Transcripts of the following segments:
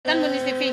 Kan Bunis TV.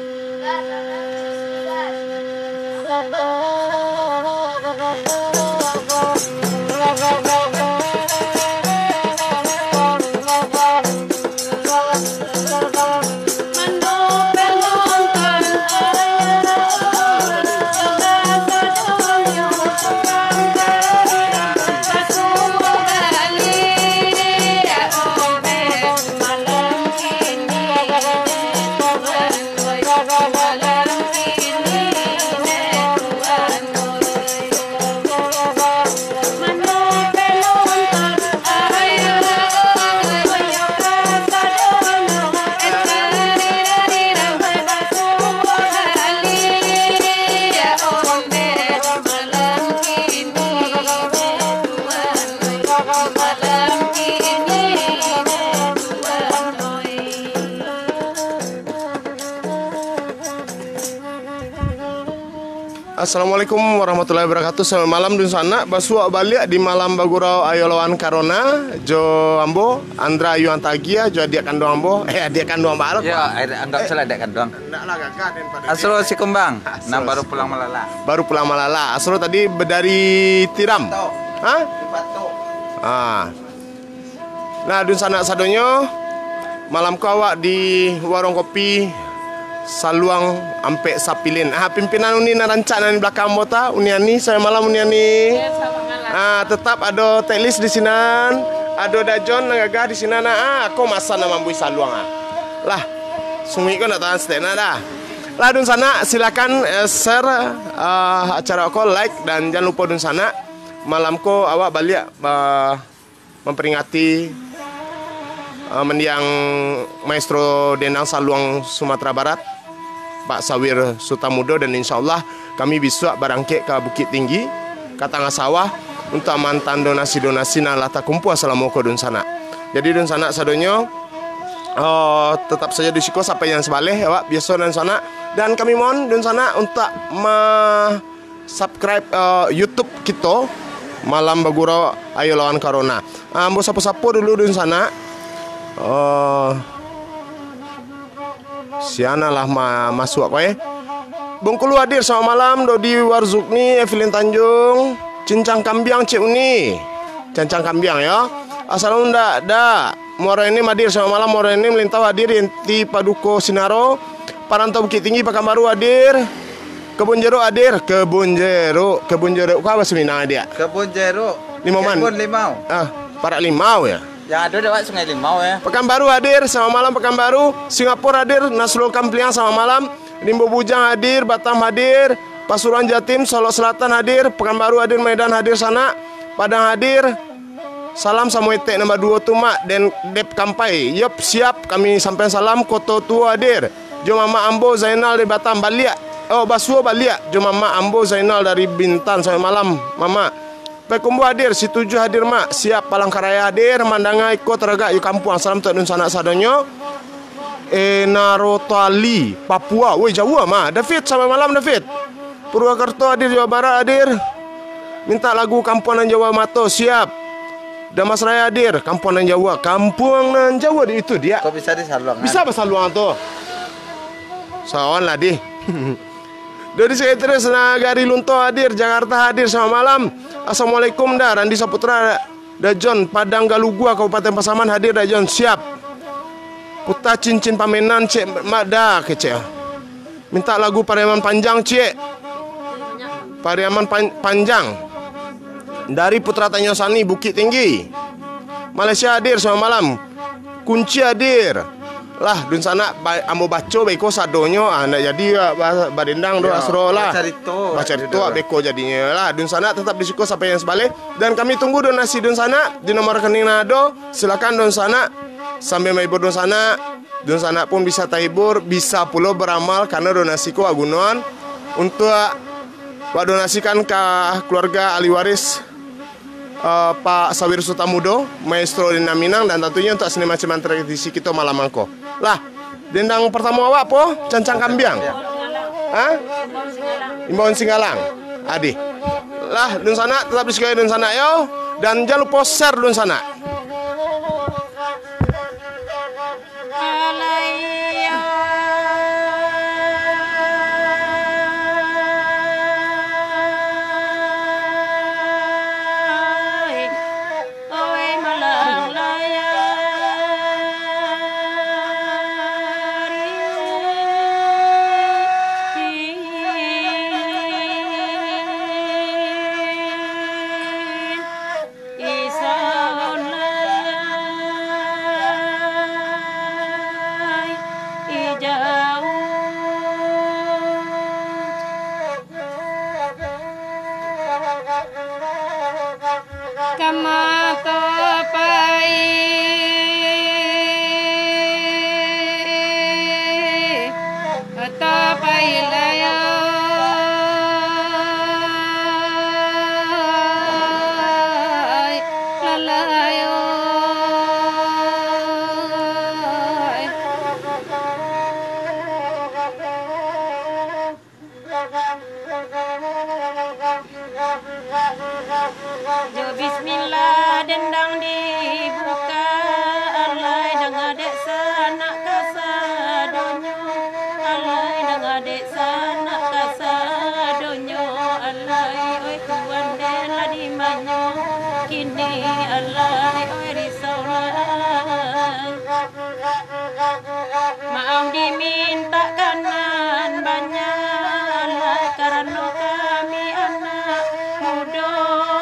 Assalamualaikum warahmatullahi wabarakatuh. Selamat malam dun sana. Basuak balik di malam bagurau ayolawan karona. Jo ambo Andra Yuan Tagia jo adik kandung ambo. Adik kandung ambo. Ya, anggap salah adik kandung. Enggak lah kakak dan pada. Asro si Kumbang. Nah baru pulang Malala. Baru pulang Malala. Asro tadi dari Tiram. Hah? Di Batu. Nah dun sana sadonyo malam kawak di warung kopi Saluang ampe Sapilin. Pimpinan uni narancak di belakang bota uniani saya malam uniani. Tetap ada telis di sini. Ada dajon nagaga di sini. Aku masa nama bui Saluang. Lah, sungi ko na tahan stena dah. Lah dun sana silakan share acara aku, like dan jangan lupa dun sana malam ko awak balik memperingati mendiang Maestro Dendang Saluang Sumatera Barat Pak Sawir Sutamudo, dan insya Allah kami bisa barangke ke Bukit Tinggi ke Tengah Sawah untuk mantan donasi-donasi nalata kumpul Assalamualaikum dun sana. Jadi dun sana sadonyo tetap saja di siko sampai yang sebalik ya Pak biasa dan sana, dan kami mohon dun sana untuk subscribe YouTube kita Malam Bagurau Ayolawan Karona. Ambo sapu-sapu dulu dun sana. Siana lah masuk apa Bengkulu hadir sama malam Dodi Warzukni, Evelyn Tanjung, Cincang Kambiang Cik Uni, Cincang Kambiang ya. Assalamualaikum dak. Mora ini hadir sama malam. Mora ini melintau hadir Inti Paduko Sinaro, Parantau Bukit Tinggi Pekanbaru hadir. Kebun Jeruk hadir. Kebun Jeruk apa seminang dia? Kebun Jeruk. Limoman. Kebun Limau. Parak Limau ya. Yang ada dekat Sungai Limau ya. Pekanbaru hadir sama malam. Pekanbaru. Singapura hadir. Nasrul Kampliang sama malam. Limbo Bujang hadir. Batam hadir. Pasuruan Jatim. Solo Selatan hadir. Pekanbaru hadir. Medan hadir sana. Padang hadir. Salam Samuete nomor 2 Tumak dan Dep Kampai. Yup siap kami sampai salam. Koto Tua hadir. Jo Mama Ambo Zainal dari Batam Baliak. Basuo Baliak. Jo Mama Ambo Zainal dari Bintan sampai malam Mama. Pekumbu hadir, si 7 hadir mak. Siap Palangkaraya hadir. Mandanga ikut teragak yuk kampung. Salam tok dun sana sadonyo. Narotali Papua. Woi jauh mah. David sampai malam David. Purwakarta hadir, Jawa Barat hadir. Minta lagu Kampuan Jawa Mato siap. Damas Raya hadir. Kampuan Jawa. Kampuan Jawa itu dia. Kok bisa di Saluang? Bisa bahasa luang tuh. Sawan lah di. Dari Sekretaris Nagari Lunto hadir, Jakarta hadir sama malam. Assalamualaikum dah. Randi Saputra Dajon Padang Galugua Kabupaten Pasaman hadir Dajon siap. Puta cincin pamenan cek Mada kecek. Minta lagu Pariaman Panjang cek. Pariaman Panjang. Dari Putra Tanyosani Bukit Tinggi. Malaysia hadir sama malam. Kunci hadir. Lah dun sana ambo baco beko sadonyo ndak jadi barendang do asro lah. Baca itu beko jadinya lah. Dun sana tetap disiko sampai yang sebalik, dan kami tunggu donasi dun sana di nomor rekening nado. Silakan dun sana sambil menghibur dun sana. Dun sana pun bisa tahibur, bisa pula beramal karena donasiku agunon untuk donasikan ke keluarga ahli waris Pak Sawir Sutamudo, Maestro Dendang Minang, dan tentunya untuk seni macam tradisi kita malam angko. Lah, dendang pertama awak po, Cancang Kambiang. Imbauan Singgalang. Adi. Lah, dun sana tetap disukai dun sana yo, dan jangan lupa share dun sana. Alaiya Jo bismillah dendang dibuka alai dengan dek sanak kasadonyo alai dengan dek sanak kasadonyo alai oi tuan dela di manyo kini alai oi risaulah maaf diminta kanan banyak alai karena kami anak muda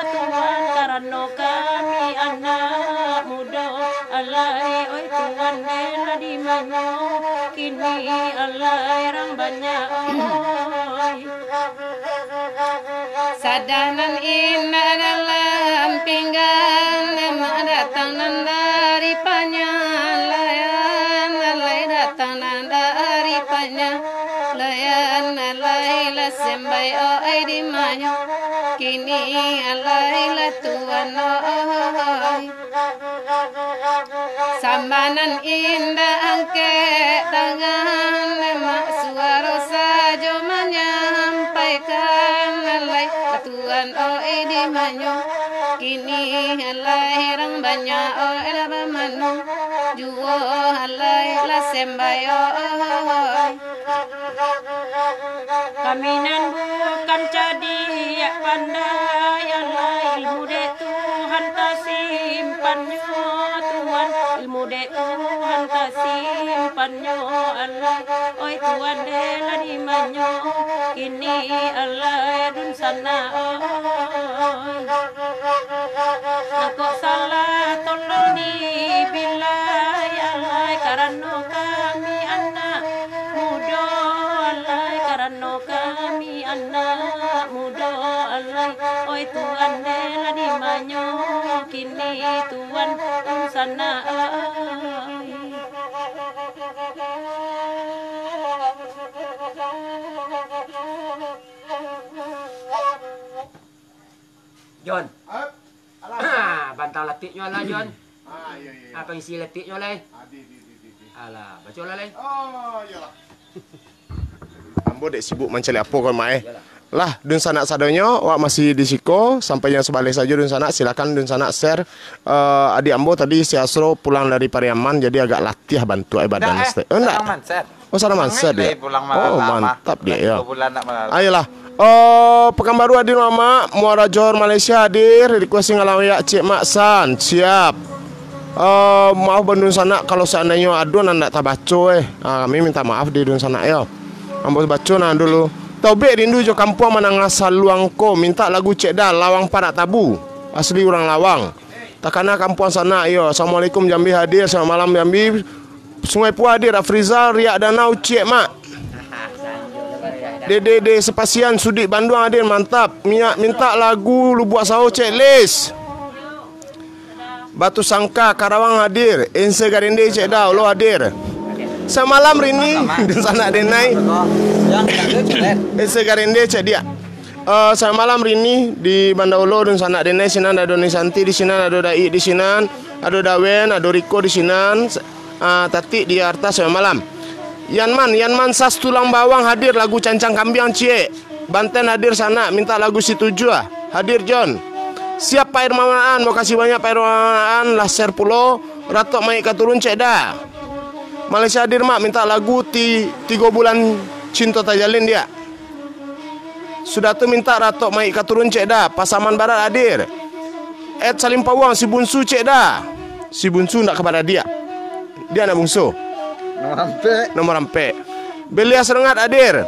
tuan karena kami anak muda alai oi tuan dela di manyo kini alai orang banyak oi sadanan inna dalam pinggan emak datangan dari panyalayan alai datangan dari panyalayan alai la sembai oi di manyo kini alai la tuan oi sambanan indah angket tangan emak suara saja menyampaikan alai la tuan oi di manyo kini alai orang banyak oi la bamanu juo alai la sembai oi kaminan bukan jadi pandai alai ilmu dek Tuhan tak simpannya Tuhan ilmu dek Tuhan tak simpannya alai oi Tuhan dela di manyo kini alai dun sana oi aku salah tolong dibilai alai karena kami anak muda alai karena kami anak muda alai oi Tuhan dela di manyo kini Tuhan sana oi John, bantal letiknya lah John. Apa isi letiknya lah? Alah, baca lah lah. Oh, iyalah. Ambo dek sibuk mencari apa kau mai? Lah, dun sanak sadonyo, wak masih di siko, sampai yang sebalik saja dun sanak, silakan dun sanak share. Adik Ambo tadi si Asro pulang dari Pariaman, jadi agak latih bantu badan. Sarang Manser. Oh, sarang Manser dia. Oh, mantap dia ya. Ayolah. Ayolah. Pekanbaru hadir mama, Muara Johor Malaysia hadir, requesting alawiyak Cik Mak San, siap. Maaf bandun sanak kalau seandainya adun anda tak baca kami minta maaf di dun sanak ya. Ambo baca nah dulu. Taubek rindu jo kampung mana ngasal luangko minta lagu Cik Dal Lawang Parak Tabu. Asli orang Lawang. Takana kampung sana yo. Assalamualaikum Jambi hadir, selamat malam Jambi. Sungai Pua hadir, Afrizal Riak Danau Cik Mak. Dede Sepasian Sudik Bandung hadir, mantap. Minta lagu Lubuk Sawo Cik Lis. Batu Sangka Karawang hadir. Ense Garinde Cik Dau lo hadir. Semalam rini di sana denai. Ense Garinde Cik dia. Semalam rini di Banda Ulo dan sana denai sinan ada Doni Santi di sinan ada Dai di sinan ada Dawen ada Riko di sinan Tati di Arta semalam. Yanman Sas Tulang Bawang hadir lagu Cancang Kambiang Cie. Banten hadir sana minta lagu Si Tujuh hadir John. Siap Pak Irmanaan, mau kasih banyak Pak Irmanaan. Laser Pulau Ratok Maik Katurun Cek dah. Malaysia hadir mak minta lagu 3 bulan cinta tajalin dia. Sudah tu minta Ratok Maik Katurun Cek dah. Pasaman Barat hadir. Ed Salim Pawang si Bunsu Cek dah. Si Bunsu nak kepada dia. Dia anak bungsu. Nomor rampe. Belia Serengat hadir.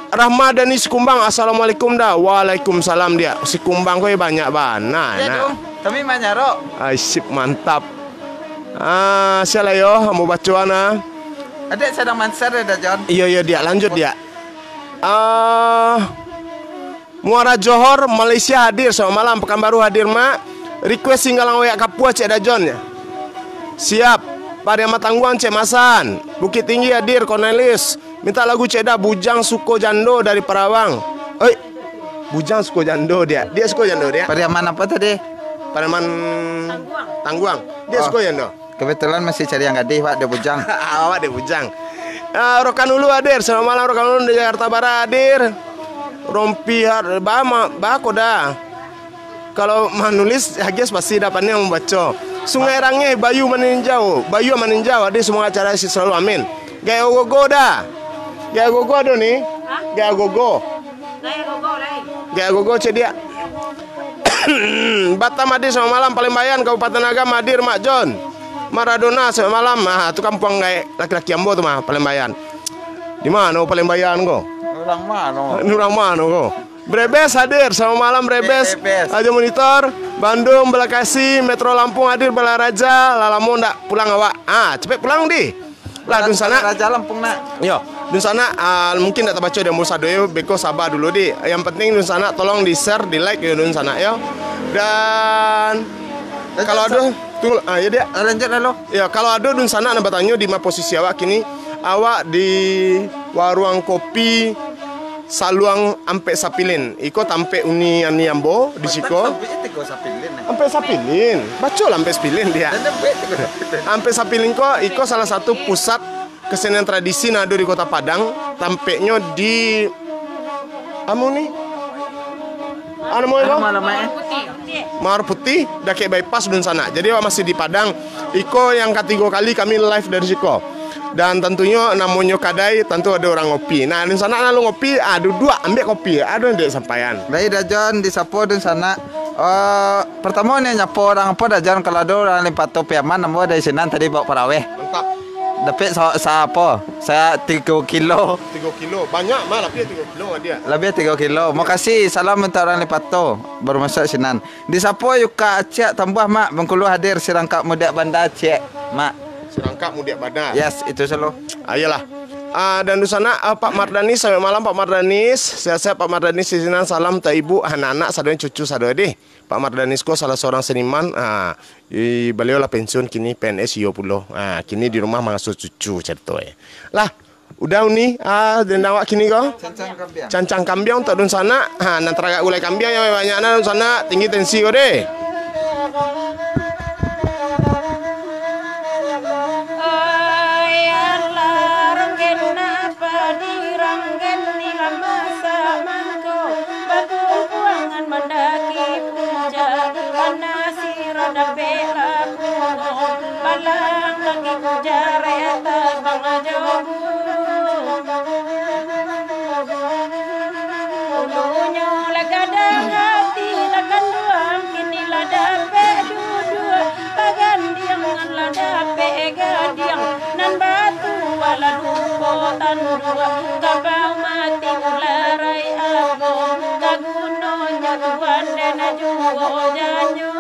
Rahma dan si Kumbang, assalamualaikum dah. Waalaikumsalam dia. Si Kumbang kau banyak bana. Ya dong, kami manyaro. Asyik mantap. Siapa yo mau bacaan Adik sedang Manser dah John. Iya dia lanjut dia. Muara Johor Malaysia hadir selamat malam. Pekanbaru hadir mak. Request singgalang wayak Kapua Cik Dajon ya. Siap. Pariaman Tangguang Cik Masan. Bukit Tinggi hadir Cornelis. Minta lagu Ceda Bujang Suko Jando dari Parawang. Bujang Suko Jando dia. Dia Suko Jando dia. Pariaman apa tadi? Pariaman Tangguang. Dia Suko Jando. Kebetulan masih cari yang gadis, Pak, dia bujang. Awak dia Bujang. Rokanulu hadir. Selamat malam Rokanulu di Jakarta Barat hadir. Rompi bako dah. Kalau menulis Hagias pasti dapatnya membaca. Sungai Range Bayu Maninjau. Bayu Maninjau ada semua acara selalu amin. Gaya gogo dah. Gaya gogo ada nih. Gaya gogo. Gaya gogo cedia. Batam hadir selamat malam Palembang Kabupaten Agam hadir Mak John. Maradona selamat malam. Tu kampung gaya laki-laki Ambo tu mah Palembang. Di mana Palembang kau? Orang mana kok? Brebes hadir, selamat malam Brebes. Aja Monitor, Bandung, Bekasi, Metro Lampung hadir, Balaraja, Lalamo ndak pulang awak. Cepet pulang di. Lah dun sana. Raja Lampung nak. Yo, dun sana mungkin tak terbaca dia musa doyo, beko sabar dulu di. Yang penting dun sana tolong di share, di like ya dun sana yo. Dan kalau ada tunggu ya dia. Lanjut lalu. Ya, kalau ada dun sana nak bertanya di mana posisi awak kini? Awak di warung kopi Saluang ampe sapilin. Iko tampe uni Ambo di siko. Ampe sapilin. Baca lah ampe sapilin dia. Ampe sapilin iko salah satu pusat kesenian tradisi nado di Kota Padang. Tampeknya di anu nih. Anu mau Mawar Putih, dake bypass dun sana. Jadi masih di Padang. Iko yang ketiga kali kami live dari siko. Dan tentunya namanya kadai tentu ada orang ngopi. Nah di sana lalu ngopi, dua ambil kopi, ada yang sampaian. Baik dah John di sapo di sana. Pertama ni nyapo orang apa dah John kalau ada orang lipat topi aman, namo dari Senan tadi bawa paraweh. Mantap. Dapat apa? Saya 3 kilo. 3 kilo, banyak malah lebih 3 kilo dia. Lebih 3 kilo. Makasih, salam untuk orang lipat to. Baru masuk Senan. Di sapo yuka Aceh tambah mak Bengkulu hadir Sirangkap Muda Banda Aceh, mak. Serangkap Mudik Badar. Yes, itu selalu. Ayolah. Dan di sana Pak Mardanis, selamat malam Pak Mardanis. Sehat-sehat Pak Mardanis di sini. Salam tak ibu, anak-anak, sadar cucu sadar deh. Pak Mardanis ko salah seorang seniman. Beliau lah pensiun kini PNS yo pulo. Kini di rumah mengasuh cucu cerita. Lah, udah nih. Dan awak kini kau? Cancang kambiang untuk dun sana. Nanti agak ulai kambiang yang banyaknya dun sana tinggi tensi kau deh. Kabau mati ularai abo kaguno nyatuan dan juo janyo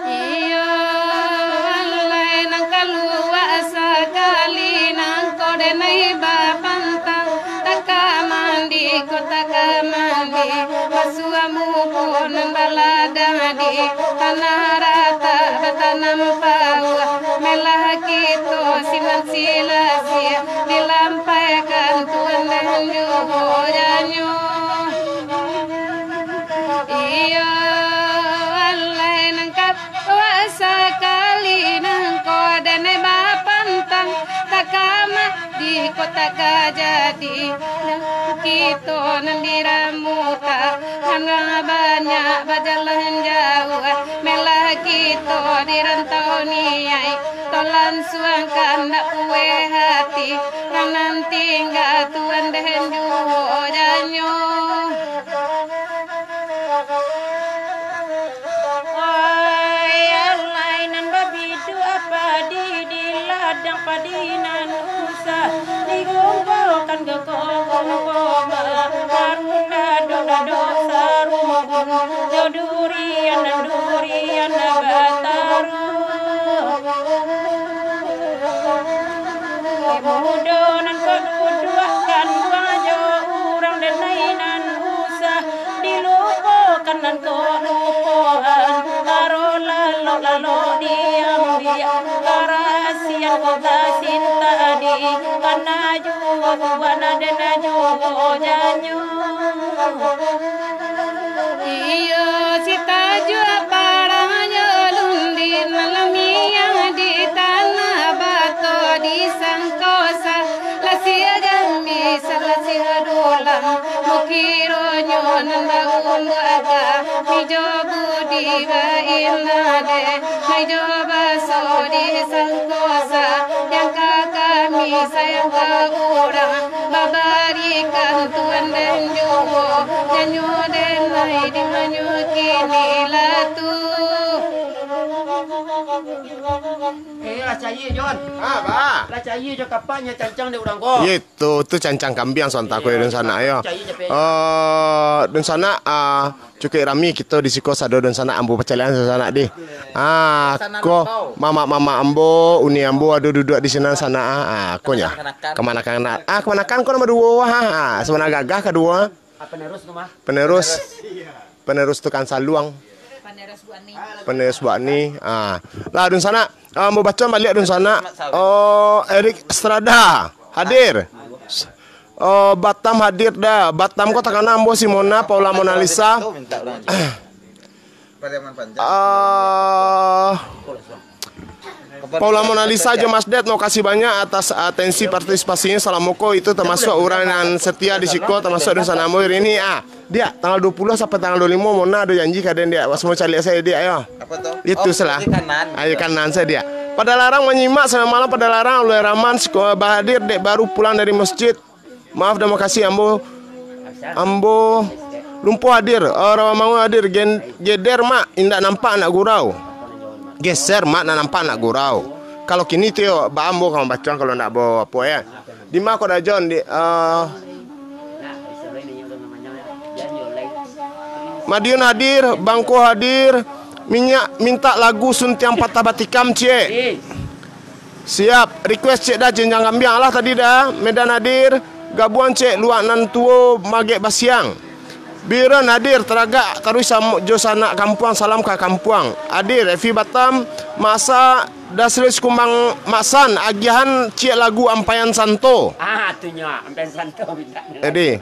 iyo alai nang kalua sakali nang kodenai bapantang takamandi kotakamandi masuamu pun baladadi tanarata batanam paua melah kito siman silasia dilampaikan Tuhan dan juhojanyo iyo alai nangkat wasa kali nang kodene bapantang takama di kota kajadi kito nandiramuta hanga banyak bajalan jauh melah kito di rantau niai tolan suangkan dak kue hati yang nanti enggak tuan dehen juho janyo ladang padinan usah digombolkan ke kogong karunda do sarubun do durian bataru mudonan kedudukan wajo urang denainan usah dilupakan dan kelupakan karo lalu Karasian kota sinta di Kana juo tuana dena juo janyo Iyo sita jua paranya lundi Malamia di tanah bato di sangkosa Lasia gami salasia dolang Mukiro nyonan bagun aga Mijo budi ba inade Mijo baso di sangkosa Yang kami sayang ka orang Babarikan tuan dan juo Nyanyo den lai di manyo kini latu Lah cair John. Ba. Lah cair jo kapanya cancang de urang ko. Itu cancang kambing sonta ko dun sana ayo. Dun sana cukai rami kita di siko sado dun sana ambo pacalian sana di. Ko mama ambo uni ambo adu duduk di sana konya. Kemana-kana. Kemana-kan ko nomor 2 sebenarnya gagah kedua. Penerus rumah. Penerus tukang saluang. Penerus Buani. Lah dun sana mau baca balik dun sana. Erik Estrada hadir. Batam hadir dah. Batam kota kana ambo Simona Paula Mona Lisa. Paula Mona Lisa aja Mas Det, mau kasih banyak atas atensi partisipasinya. Salamoko itu termasuk orang yang setia di Siko, termasuk di sana Moir ini. Dia tanggal 20 sampai tanggal 25 Mona ada janji kadang dia. Semua cari saya dia ayo. Apa tuh? Itu salah. Ayo kanan saya dia. Pada larang menyimak selama malam pada larang oleh Rahman Siko Bahadir Dek baru pulang dari masjid. Maaf dan makasih Ambo lumpuh hadir. Orang mau hadir geder mak indak nampak anak gurau. Geser mak nak nampak nak gurau. Kalau kini tu ba ambo kamu baca kalau nak bawa apa ya. Di mak kau dah John di Madiun hadir, Bangko hadir, minta lagu Suntiang Patah Batikam cik. Siap, request cik dah jenjang kambing lah tadi dah. Medan hadir, Gabuan cik luak nan tuo magek basiang. Biran hadir teragak tarui jo sanak kampuang salam ka kampuang. Hadir Evi Batam masa dasris kumbang maksan agihan cik lagu Ampayan Santo. Tunya Ampayan Santo minta. Jadi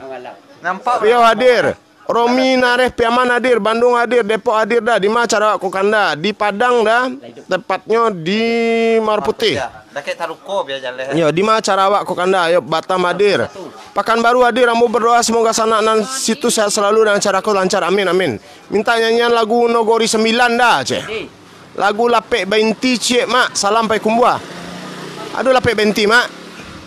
Nampak Pio hadir. Romi Nareh Piaman hadir, Bandung hadir, Depok hadir dah. Di mana cara aku kanda? Di Padang dah, tepatnya di Marputih. Dah kayak taruko biar jalan. Yo, di mana cara awak kanda? Ayo Batam hadir. Pekanbaru hadir, Ambo berdoa semoga sana nan situ sehat selalu dan cara kau lancar. Amin amin. Minta nyanyian lagu Nogori 9 dah, cek. Lagu Lapek Bainti cek mak, salam pai kumbua. Aduh Lapek Bainti mak.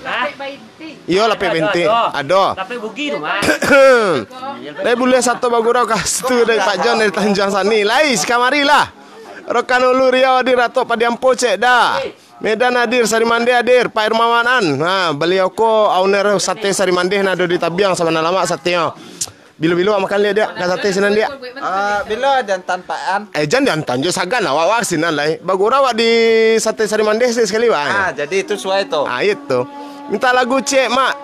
Lapek Bainti. Yo Lapek Bainti. Ado. Lapek bugi tu mak. Lai boleh satu bagurau kastu dari Pak John dari Tanjung Sani. Lais kamari lah. Rokan Ulu Riau hadir Ratok Padiampo cek dah. Medan hadir, Sarimande hadir, Pak Irmawanan. Beliau ko owner sate Sarimande nado di Tabiang sama lama satenya. Bilu-bilu makan lihat dia, kat sate sinan dia. Bila dan tanpaan. Jangan tanjo sagan awak sinan lai. Bagurau awak di sate Sarimande sekali wah. Jadi itu suai tu. Itu. Minta lagu cek mak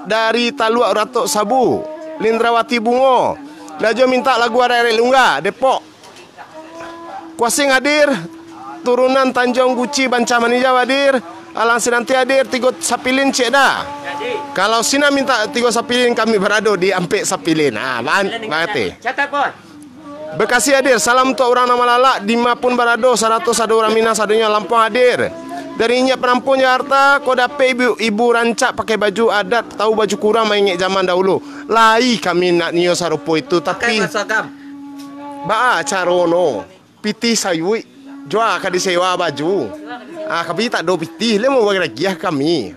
dari Taluak Ratok Sabu. Lindrawati Bungo. Lajo minta lagu Arek Lungga Depok. Kuasing hadir. Turunan Tanjung Guci Banca Manijau hadir. Alang Sinanti hadir. Tigo Sapilin cek dah. Kalau Sina minta Tigo Sapilin kami berado di Ampek Sapilin. Berarti. Catat pun. Bekasi hadir. Salam untuk orang nama Lala. Dima pun berado. 100 ada orang Minang sadunya Lampung hadir. Dari Inyak Penampung Jakarta, kau dapat ibu rancak pakai baju adat, tahu baju kurang mainnya zaman dahulu. Lai kami nak nio sarupo itu, tapi ba carono, piti sayui, jua kadi sewa baju. Kami tak do piti, lemo bagi lagi kami.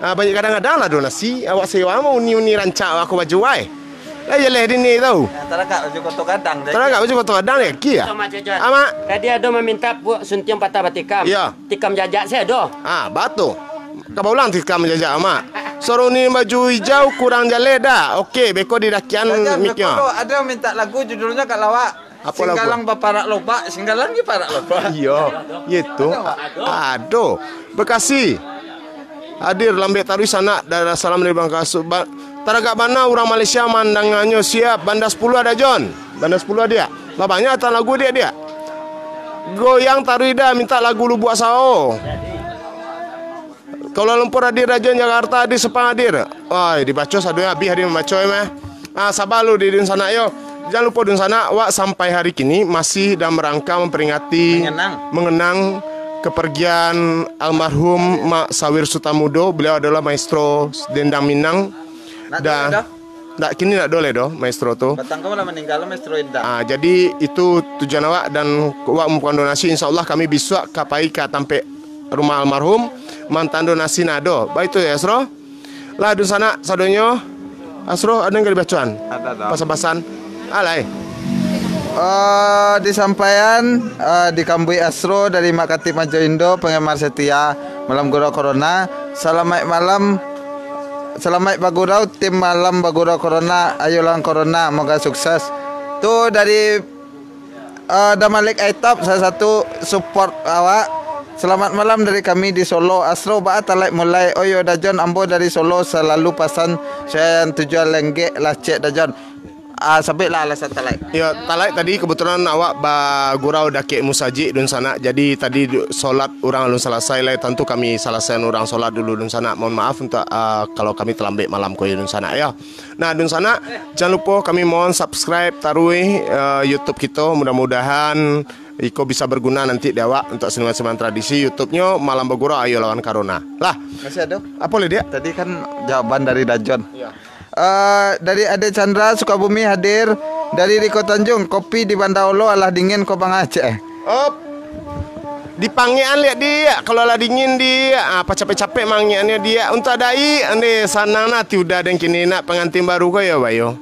Banyak kadang-kadang lah donasi, awak sewa mau uni rancak aku baju ai. Lah ya leh dini tahu. Teragak baju kotor kadang. Teragak baju kotor kadang ya kia. Ama. Tadi ada meminta Suntiang Patah Batikam. Ya. Tikam jajak saya doh. Batu. Kau ulang tikam jajak ama. Suruh ni baju hijau kurang jale dah. Okey, beko di dakian miknya. Ada minta lagu judulnya kat lawak. Apa Singgalang lagu? Baparak Loba, Singgalang di Parak Loba. Iya, itu. Aduh. Bekasi. Hadir Lambek Tarui sana dan salam dari Bangkasu. Teragak mana orang Malaysia mandangannya siap. Banda 10 ada John. Banda 10 dia. Lah banyak atas lagu dia. Goyang Taruida minta lagu Lu Buat Sao. Kuala Lumpur hadir, Rajon Jakarta hadir, Sepang hadir. Wah, dibaca sadunya habis hadir membaca mah. Sabar lu di dun sana yo. Jangan lupa dun sana wak sampai hari kini masih dalam rangka memperingati mengenang kepergian almarhum Mak Sawir Sutamudo. Beliau adalah maestro dendang Minang. Dan kini nak boleh doh maestro tu. Batang kamu lah meninggal maestro Indah. Jadi itu tujuan awak dan awak mempunyai donasi. Insya Allah kami bisa kapai ke sampai rumah almarhum mantan donasi nado. Baik itu ya Asro. Lah dun sana sadonyo. Asro ada yang bacaan? Ada dah. Pasan-pasan. Alai. Di sampaian di Kambui Asro dari Mak Katip Majo Indo, penggemar setia Malam Gurau Corona. Selamat malam. Selamat bagurau tim Malam Bagurau Corona. Ayolah Corona, moga sukses. Tuh dari Damalik Aitop, salah satu support awak. Selamat malam dari kami di Solo. Asro baat talai mulai. Oyo Dajon Ambo dari Solo selalu pasan saya yang tujuan lenggek lah cek Dajon. Sampai lah alasan talai. Ya talai tadi kebetulan awak bagurau dakek musaji dun sana. Jadi tadi solat orang alun selesai lah. Tentu kami selesai orang solat dulu dun sana. Mohon maaf untuk kalau kami terlambat malam koyo dun sana ya. Nah dun sana jangan lupa kami mohon subscribe taruh YouTube kita. Mudah-mudahan Iko bisa berguna nanti dewa untuk seniman-seniman tradisi YouTube-nya Malam Bagurau Ayo Lawan Corona. Lah, Masih ada? apa boleh dia? Tadi kan jawaban dari Dajon. Iya. Dari Ade Chandra Sukabumi hadir. Dari Riko Tanjung, kopi di Bandaolo alah dingin kau Bang Aceh. Oh, di panggian lihat dia kalau lah dingin dia apa capek-capek mangiannya dia untuk dai ane sana nanti udah ada yang kini nak pengantin baru kau ya bayo.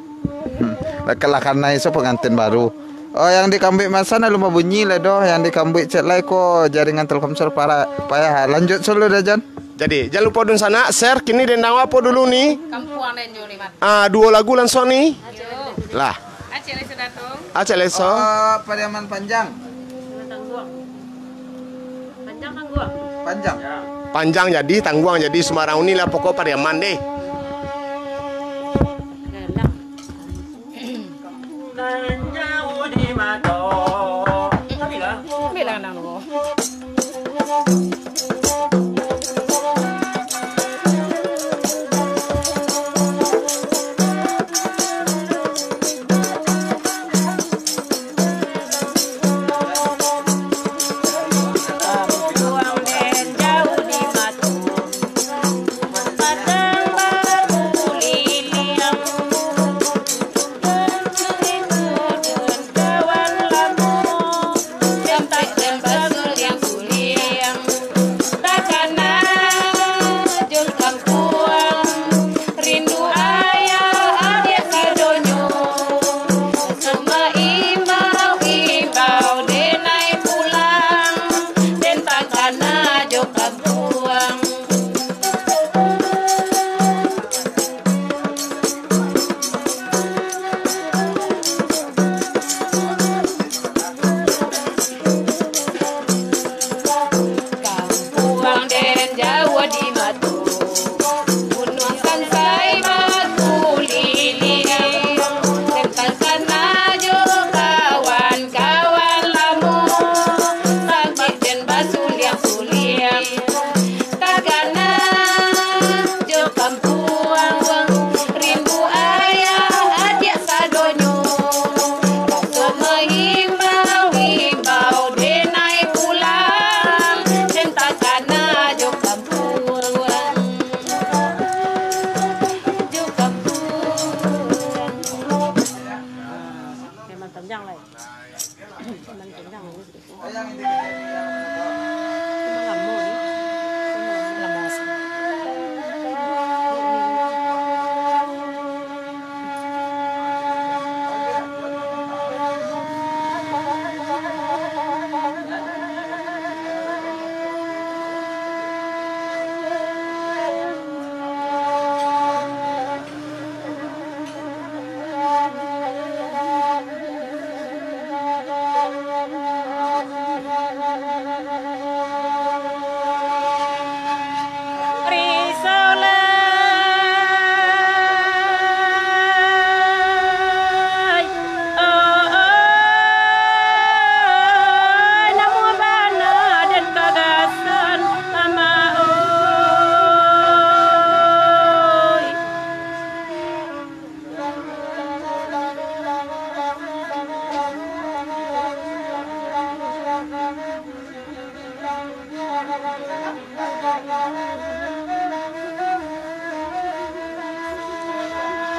Lah karena itu pengantin baru. Oh yang di Kambik Masana lumah bunyi lah doh. Yang di Kambik cek lai ko jaringan Telkomsel payah. Lanjut solo Dajon. Jadi jangan lupa dun sana share kini dendang apa dulu nih. Kampuang dan Juli mat. Dua lagu langsung nih. Ajo. Lah, Aceh lesu datang. Aceh leso. Pariaman panjang. Panjang tangguang. Panjang. Panjang jadi tangguang jadi Semarang ini lah pokok Pariaman deh. Bilang nang lo.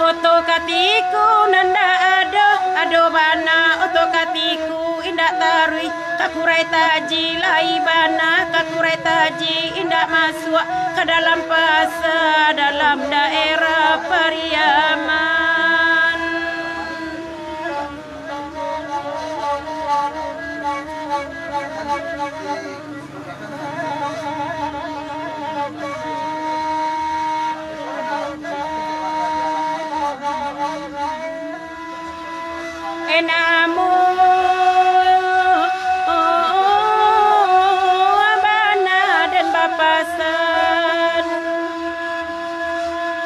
Oto katiku nanda ado bana oto katiku indak tarui kakurai taji lai bana kakurai taji indak masuk ke dalam pasar dalam daerah Pariaman. Enamu abana dan bapasan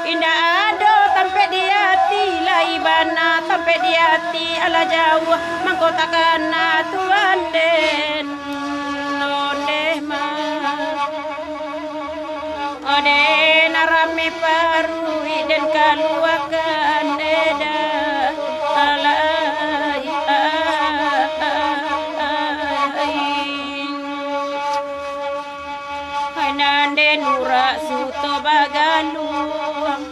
indah ada sampai di hati lai bana sampai di hati ala jauh mangkota kana tuan den ondeh ma ode narame parui dan kaluakan eda ala Nura suto bagaluang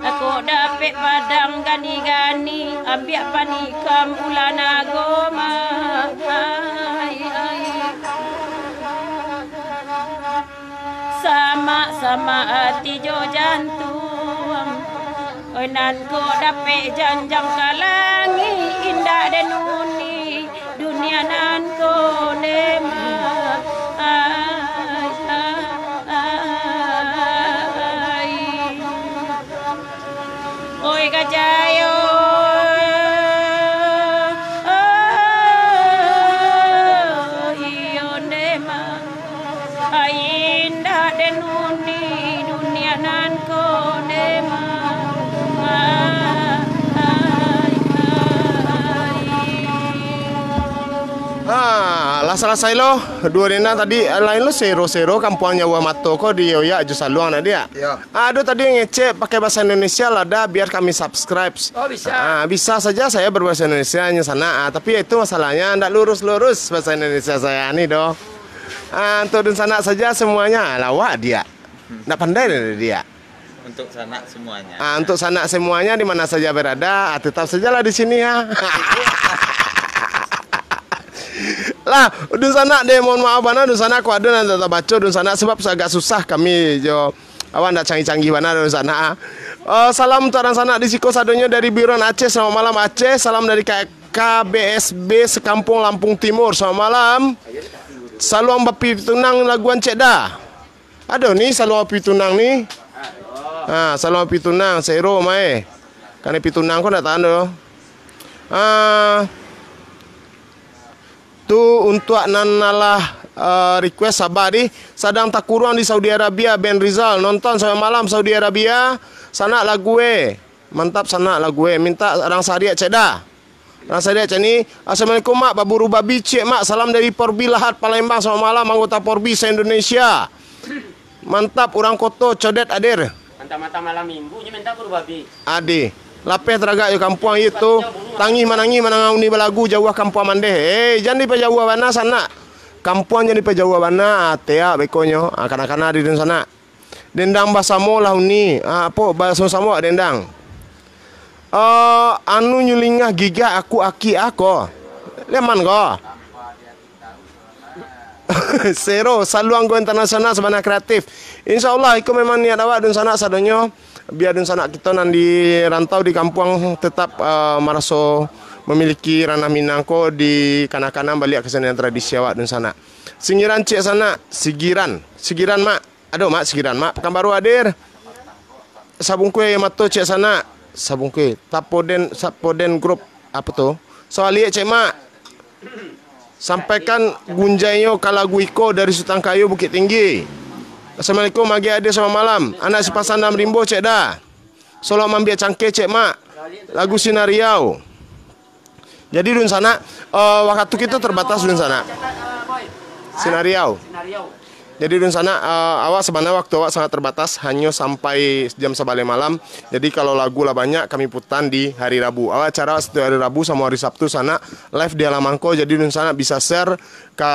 aku dapet padang gani-gani ambiak panikam ulan agoma sama-sama hati jo jantung oi nan ko dapet janjang kalangi indah denuni dunia nan ko nema oi gajayo iyo nema indah denuni dunia nan ko nema Lah selesai lo dua rena tadi lain lo sero kampungnya Wamato kok di Yoya Jusaluang tadi ya. Aduh tadi ngecek pakai bahasa Indonesia lah dah biar kami subscribe. Oh bisa. Bisa saja saya berbahasa Indonesia nya sana. Tapi itu masalahnya ndak lurus bahasa Indonesia saya nih doh. Untuk dan sana saja semuanya lawak dia. Ndak pandai dari dia. Untuk sana semuanya. Untuk sana semuanya di mana saja berada, tetap sajalah di sini ya. Lah, dun sana deh mohon maaf bana dun sana aku ada nanti tak baca dun sana sebab agak susah kami jo awan ndak canggih-canggih bana dun sana. Salam untuk orang sana di Siko Sadonyo dari Biron Aceh. Selamat malam Aceh. Salam dari KBSB Sekampung Lampung Timur. Selamat malam. Saluang Bapi Tunang Laguan Cekda. Ada nih Saluang Bapi Tunang nih. Saluang Bapi Tunang Sero mae. Kan Bapi Tunang kok ndak tahu doh. Tu untuk nanalah request sabari sadang takuruan di Saudi Arabia Ben Rizal nonton sampai malam Saudi Arabia sana lagu mantap sana lagu minta orang Sariat Cekda orang Sariat Cek ni Assalamualaikum mak baburu babi cek mak salam dari Porbi Lahat Palembang selamat malam anggota Porbi se Indonesia mantap orang koto codet adir mantap malam minggu nya minta buru babi ade lapeh teragak yo kampung itu tangi manangi manangauni balagu jauh kampung mandeh jangan di jauh bana sana kampung jadi jauh bana tea bekonyo kanak-kanak di sana dendang basamo lah uni apa bahasa samo dendang anu nyulingah giga aku aki ako leman ko Sero Saluang Internasional sebenarnya kreatif insyaallah itu memang niat awak dun sana sadonyo biar dun sana kita nanti rantau di kampung tetap maraso memiliki ranah Minangko di kanak-kanak balik kesenian tradisi awak dun sana. Singiran cek sana, sigiran mak. Aduh mak sigiran mak. Pekanbaru hadir. Sabung kue mato cek sana. Sabung kue. Tapoden grup apa tuh? Soal lihat cek mak. Sampaikan gunjainya kalaguiko dari Sultan Kayu Bukit Tinggi. Assalamualaikum magi adik selamat malam. Anak sepasan dalam rimbo cek dah. Solok mambiak cangke cek mak. Lagu Sinariau. Jadi dun sana waktu kita terbatas dun sana. Sinariau. Jadi dun sana awak sebenarnya waktu awak sangat terbatas, hanya sampai jam 11 malam. Jadi kalau lagu lah banyak kami putan di hari Rabu. Awak acara setiap hari Rabu sama hari Sabtu sana live di halamanku. Jadi dun sana bisa share ke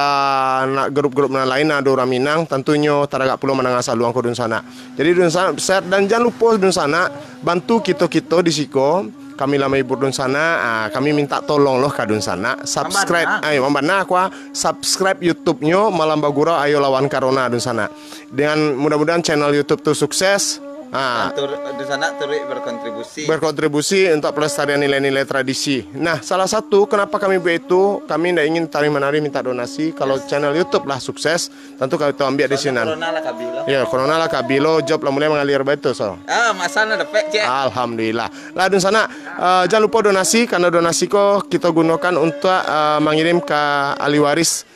grup-grup lain ada orang Minang. Tentunya taraga pulau menang asal luang ko dun sana. Jadi dun sana share dan jangan lupa dun sana bantu kita di siko. Kami lama ibu dun sana, kami minta tolong loh ke dun sana subscribe, ayo mambana aku subscribe YouTube-nya Malam Bagurau Ayo Lawan Corona dun sana. Dengan mudah-mudahan channel YouTube tuh sukses. Di sana turut berkontribusi untuk pelestarian nilai-nilai tradisi. Nah, salah satu kenapa kami buat itu, kami tidak ingin tarik-menari minta donasi. Kalau channel YouTube lah sukses, tentu kami tuh ambil di sini. Ya, corona lah kabilo, job lah mulai mengalir betul so. Masana dapat cek. Alhamdulillah. Lah di sana jangan lupa donasi, karena donasi kok kita gunakan untuk mengirim ke ahli waris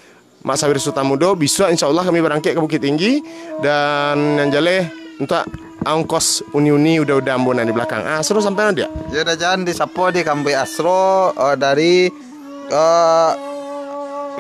Mak Sawir Sutamudo. Bisa insya Allah kami berangkat ke Bukit Tinggi dan yang jale untuk ongkos uni-uni udah ambunan di belakang. Seru sampai nanti ya? Ya udah jangan disapo di Kambui Asro dari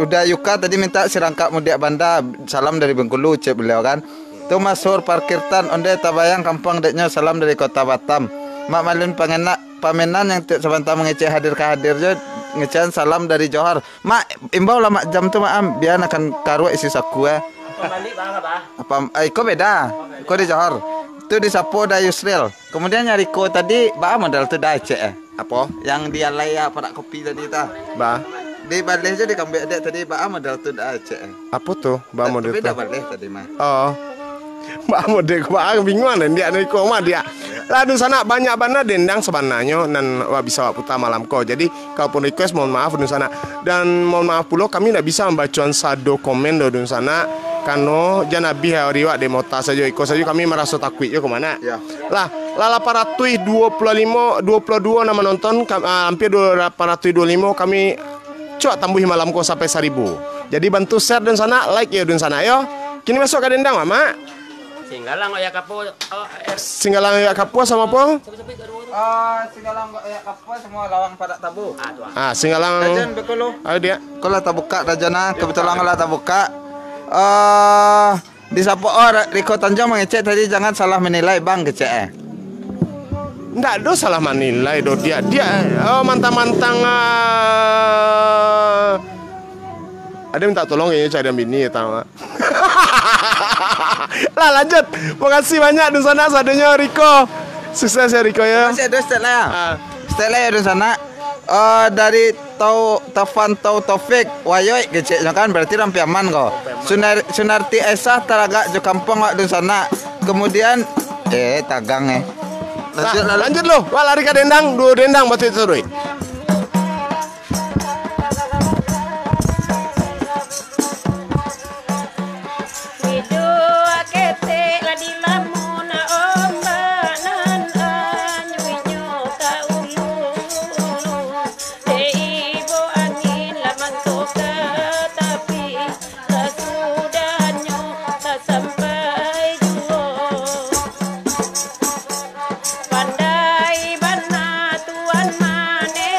udah Yuka tadi minta sirangkap mudia Banda salam dari Bengkulu cek beliau kan. Tu Masur Parkirtan onde tabayang kampung deknya salam dari Kota Batam. Mak Malin pamenan yang sebentar mengecek hadir je ngecehan salam dari Johor. Mak imbau lah mak jam tu mak biar akan karu isi saku Balik bang apa? Kok beda? Kok di Johor? Itu di Sapo da Yusril. Kemudian nyari ko tadi, modal tu da Aceh Apa? Yang dia layak pada kopi tadi ta. Ba? Di balik je di Kambui Adek tadi modal tu da Aceh. Apa tuh? Ba model Beda tuh? balik tadi mah. Oh. Ba model ba bingung dan dia dari koma dia. Lalu sana banyak bana dendang sebenarnya dan bisa putar malam ko. Jadi kalaupun request mohon maaf di sana. Dan mohon maaf pula kami tidak bisa membaca sado komen di sana. Karena jangan habis hari wak demota saja ikut saja kami merasa takut ya kemana? Ya. Lah 825 22 nama nonton hampir 825 kami coba tambahin malam ko sampai 1000. Jadi bantu share dan sana like ya dan sana yo. Kini masuk ke dendang mama. Singgalang ya kapo. Singgalang ya kapo sama apa? Singgalang ya kapo semua lawang pada tabu. Singgalang. Rajan bekolo. Ayo dia. Kalau tak buka rajana kebetulan kalau tak buka. Di Sapo Riko Tanjung mengecek tadi jangan salah menilai bang kecek. Nggak do salah menilai do dia mantang-mantang ada minta tolong kayaknya cari bini ya tahu. Lah lanjut. Makasih banyak di sana sadonya Riko. Sukses ya Riko ya. Masih ada setelah ya. Setelah ya di sana. Dari Taufik Wayoy keceknya kan berarti rampi aman kok. Sunarti Esa taraga jo kampung wak di sana. Kemudian tagang lanjut lo. Wah lari ke dendang, 2 dendang batu itu doi. Pandai bana tuan mane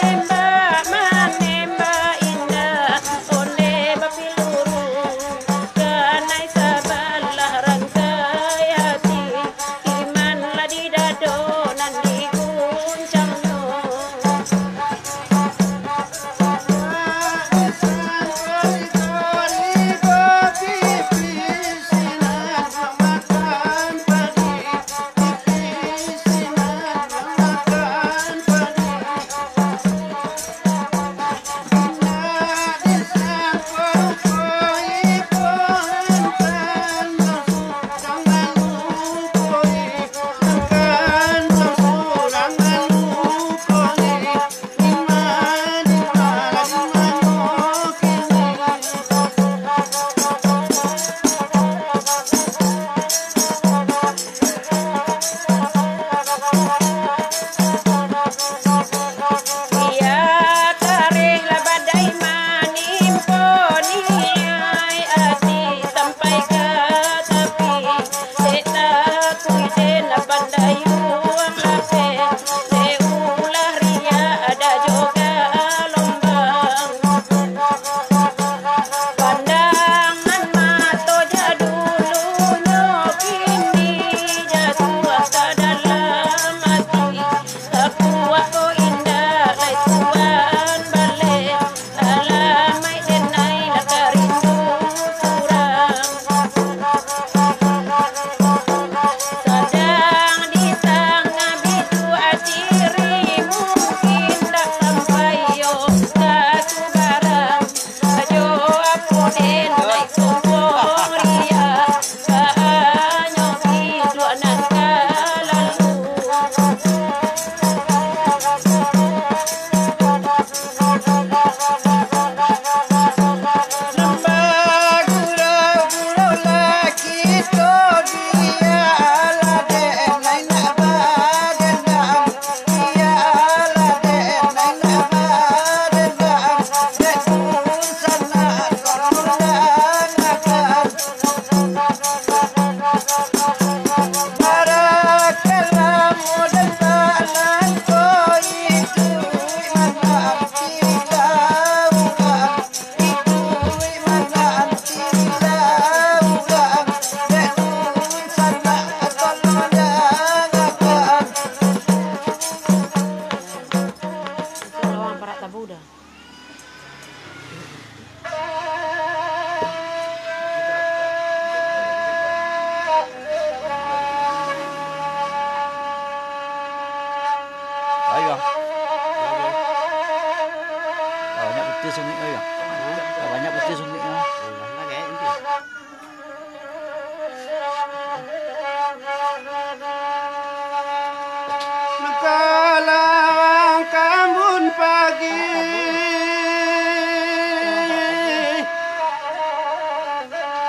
Kalawang kambun pagi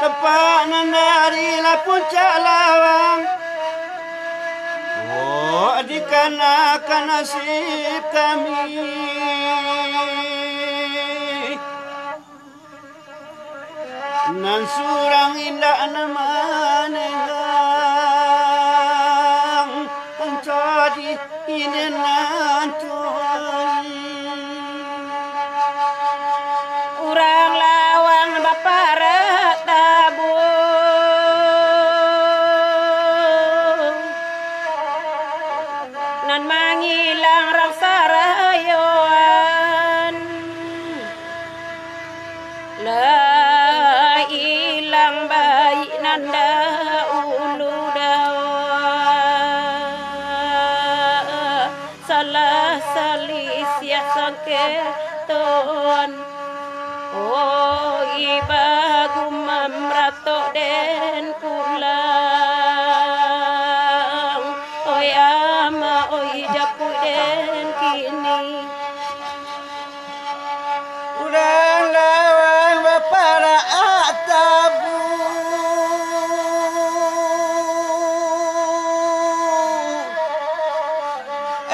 tepanan dari puncak lawang. Oh, dikarenakan nasib kami nan surang indah nama nengang jadi ini nantuan Urang lawang baparat tabung nan mangilang rasa rayuan la ilang bayi nanda ulu dawa salah salis ya sangketon oh iba gumam rato den pulang oi ama oi japu den kini urang lawang bapara atabu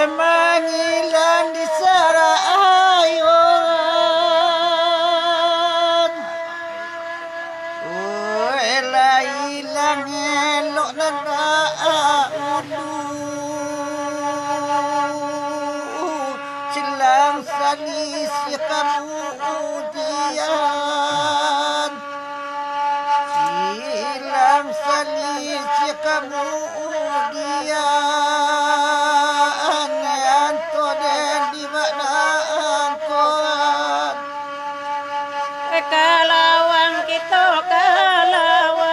emang hilang di sarayon oh elah hilang elok nana ulu silang salis ya kemudian silang salis ya kemudian anto den di mana angkoan kalawang kita kalawang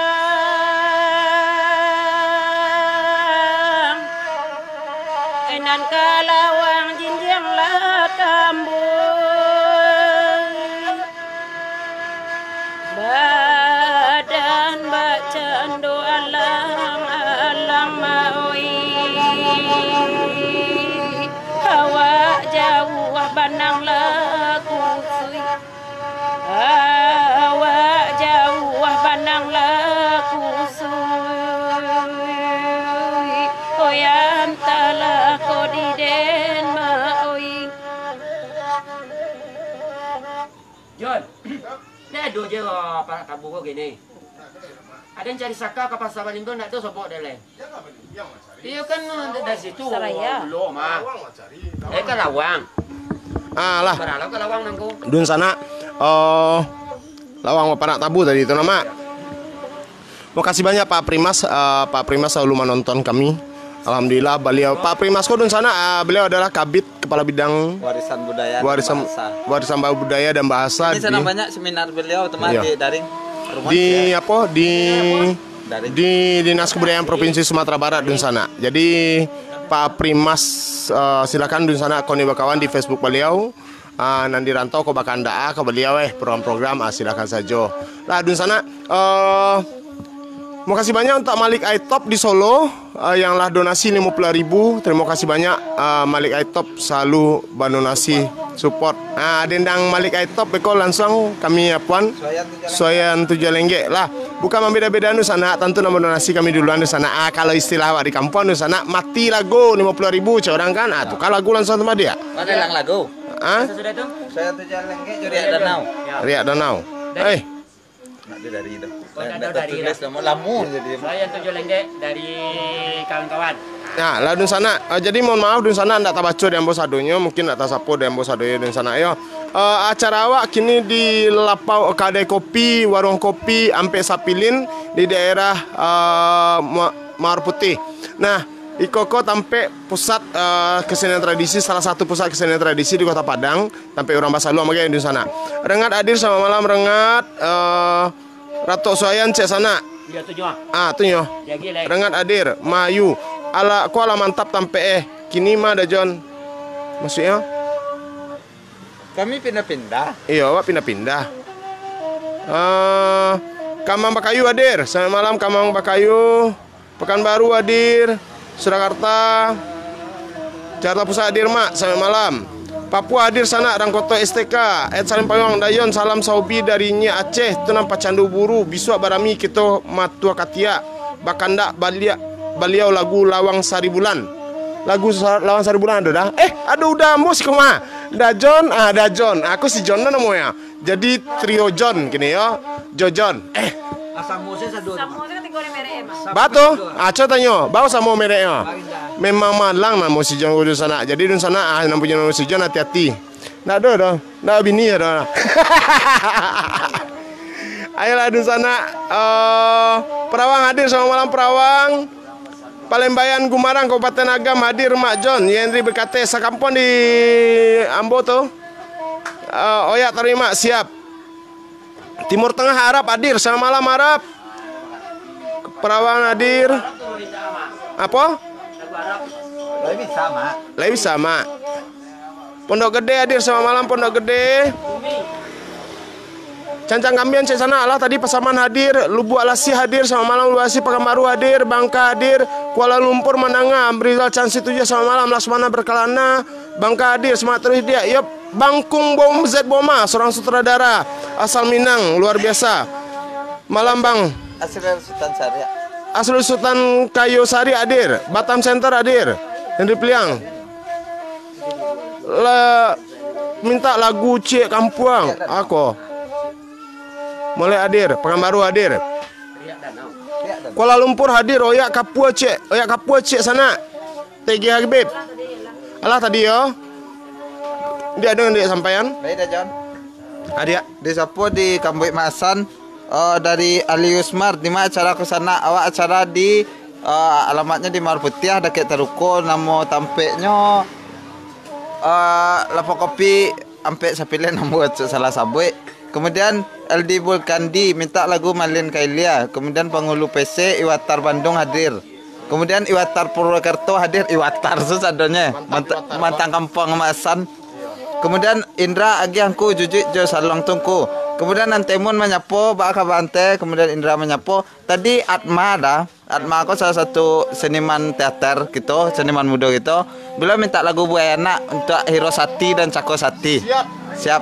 enan kalawang jinjang lah tambun badan bacando alang alang maui hawa jauh banang laku sui awak jauh banang laku sui oyam tala kodi den maoi John, ni ada je para tabu kau gini. Ada yang cari saka ke pasar Balindo nak tu sopok dia lain. Dia kan dari situ. Saraya. Belum ah. Kan lawang. Ah lah. Beralau ke lawang nangku. Dun sana lawang panak tabu tadi itu nama. Makasih banyak Pak Primas. Pak Primas selalu menonton kami. Alhamdulillah beliau Pak Primas kau dun sana beliau adalah kabit kepala bidang Warisan budaya warisan budaya dan bahasa ini sedang banyak seminar beliau teman Iya. di daring rumah di ya. apa Daring. di Dinas Kebudayaan Provinsi Sumatera Barat dun sana. Jadi Pak Primas silakan dun sana kau bakawan di Facebook beliau. Nanti rantau kau bakal anda ke beliau program-program silakan saja. Lah dun sana makasih banyak untuk Malik Aitop di Solo yang lah donasi 50.000. Terima kasih banyak Malik Aitop selalu berdonasi support. Dendang Malik Aitop beko langsung kami apuan Soyan 7 lenggek lah. Bukan membeda-beda nu sana, tentu nomor donasi kami duluan nu sana. Kalau istilah di kampung nu sana mati lagu 50.000 cek orang kan. Tuh kalau lagu langsung sama dia. Mana lang lagu? Masa sudah tuh? Saya tuh jalan ke Riak Danau. Riak Danau. Nak dia dari itu. Dari lamun jadi. Saya tujuh lengge dari kawan-kawan. Nah, lah dun sana. Jadi mohon maaf dun sana ndak tabaco di ambasadonyo, mungkin ndak tasapo di ambasadonyo dun sana yo. Acara awak kini di Lapau Kedai Kopi, Warung Kopi Ampe Sapilin di daerah Mawar Putih. Nah, Ikoko tampe pusat kesenian tradisi, salah satu pusat kesenian tradisi di Kota Padang, tampe orang Basalu sama di sana. Rengat hadir sama malam rengat Ratu Soyan cek sana. Dia tujuh. Tunyo. Rengat hadir, Mayu. Kuala mantap tampe kini mah ada John. Maksudnya? Kami pindah-pindah. Iya, awak pindah-pindah. Kamang Bakayu hadir, sama malam Kamang Bakayu. Pekanbaru hadir. Surakarta, Jakarta Pusat hadir mak sampai malam. Papua hadir sana Rangkoto STK. Salim Payung Dayon salam saubi dari Nyi Aceh tunang Pacandu Buru Biswa Barami kita Matua Katia Bakanda Baliau lagu Lawang Sari Bulan. Lagu Lawang Sari Bulan ada dah. Aduh udah mus kuma. Dajon, Dajon. Aku si John namanya. Jadi trio John gini ya. Jojon. Batu, aco tanyo, bawa sama mereknya. Memang malang nama si John di sana. Jadi di sana nak punya nama si John hati-hati. Nak ada, nak bini ada. Ayolah di sana. Perawang hadir sama malam Perawang. Palembayan Gumarang Kabupaten Agam hadir Mak John. Yendri berkata sakampon di Ambo tu. Oyak terima siap. Timur Tengah Arab hadir sama malam Arab. Perawang hadir. Apa? Lebih sama. Pondok Gede hadir sama malam Pondok Gede. Cancang Kambian cek sana Allah tadi Pasaman hadir. Lubuk Alasi hadir sama malam Luasi Pekanbaru hadir. Bangka hadir. Kuala Lumpur Mananga. Brizal Chansi 7 sama malam Lasmana Berkelana. Bangka hadir semangat terus dia. Yup. Bangkung Bom Z Boma seorang sutradara asal Minang luar biasa. Malam Bang. Asrul Sultan Kayu Sari hadir. Batam Center hadir. Henry Pliang. Minta lagu Cik Kampuang. Aku. Mulai hadir. Pekanbaru hadir. Kuala Lumpur hadir. Oyak Kapua Cik sana. TG Habib. Alah tadi yo. Dia ada yang sampaian. Baik dah John. Ada. Di sapo di Kambuik Masan dari Ali Usmar di mana acara ke sana awak acara di alamatnya di Mawar Putih dekat Taruko namo tampeknya Lapo Kopi Ampe Sapile namo salah sabui. Kemudian LD Bulkandi minta lagu Malin Kailia. Kemudian penghulu PC Iwatar Bandung hadir. Kemudian Iwatar Purwokerto hadir. Iwatar susadanya mantan kampung Masan. Kemudian Indra Agiangku Jujik Jo Salong Tungku. Kemudian Nantemun menyapo Baka Bante. Kemudian Indra menyapo. Tadi Atma dah. Atma aku salah satu seniman teater gitu, seniman muda gitu. Beliau minta lagu Buayana untuk Hiro Sati dan Cako Sati. Siap.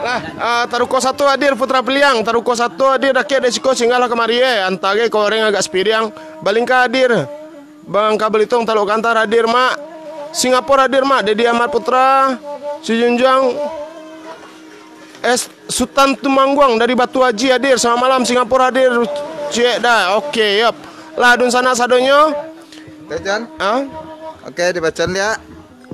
Lah, Taruko 1 hadir Putra Peliang. Taruko 1 hadir rakyat desiko singgalah kemari antage koreng agak spiriang. Balingka hadir. Bang Kabelitung Taluk Kantar hadir mak. Singapura hadir mak. Dedi Ahmad Putra. Si Junjang Sultan Tumangguang dari Batu Haji hadir sama malam. Singapura hadir. Cek dah. Okey, yap. Lah dun sana sadonyo. John. Okey, dibaca dia.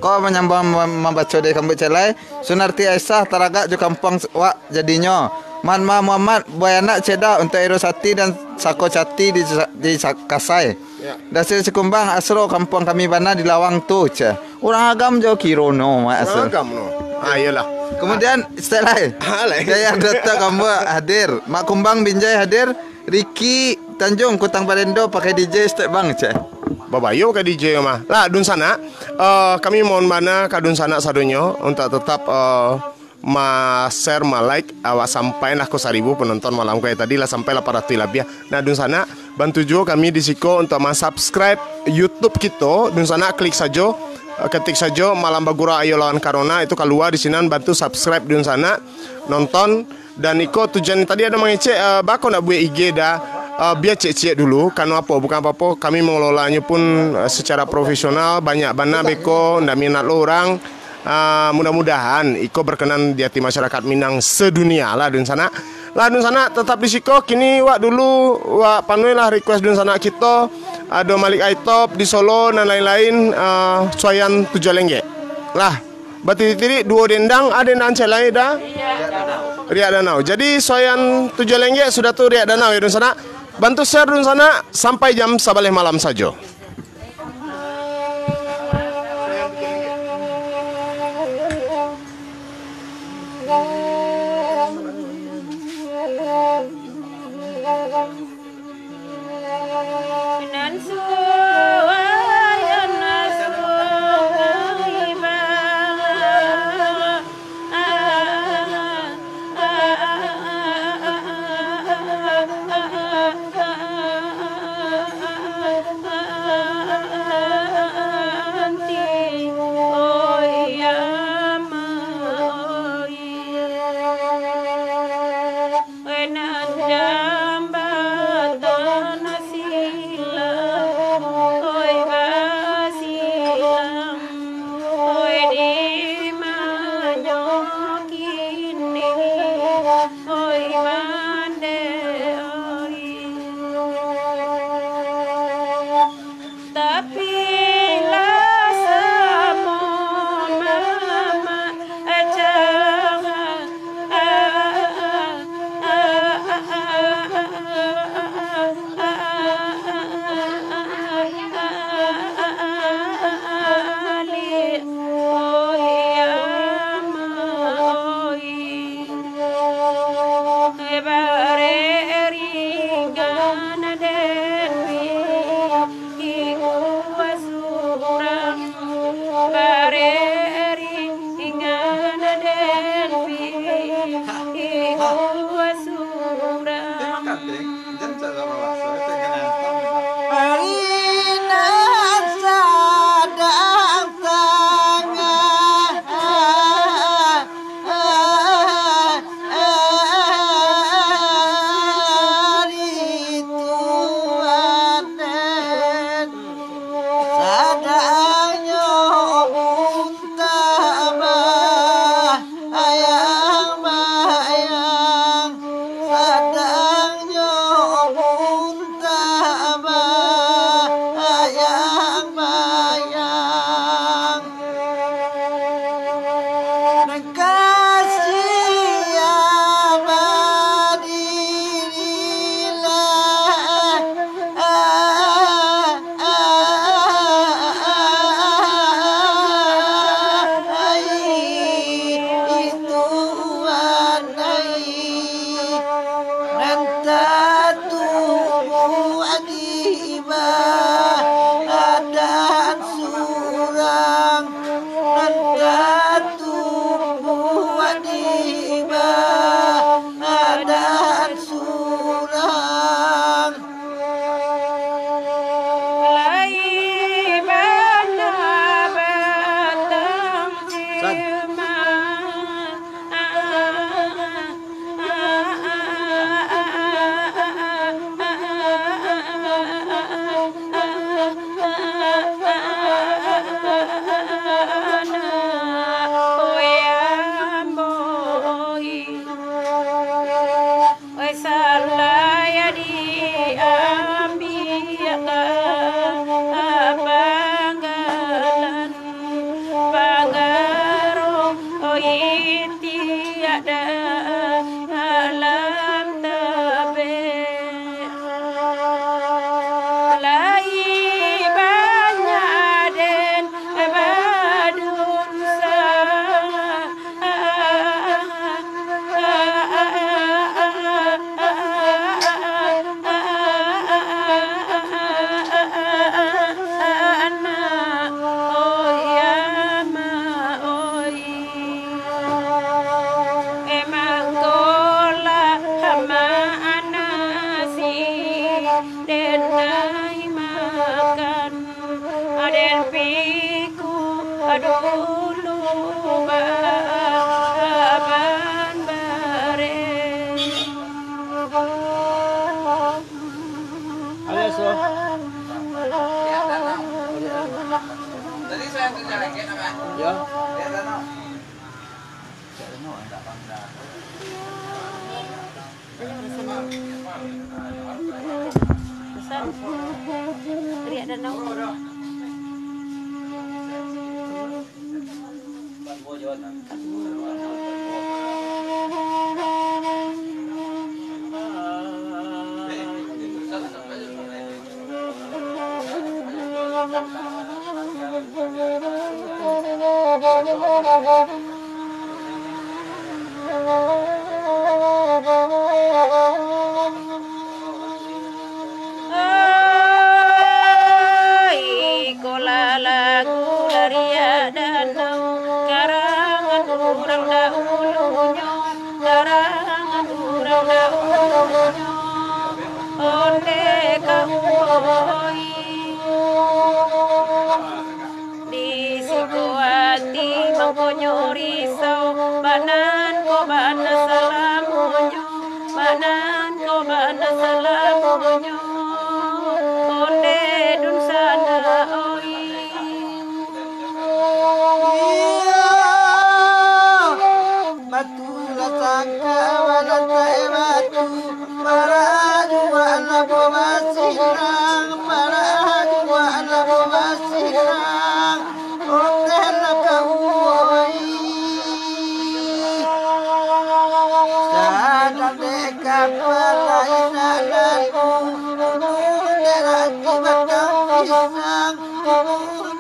Kau menyambang membaca dari Kambut Celai. Sunarti Aisyah Taraga juga kampung wak jadinya. Manma Muhammad Boyana Ceda untuk Erosati dan Sako Cati di Kasai. Ya. Dasir Sekumbang Asro kampung kami Bana di Lawang tu ce. Orang agam jauh kirono mak asro. Agam no. Iyalah. Kemudian setelah Jaya Data kamu hadir. Mak Kumbang Binjai hadir. Ricky Tanjung Kutang Parendo pakai DJ step bang ce. Babayo ke DJ mah. Lah dun sana kami mohon mana ka dun sana sadonyo untuk tetap share, like, awak sampai lah ke 1000 penonton malam kayak tadi lah sampai 800 lebih. Nah dun sana bantu juga kami di Siko untuk subscribe YouTube kita. Dun sana klik saja, ketik saja Malam Bagura Ayo Lawan Corona itu keluar di sini bantu subscribe dun sana nonton. Dan iko tujuan tadi ada mengecek bako nak buat IG dah. Biar cek-cek dulu, karena apa? Bukan apa-apa, kami mengelolanya pun secara profesional, banyak bana beko, ndak minat lo orang. Mudah-mudahan iko berkenan di hati masyarakat Minang sedunia lah dun sana. Lah dun sana tetap di siko kini wak dulu wak panui lah request dun sana kita ada Malik Aitop di Solo dan lain-lain Soyan Tujalengge. Lah batiri-tiri duo dendang ada yang celai dah. Riak Danau. Jadi Soyan Tujalengge sudah tuh Riak Danau ya dun sana. Bantu share dun sana sampai jam 11 malam saja. dulu baban bare Asro. Tadi saya kerja lagi apa? Ya. Pesan. Teriak danau. Kola lagu laria danau karangan urang dahulunya karangan urang dahulunya onde kauoi di sikuati mangkonyo risau banan ko bana salamunyo banan ko bana salamunyo onde dun sana oi Batu lasaka walatai batu Maraju wala bomasirang Maraju wala bomasirang Hotel kauoi Sadar deka palai nadaku Deraki batang pisang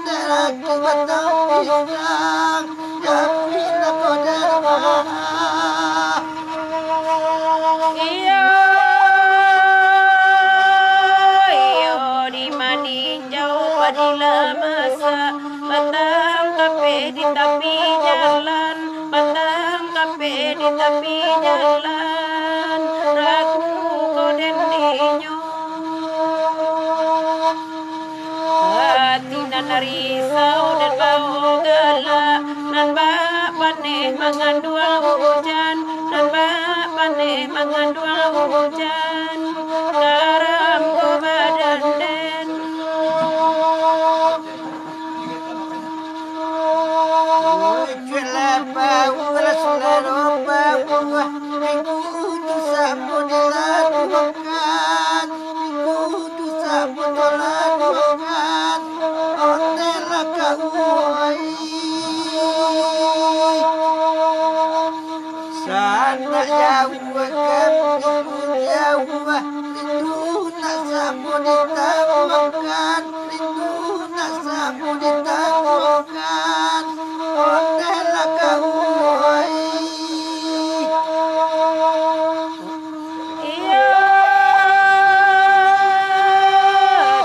Deraki batang pisang Yapila kodarma iyo iyo di maninjau padila masa batang kape di tepi jalan batang kape di tepi jalan ragu koden dinyo hati nan risau dan bau gala nan bak paneh mengandung hujan nan bak paneh mengandung hujan garam ko badan den Kelapa ulas leropa buah Minggu sapu diladukan Minggu sapu diladukan Hotel kauai Sana jauh kamu jauh Rindu nak sapu ditabukan Rindu nak sapu ditabukan Hotel kauai iyo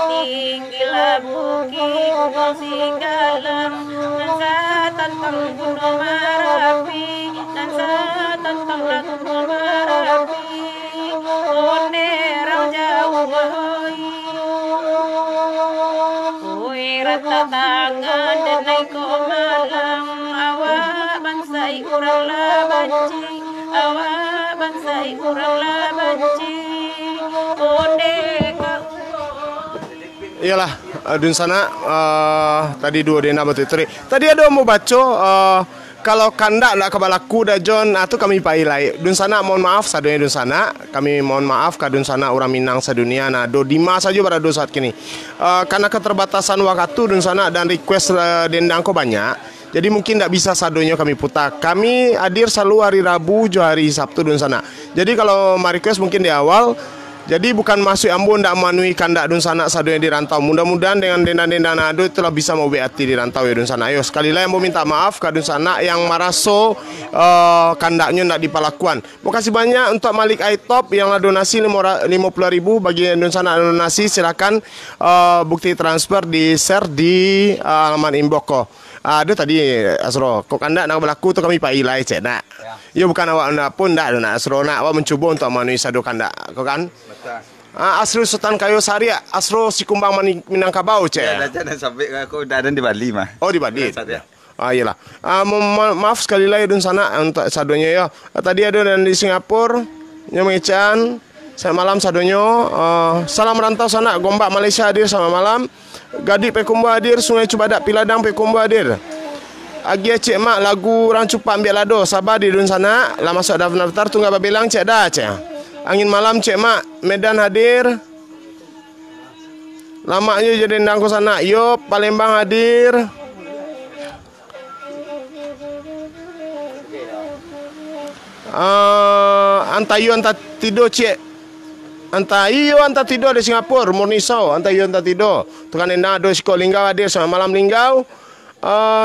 tinggilah bukit gunung singgalang dan satantang gunung Merapi dan satantang gunung Merapi onerang jauh oi rata tangan dan naik ko malang awak bangsai urang lah banci awak bangsai urang lah banci onde ka Iyalah, dun sana tadi dua dena batu teri. Tadi ada mau baca kalau kandak nak kabalaku dah John atau kami pailai. Dun sana mohon maaf sadunya dun sana. Kami mohon maaf ka dun sana orang Minang sedunia. Nah, do dima saja pada do saat kini. Karena keterbatasan waktu dun sana dan request dendang ko banyak. Jadi mungkin tidak bisa sadonya kami putar. Kami hadir selalu hari Rabu, jo hari Sabtu dun sana. Jadi kalau mau request mungkin di awal. Jadi bukan masuk Ambon ndak manui kandak dun sana sadonya di rantau. Mudah-mudahan dengan denda-denda nado telah bisa mau beati di rantau ya dun sana. Ayo sekali lagi mau minta maaf ke dun sana yang maraso kandaknya ndak dipalakuan. Makasih banyak untuk Malik Aitop yang donasi 50.000 bagi dun sana donasi, silakan bukti transfer di share di alamat inbox. Ada tadi Asro, kok kandak nak berlaku tu kami pailai cek nak. Ya bukan awak nak pun ndak nak Asro nak awak mencuba untuk manui sado kandak. Kau kan? Asro Sultan Kayo Sari, Asro Sikumbang Minangkabau cek. Ya, dah sampai aku dah ada di Bali mah. Oh di Bali. Ya. Iyalah. Maaf sekali lagi dun sana untuk sadonya ya. Tadi ada di Singapura, yang mengechan. Selamat malam sadonyo. Salam rantau sanak Gombak Malaysia hadir selamat malam. Gadik Pekumbu hadir, Sungai Cubadak Piladang Pekumbu hadir. Agi cik mak lagu orang cupak ambil lado sabar di dun sana. Lah masuk daftar tunggal babelang cik dah cik. Angin malam cik mak Medan hadir. Lamaknya jadi ndangku sana. Yop Palembang hadir. Antayu anta tidur cik. Anta tidur di Singapura, Murnisau, anta tidur. Tukan endang ado siko Linggau hadir selamat malam Linggau.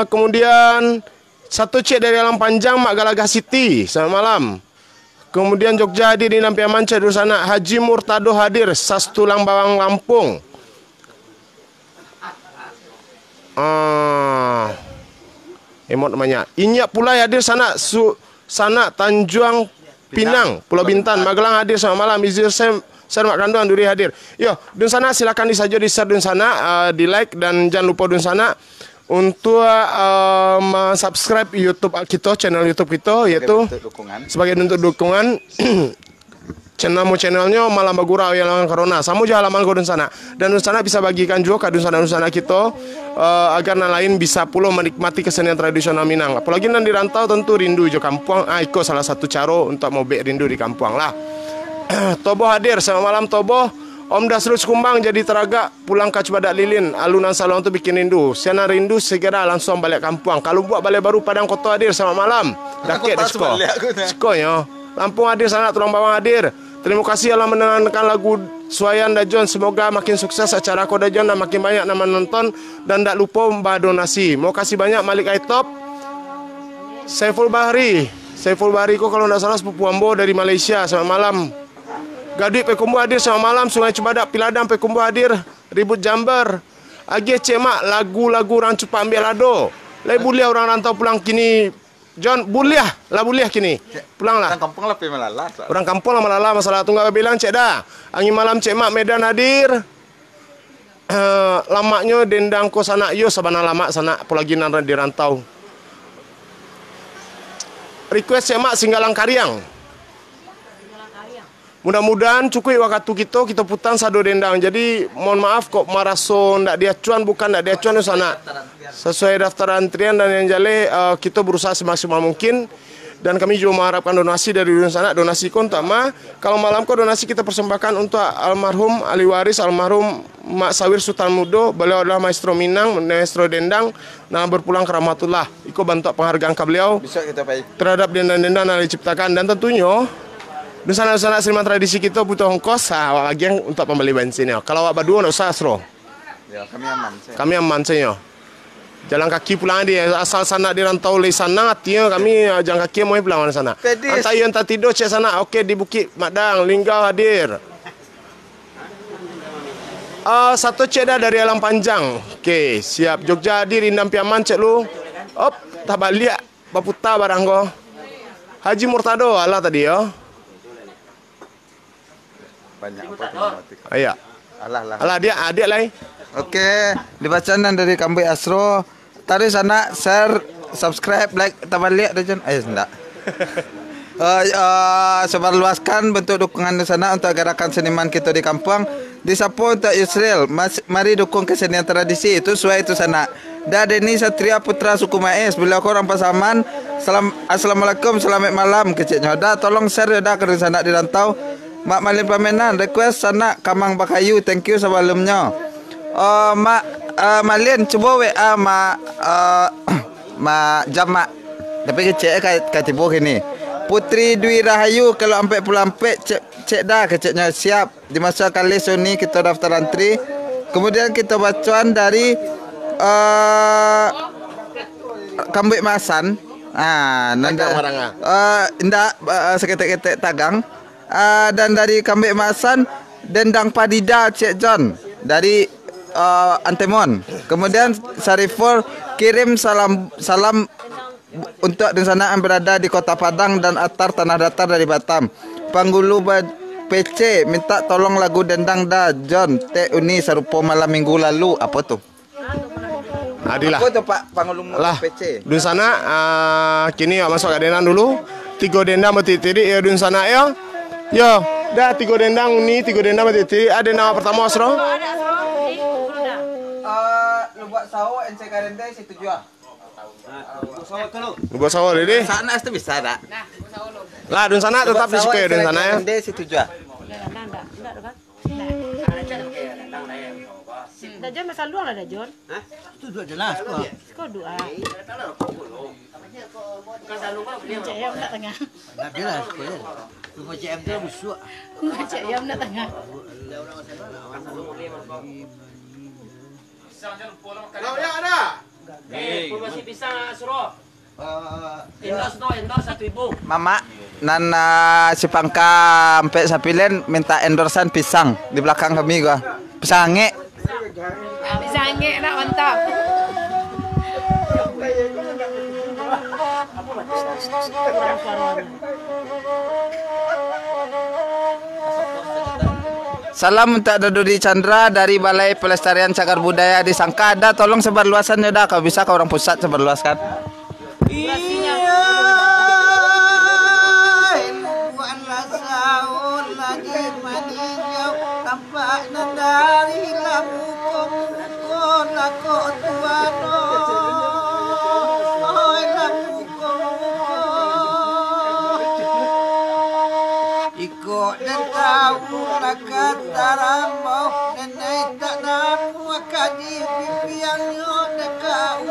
Kemudian satu cik dari Alam Panjang Mak Galagah City selamat malam. Kemudian Jogja hadir di Nampian Manca di sana. Haji Murtado hadir Sastulang Bawang Lampung. Emot namanya. Inyak pula hadir sana sana Tanjung Pinang, Pulau Bintan, Magelang hadir selamat malam. Izir Ser Mak Kanduan Duri hadir. Yo, dun sana silakan disajo di share dun sana, di like dan jangan lupa dun sana untuk subscribe YouTube kita, channel YouTube kita yaitu sebagai bentuk dukungan. Channelnya Malam Bagurau yang lawan corona. Samu je halaman dun sana. Dan dun sana bisa bagikan juga ke dun sana kita agar yang lain bisa pula menikmati kesenian tradisional Minang. Apalagi nanti dirantau tentu rindu jo kampung. Iko salah satu cara untuk mau rindu di kampung lah. Tobo hadir selamat malam Tobo. Om Dasrus Kumbang jadi teraga pulang ke Cubadak Lilin. Alunan salon untuk bikin rindu. Siana rindu segera langsung balik kampung. Kalau buat balik baru Padang Kota hadir selamat malam. Dakit di Sko. Sko yo. Lampung hadir sana Tulang Bawang hadir. Terima kasih Allah mendengarkan lagu Suayan Dajon. Semoga makin sukses acara Koda Dajon dan makin banyak nama nonton. Dan tak lupa mbah donasi. Mau kasih banyak Malik Aitop. Saiful Bahri kok kalau tidak salah sepupu Ambo dari Malaysia. Selamat malam. Gadik Pekumbu hadir selamat malam. Sungai Cubadak Piladang Pekumbu hadir. Ribut Jamber. Agi cemak lagu-lagu orang cupak ambil lado. Lai buliah orang rantau pulang kini. John, buliah kini. Pulanglah. Orang kampung lah malala. Orang kampung lah malala masalah tunggal bilang cek dah. Angin malam cek mak Medan hadir. Lamaknya dendang ko sana yo sabana lama sana apalagi nan di rantau. Request cek mak Singgalang Karyang. Mudah-mudahan cukup waktu kita putan sado dendang. Jadi mohon maaf kok maraso ndak diacuan bukan ndak diacuan di sana. Sesuai daftar antrian dan yang jale kita berusaha semaksimal mungkin dan kami juga mengharapkan donasi dari sana. Donasi kontak kalau malam kok donasi kita persembahkan untuk almarhum ahli waris almarhum Mak Sawir Sultan Mudo. Beliau adalah maestro Minang, maestro dendang. Nah berpulang ke rahmatullah. Iko bantu penghargaan ke beliau terhadap dendang-dendang yang diciptakan dan tentunya di sana seniman tradisi kita butuh ongkos lagi yang untuk pembeli bensin ya. Kalau awak berdua nggak usah asro. Ya, kami aman. Kami aman saja. Jalan kaki pulang dia asal sana di rantau le sana artinya kami jalan kaki mau pulang di sana. Antayu anta tidur cek sana. Okey di Bukit Madang Linggau hadir. Satu cek dah dari Alam Panjang. Okey, siap. Jogja hadir Indam Piaman cek lu. Op, tak balik baputa barang go. Haji Murtado ala tadi ya. Banyak apa? Iya. Alah dia adik lain. Oke, dibacaan dari Kamboy Asro. Tadi sana share, subscribe, like, tambah lihat Dajon. Enggak. Sebarluaskan bentuk dukungan di sana untuk gerakan seniman kita di kampung. Disapu untuk Israel. Mari dukung kesenian tradisi itu sesuai itu sana. Deni Satria Putra Suku Maes. Beliau orang Pasaman. Assalamualaikum, selamat malam keciknya. Dah tolong share dah ke sana di rantau. Mak Malin Pamenan request sana Kamang Bakayu. Thank you sebelumnya. Mak Malin coba WA Mak Jamak. Tapi kecik katibo gini. Putri Dwi Rahayu kalau sampai pulang cek dah keciknya siap. Di masa kali Sony kita daftar antri. Kemudian kita bacaan dari Kambik Masan. Nanda indah seketek-ketek tagang. Dan dari Kambik Masan Dendang Padida Cik John dari Antemon. Kemudian Sarifur kirim salam untuk di sana yang berada di Kota Padang dan Atar Tanah Datar dari Batam. Panggulu PC minta tolong lagu Dendang dah John Teh Uni serupa malam minggu lalu. Apa tuh? Adilah. Apa tuh Pak Panggulu PC? Di sana kini masuk ke dendang dulu. 3 dendang bertitik ya di sana ya. Yo, Dah 3 dendang ni, 3 dendang mati. Ada nama pertama Asro? Ada Asro di Kuda. Lu buat sawo NC Karente situ jua. Buat sawo deh. Sana itu bisa tak? Nah, usaha ulun. Lah dun sana tetap disukai dun sana ya. Karente situ jua. Enggak kan? Dah Jon masal luang lah dah Jon. Hah? Itu dua jelas kok. Kau doa. Cik Yam nak tengah. Nak jelas kok ya. Rumah CM tu busuk. Cik Yam nak tengah. Kau ya ada? Promosi pisang Asro. Endorse 1.000. Mama, Nana si Pangka sampai Sapilen minta endorsan pisang di belakang kami gua. Pisang ange. Bisa angin nak mantap. Salam untuk Dodi Chandra dari Balai Pelestarian Cagar Budaya di Sangkada. Tolong sebarluasannya dah. Kalau bisa ke orang pusat sebarluaskan. Buatlah sahur lagi meninjau tampaknya dari lamu kok lako tuano lamu ikut dan tahu rakat taramau nenek tak namu kadi pipiangnya dekat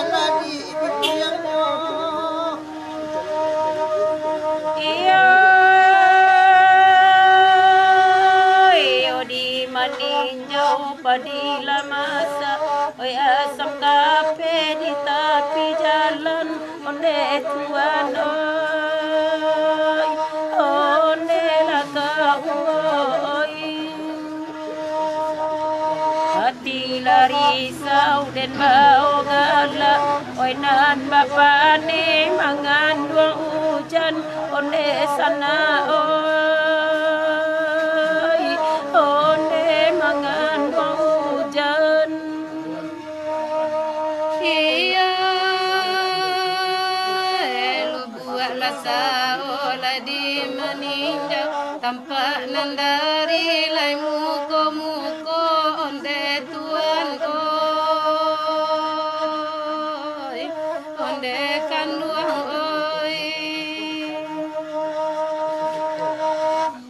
lagi pipiangnya Iyo di meninjau padila masa. Oi asam kape di tepi jalan. Onde tuan oi, onde laka oi. Hati larisau dan bau galak. Oi nan bapa ni mangan dua hujan. Onde sana oi, onde mangan dua hujan. Iya, lu buatlah saola di meninjau tampak nan dari lai muko onde tuan oi, onde kanduang oi.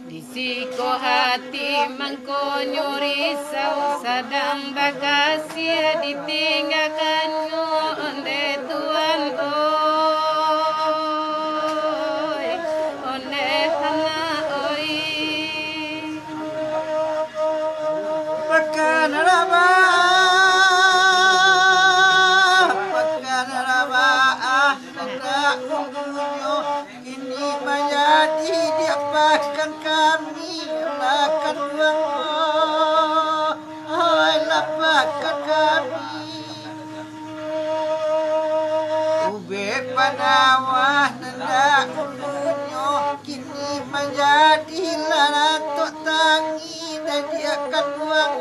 Disiko hati mangko nyurisau sadang bakasia ditinggalkan onde tuan oi, onde tanah oi. Makan raba hendak mengunyo ini menjadi dia bahkan kami lakan uang lapakkan kami ube panawah hendak mengunyo kini menjadi laratok tangi dan dia akan uang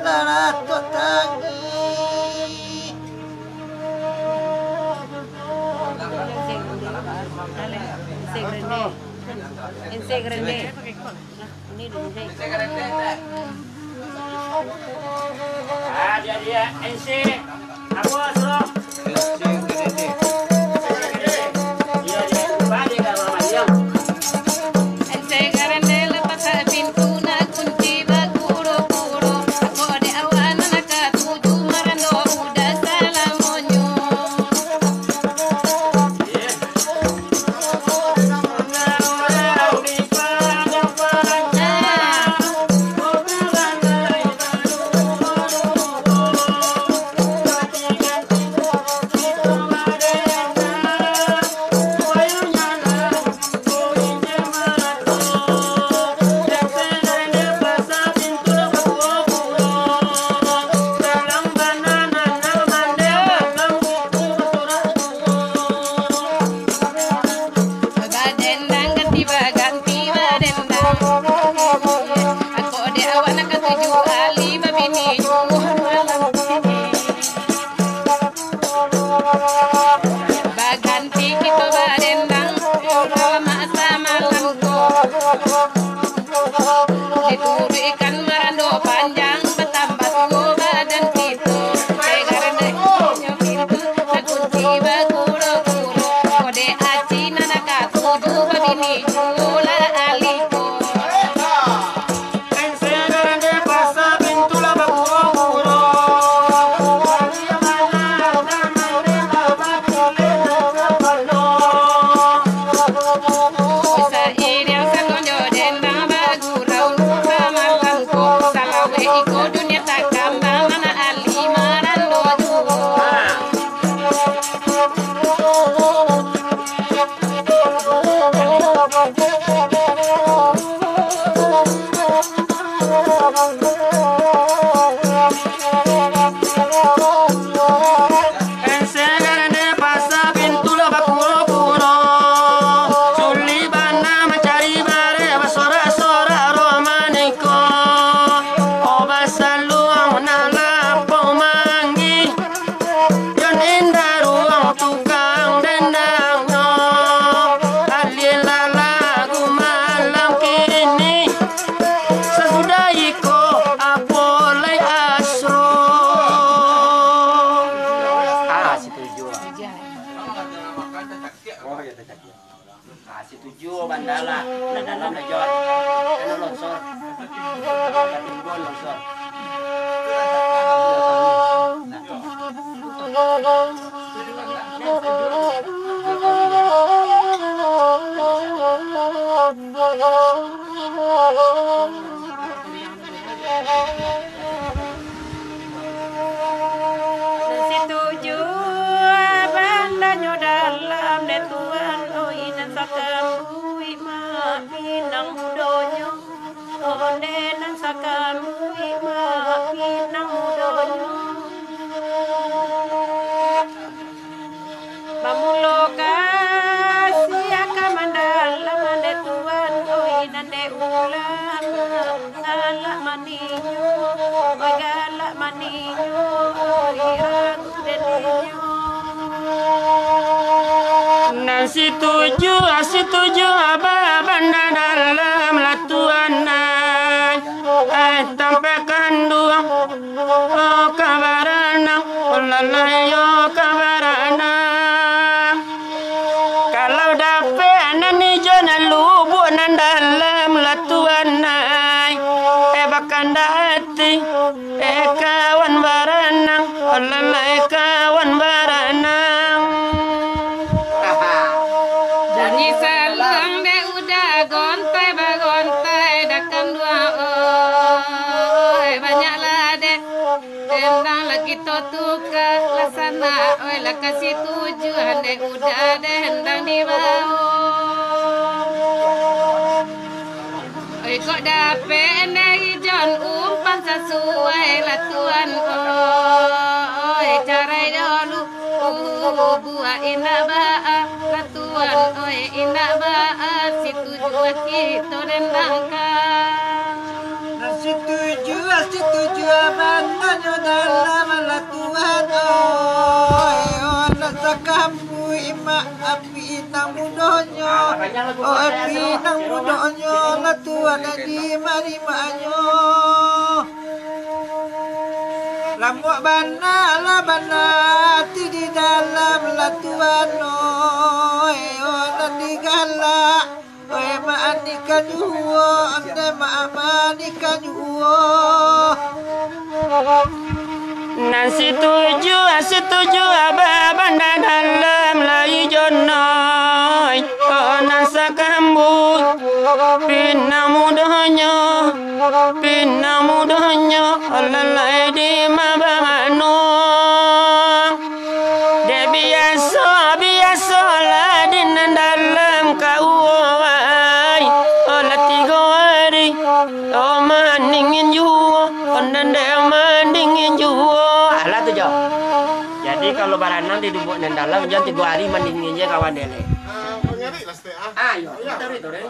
laratok tangi Inse grande. Ini dulu deh. Dia NC. Aku Asro. Dia balik ke Mama Diam. Ente garande la pasa pintu na kunci bakuro puro. Ako de awana nakatuju marando uda salamonyo. Dituru ikan marando panjang bertambah tua badan kita. Segar deknya pintu kunci baguro-guro. Kode aci nanaka tuju babini jula aliko. Setuju bandala, dalam najor, karena longsor, timbul longsor. Setuju bandanya dalam detuan oinan sakambui ma pinang mudonyo ondenan sakambui ma pinang mudonyo mamulo kasih kamandalam detuan oinan de ulam galak maninyo galak maninyo iragu deninyo. Dan setuju apa benda dalam latuan tanpa kandung kabarana olalayo kabarana kalau dapat nani jona lubu nan dalam latuan bahkan dati kawan baranang olalay kawan baranang. Janji salang de udah gontai bagontai dakan dua oi banyaklah de tentang lagi totuka lasana oi lah kasih tujuan de udah de hendang di bawah oi kok dapet dari jon umpan sesuai lah tuan oi cara dulu buat indah ba'a latuan oi indah ba'a situ jua kita dendangkan. Setuju abandanya dalam latuan oi orang sakamu ima api inang mudonyo api inang mudonyo latuan di marimanyo lambok bana la bana di dalam latuan oi orang digalak oi maanikan juo ande maanikan juo. Nan setuju apa benda dalam lai jonoi nan sakambu pinna mudonyo olalai di mabamano de biasa lah di dalam kauai olati gori o maningin juo onande mandingin juo alah tu jo. Jadi kalau baranang di dubuk nan dalam jangan 3 hari mandingin je kawan dele. Nyari lah ste Ayo, itu deh.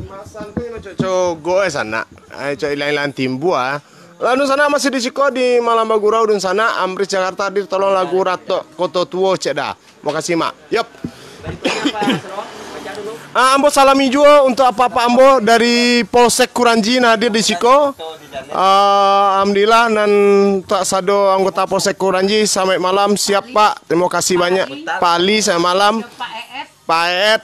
Masan ko yung coco sana. Ay coco ilang timbu Lalu sana masih di Ciko di Malambagurau dan sana Amris Jakarta hadir tolong lagu Rato Koto Tuo Ceda. Makasih mak. Yup. Berikutnya Pak Asro, baca dulu. Ambo salami juga untuk apa-apa Ambo dari Polsek Kuranji hadir di siko. Alhamdulillah dan tak sado anggota Polsek Kuranji sampai malam siap Pak. Terima kasih banyak Pak Ali sampai malam. Pak Eet.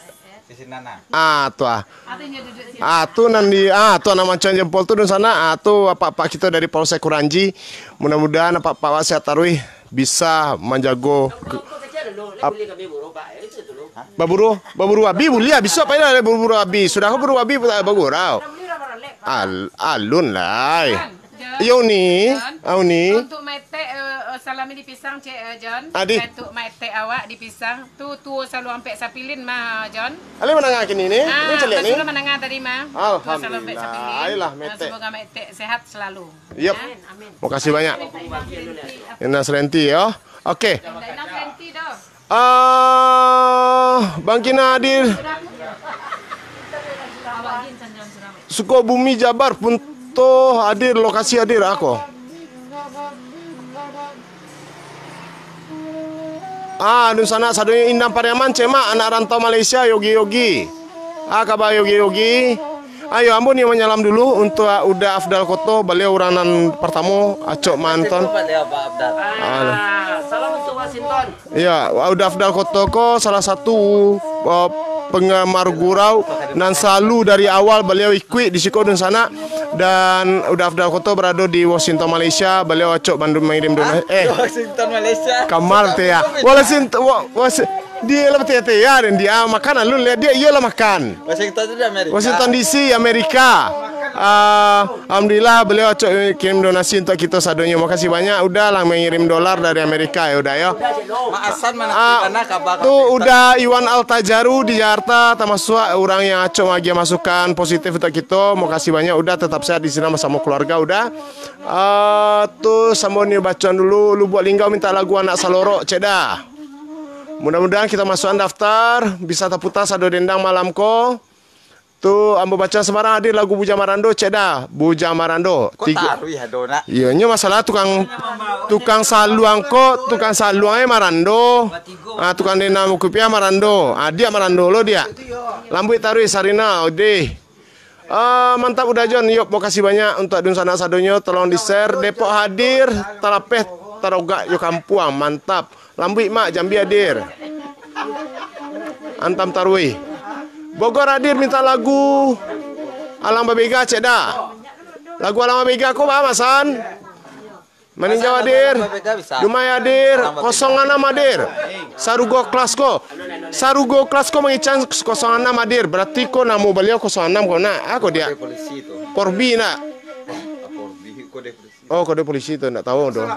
Tuh nanti tuh nama macam jempol tuh di sana. Tuh apa-apa kita dari Polsek Kuranji. Mudah-mudahan apa-apa saya taruh bisa menjago baburu abi bulia bisa apa ini baburu abi sudah kau baburu abi tak bagurau alun lah yo ni untuk mete salami di pisang cek John untuk mete awak di pisang tu selalu ampe sapilin mah John ale menangah kini ni celiak ni sudah menangah tadi mah alhamdulillah ayolah mete semoga mete sehat selalu yep terima kasih banyak Ina Serenti ya oke Bang Kina hadir Sukabumi Jabar Punto hadir lokasi hadir aku di sana sadunya Indang Pariaman Cema anak rantau Malaysia Yogi kabar Yogi ayo ambon yang menyalam dulu untuk udah Afdal Koto beliau uranan pertama acok manton Salam untuk Washington. Ya, udah Afdal Koto ko salah satu penggemar gurau dan selalu dari awal beliau ikut di siko dan sana dan udah Afdal Koto berada di Washington Malaysia beliau acok Bandung mengirim donasi Washington Malaysia Kamal teh ya dia lah teh ya dan dia makan lu lihat dia iyalah makan Washington itu di Amerika Washington DC Amerika alhamdulillah beliau acok kirim donasi untuk kita sadonya makasih banyak udah lah mengirim dolar dari Amerika ya udah ya Maasan mana kabar tuh udah Iwan Altajaru di Jakarta termasuk orang yang acok lagi masukan positif untuk kita makasih banyak udah tetap sehat di sini sama keluarga udah tuh sama nih bacaan dulu lu buat linggau minta lagu anak salorok cek dah mudah-mudahan kita masukkan daftar bisa terputar sado dendang malam ko tuh ambo baca Semarang hadir lagu Buja Marando cek dah Buja Marando kok taruh ya dona iya nya masalah tukang saluangnya Marando tukang dendang kupia Marando dia Marando lo dia lambu taruh Sarina ode mantap udah John yuk makasih banyak untuk adun sana sadonya tolong di share Depok hadir Tarapeh Tarogak yuk Kampuang mantap lambu mak Jambi hadir Antam Tarwi Bogor hadir minta lagu Alam Babega cek dah lagu Alam Babega kok Masan Meninjau hadir Dumai hadir 06 hadir Sarugo Klasko mengican 06 hadir berarti ko namu beliau 06 ko nak aku dia Korbi nak kode polisi itu nak tahu doh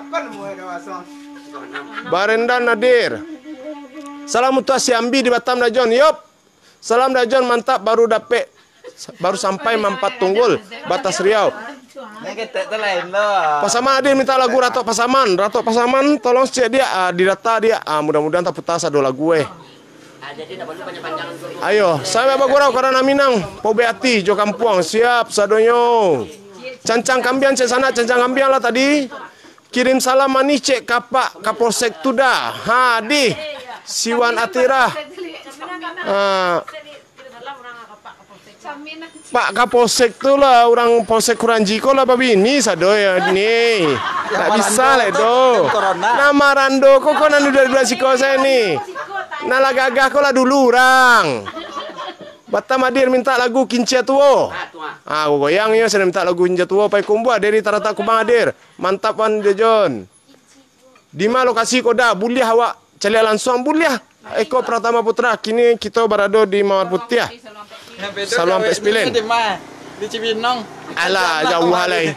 Barendan hadir salam untuk Siambi di Batam Dajon yop salam Dajon mantap baru sampai Mampat Tunggul Batas Riau Pasaman hadir minta lagu Ratok Pasaman tolong cek dia di data dia mudah-mudahan tak putar satu lagu ayo saya bagurau karena Minang Pobeati Jo Kampuang siap sadonyo Cancang Kambian cek sana Cancang Kambian lah tadi kirim salam manis cek kapak Kapolsek Tuda di Siwan Atira Pak Kapolsek tu lah orang Polsek Kuranji ko lah babi ini sado ya ni tak bisa lah do nama Rando kok nanti dari belah siko saya ni nala gagah ko lah dulu orang Batam hadir minta lagu Kincia Tuo goyangnya saya minta lagu Kincia Tuo pai kumbu dari Tarata Kubang hadir mantap Wan Dejon Dima lokasi koda buliah awak celia langsung buliah Eko Pratama Putra kini kita berada di Mawar Putih salam P9 di Cibinong alah jauh halai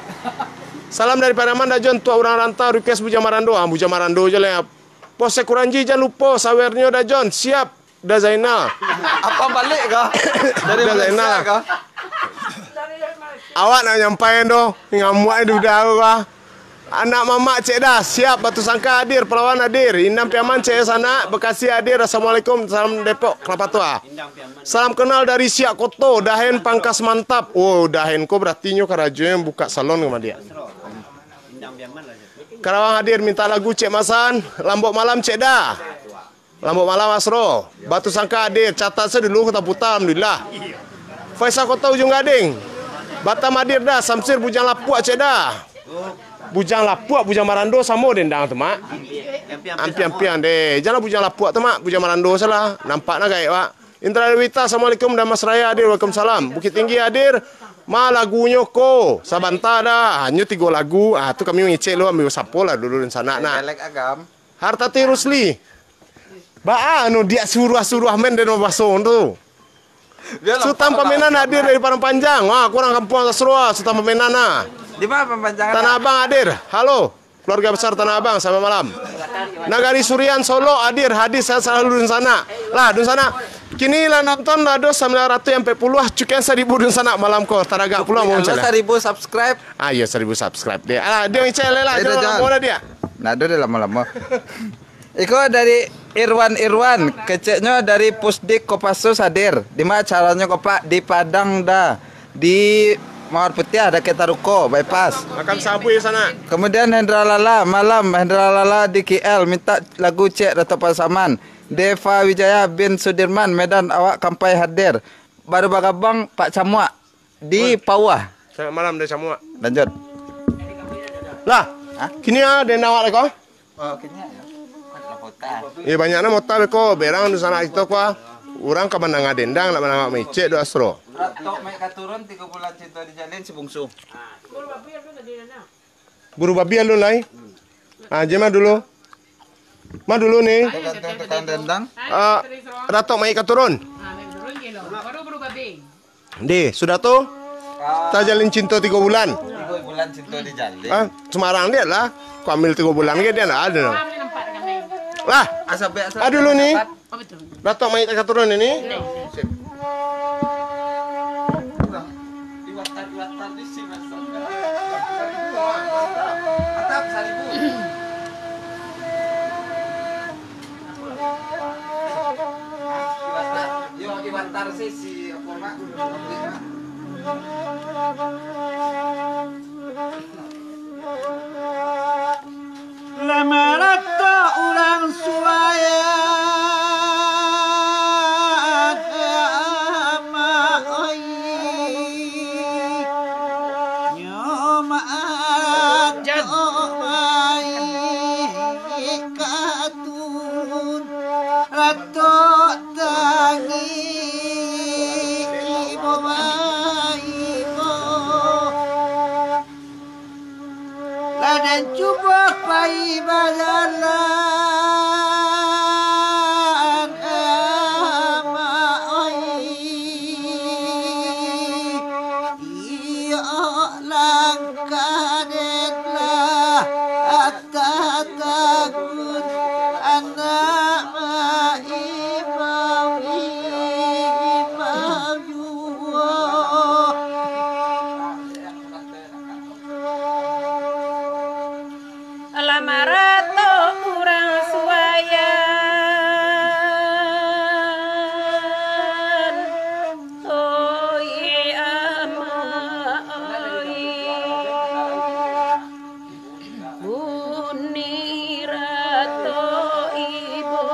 salam dari Pariaman Dajon tua orang rantau request Buja Marando Buja Marando je lah Polsek Kuranji jangan lupa sawernya Dajon siap dah Zainal apa balik kah dari Zainal kah awak nak nyampain doh ngamuak itu dah kah anak mamak cek dah siap Batu Sangka hadir Pelawan hadir Indang Piaman cek sana Bekasi hadir Assalamualaikum salam Depok Kelapa Tua salam kenal dari Siak Koto Dahen Pangkas mantap Dahen ko berarti nyo karajo yang buka salon sama dia Karawang hadir minta lagu cek Masan Lombok malam cek dah Lambat malam Asro. Batu Sangka hadir. Catat saya dulu Kota Putar. Alhamdulillah. Faisal Kota Ujung Gading. Batam hadir dah. Samsir Bujang Lapuak cek dah. Bujang Lapuak, Bujang Marando sama dendang tu mak. Ampian-ampian deh. Jangan Bujang Lapuak tu mak. Bujang Marando salah. Nampak nak gaya pak. Indra Dewita. Assalamualaikum. Dan Mas Raya hadir. Waalaikumsalam. Bukit Tinggi hadir. Ma lagunya ko. Sabanta dah. Hanya 3 lagu. Tu kami ngecek lu ambil sapo lah dulu di sana nak. Agam. Hartati Rusli. Anu dia suruh men dan basong tu. Sultan Pamenan hadir dari Padang Panjang. Wah, kurang kampung Asroa, Sultan Pamenan. Di mana pempanjangan? Tanah Abang hadir. Halo, keluarga besar Tanah Abang selamat malam. Nagari Surian Solo hadir, hadis saya selalu di sana. Lah, di sana. Kini lah nonton rado 940 cukian 1000 di sana malam ko. Taraga pulang mau cakap. 1000 subscribe. Iya 1000 subscribe dia. Dia ngecek lah. Dia dia. Nah, ada lama-lama. Iko dari Irwan keceknya dari Pusdik Kopassus hadir. Di mana caranya Kopak di Padang dah. Di Mawar Putih ada Ketaruko bypass. Makan sabu di sana. Kemudian Hendra Lala di KL minta lagu Cek Dato' Pasaman. Deva Wijaya bin Sudirman Medan awak kampai hadir. Baru Bagabang Pak Camua di Pawah. Selamat malam dari Camua. Lanjut. Lah, kini ada nawak leko? Oh, kini ya. Iya banyaknya mota beko berang di sana itu kuah. Orang ke Bandang Dendang nak menangak mecek do Astro. Ratok mai katurun 3 bulan cinta dijalin si bungsu. Buru babi lu lai. Jema dulu. Ma dulu nih. Tekan Dendang. Ratok mai katurun. Baru berubah babi. Di, sudah tuh. Tak jalin cinta 3 bulan. 3 bulan cinta dijalin. Semarang dia lah. Kau ambil 3 bulan dia nak ada. Lah, dulu nih. Datuk mai tak turun ini. Sip. Atap 1000. Yo iwantar si format. Lama rata orang suaya dan cuba pai bajalan iya langkah detlah atas takut anak imam jua. Lamarato urang suayan oi ama oi buni rato ibo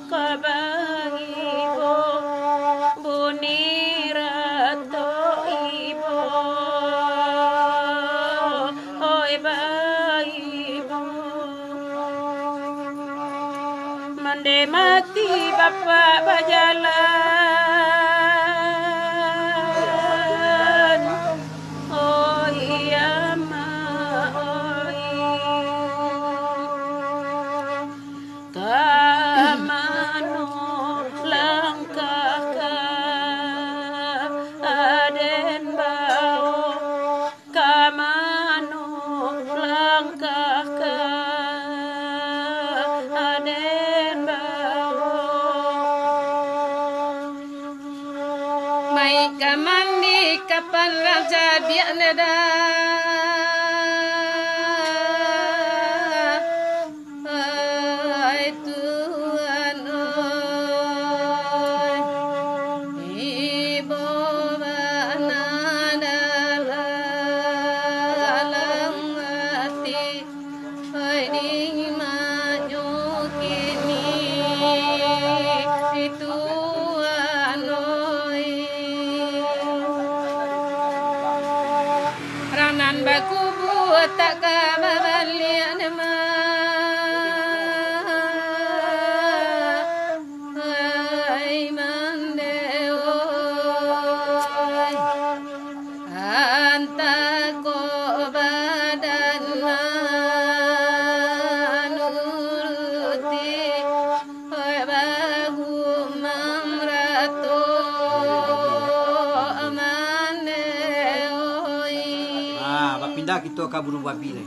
kabang ibo buni rato ibo mande mati bapak bajalan oh iya ma kamano langkah ka aden bau kamano langkah ka aden bau mai kamandi kapan raja biak neda tak kabalik nama ai mandewo anta ko badan nuruti bahu mamrato Pindah kita akan bunuh babi lagi.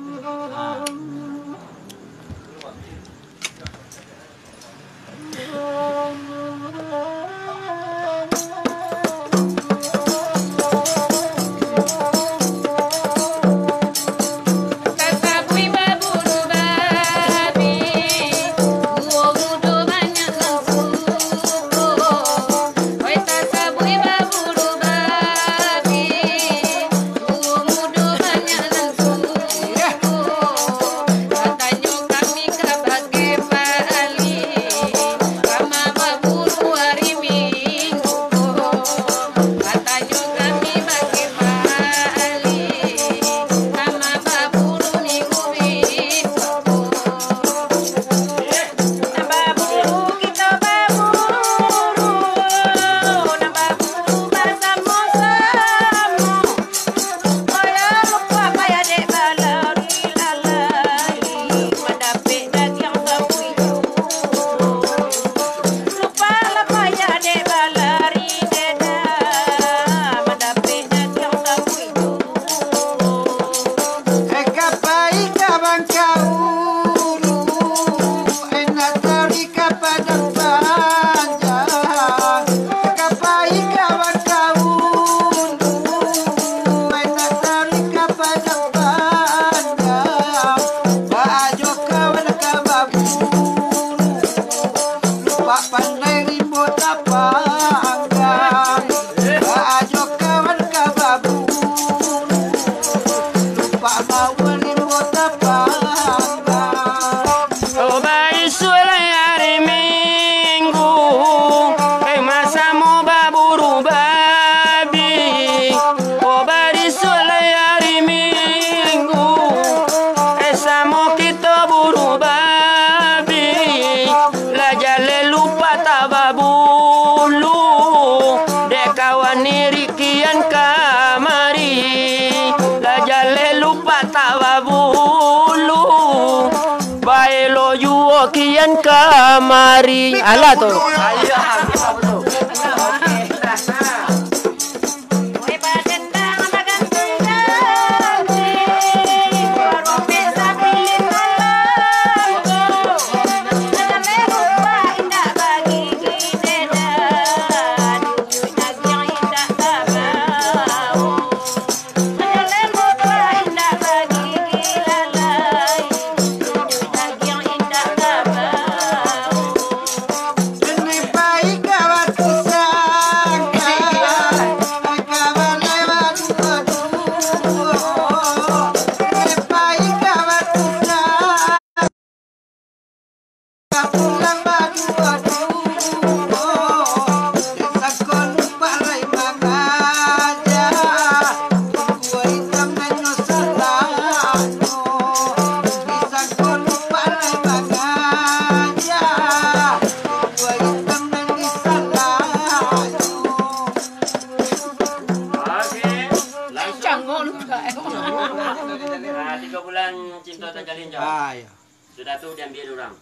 Kian kamari ala tu. Sudah tu diambil orang.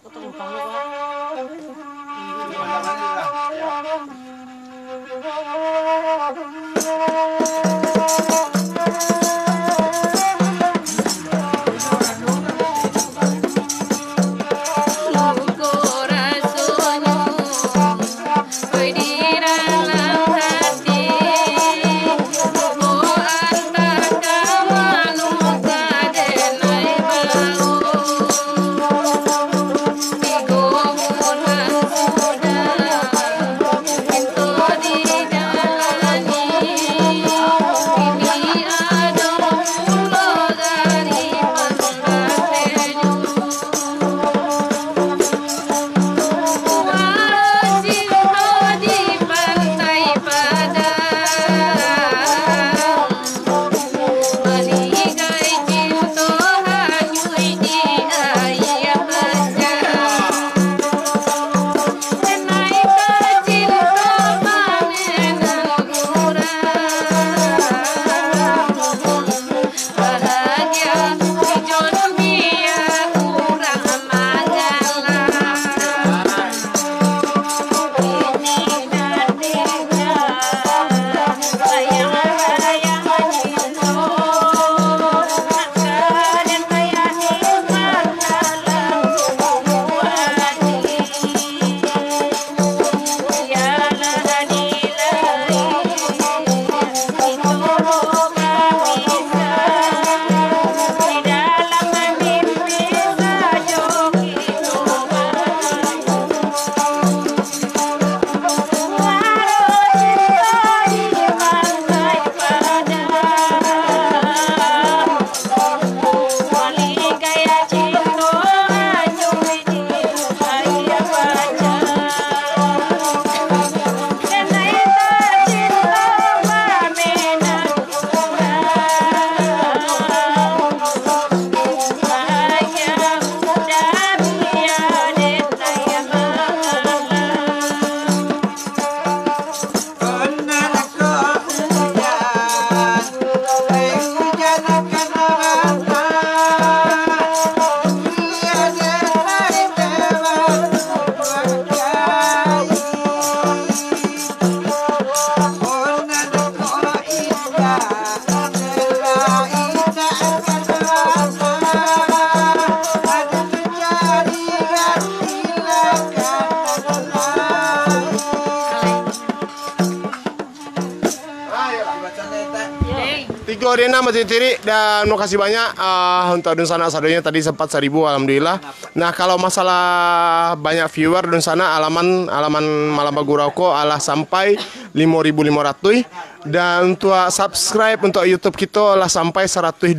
Thank you. Tiga Rena Masjid Tiri dan terima kasih banyak untuk Dun Sana sadonya tadi sempat 1.000 alhamdulillah. Nah kalau masalah banyak viewer Dun Sana alaman Malam Bagu Rauko alah sampai 5.500 dan untuk subscribe untuk YouTube kita alah sampai 123.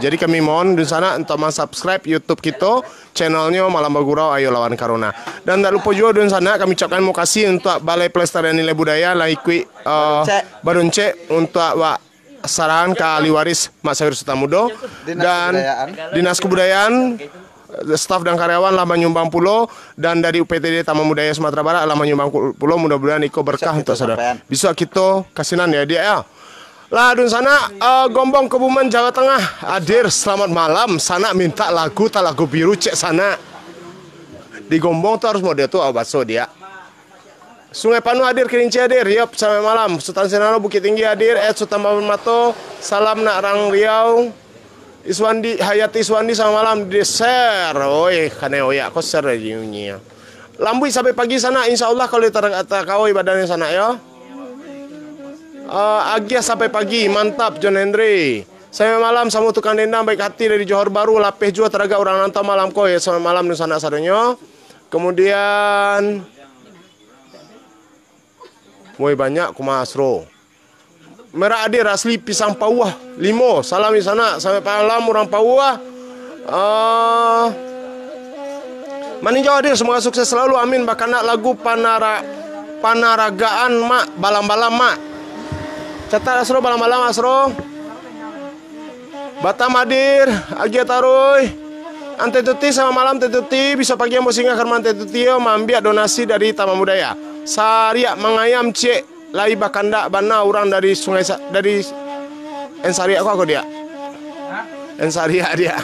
Jadi kami mohon Dun Sana untuk subscribe YouTube kita channelnya Malam Bagu Rau Ayo Lawan Corona. Dan tak lupa juga Dun Sana kami ucapkan terima kasih untuk Balai Pelestarian Nilai Budaya Laikui Barunce untuk sarahan ke ahli waris Mak Sawir Sutamudo dan Dinas Kebudayaan staf dan karyawan lah menyumbang pulau dan dari UPTD Taman Budaya Sumatera Barat lah menyumbang pulau mudah-mudahan iko berkah untuk saudara. Bisa kita kasinan ya dia ya. Lah Dun Sana Gombong Kebumen Jawa Tengah hadir selamat malam. Sana minta lagu tak lagu biru cek sana. Di Gombong tuh harus model tuh bakso dia. Sungai Panu hadir, Kerinci hadir, yop sampai malam. Sultan Senaro Bukit Tinggi hadir, Sultan Babon Mato, salam nak Rang Riau, Iswandi Hayati Iswandi sama malam di share. Oi, kaneo ya, kau share aja. Lambui sampai pagi sana, insya Allah kalau kau ibadahnya sana ya. Agia sampai pagi, mantap John Henry. Sampai malam sama tukang dendam baik hati dari Johor Baru, lapeh juga teraga orang nantau malam kau ya sampai malam di sana sadonya. Kemudian woi banyak kumasro. Merah hadir asli pisang Pauah 5. Salam di sana sampai malam orang Pauah. Maninjau hadir semoga sukses selalu amin. Bahkan nak lagu panaragaan mak balam-balam mak. Catat Asro balam-balam Asro. Batam hadir Agia Taruy. Ante Tuti sama malam Tetuti bisa pagi yang singgah kerman Tetuti mambiak donasi dari Taman Budaya. Sariak mengayam cek lai bakanda bana orang dari sungai dari Ensariak kok dia. Ensariak dia.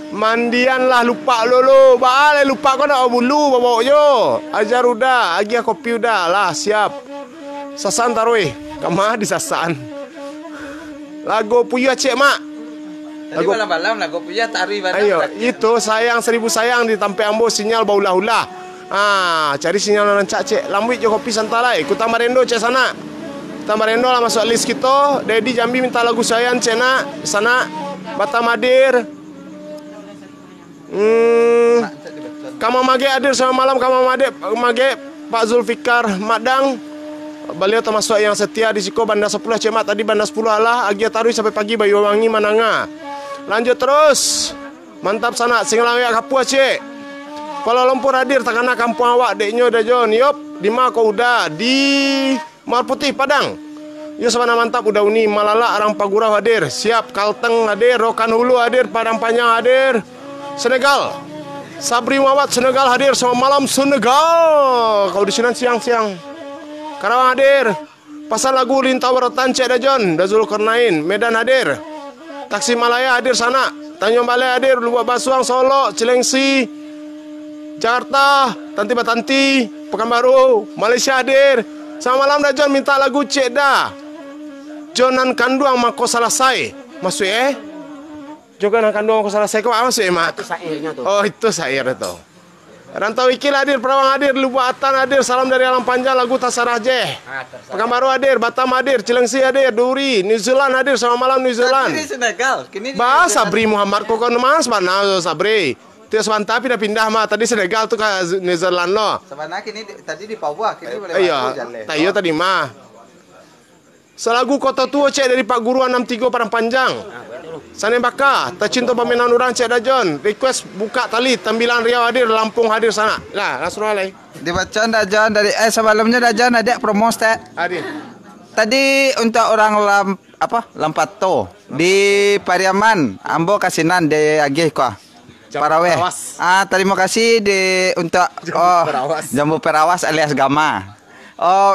Mandian lah lupa lolo. Bale lupa kau nak bulu bawa yo. Ajar udah, agia kopi udah lah siap. Sasan taruh. Kamah di sasan. Lagu puya cek mak. Tadi malam-malam lagu puya taruh barang. Ayo, itu sayang 1000 sayang di Tampe Ambo sinyal baulah-ulah. Cari sinyal rancak cek lambuit jo kopi santalai ku Tamarendo cek sana. Tamarendo lah masuk list kita. Dedi Jambi minta lagu sayang cena sana. Batam hadir. Kama Mage hadir sama malam Kama Mage Pak Zulfikar Madang. Beliau termasuk yang setia di Siko Banda 10 cemat tadi Banda 10 alah Agia Taruy sampai pagi Bayuwangi Mananga. Lanjut terus. Mantap sana Singlawi Kapua cek. Kuala Lumpur hadir takana kampung awak deknyo dah Jon. Yop, di mana kau udah di Mar Putih Padang. Yo sabana mantap udah uni Malala Arang Pagurau hadir. Siap Kalteng hadir, Rokan Hulu hadir, Padang Panjang hadir. Senegal. Sabri Mawat Senegal hadir sama malam Senegal. Kau di sini siang-siang. Karawang hadir. Pasal lagu Lintawar Cek dah Jon, Dazul Karnain. Medan hadir. Tasikmalaya hadir sana. Tanjung Balai hadir, Lubuk Basuang Solo, Cilengsi. Jakarta, Tanti Batanti, Pekanbaru, Malaysia hadir. Sama malam dah John minta lagu cek dah. Jonan Kanduang Mako Salasai. Masuk Jonan Kanduang Mako Salasai kau masuk mak? Itu sairnya tuh. Oh itu sair itu. Rantau Ikil hadir, Perawang hadir, Lubuk Atan hadir, salam dari Alam Panjang lagu Tasarah Jeh. Pekanbaru hadir, Batam hadir, Cilengsi hadir, Duri, New Zealand hadir sama malam New Zealand. Kini Senegal, kini Bahasa Sabri Muhammad kau mas mana Sabri. Tiap sebentar pindah mah tadi Senegal tuh ke New Zealand lo. Sebenarnya kini tadi di Papua, kini boleh Iya, tadi mah. Selagu kota tua cek dari Pak Guru 63 Padang Panjang. Sanem Baka, tercinta paminan orang cek dah John. Request buka tali Tambilan Riau hadir, Lampung hadir sana. Lah, langsung alai. Dibaca dah John dari sebelumnya dah John ada promo stek. Hadir. Tadi untuk orang Lampato di Pariaman, Ambo Kasinan de Agih kok. Parawe. Terima kasih untuk Jambu Perawas alias Gama.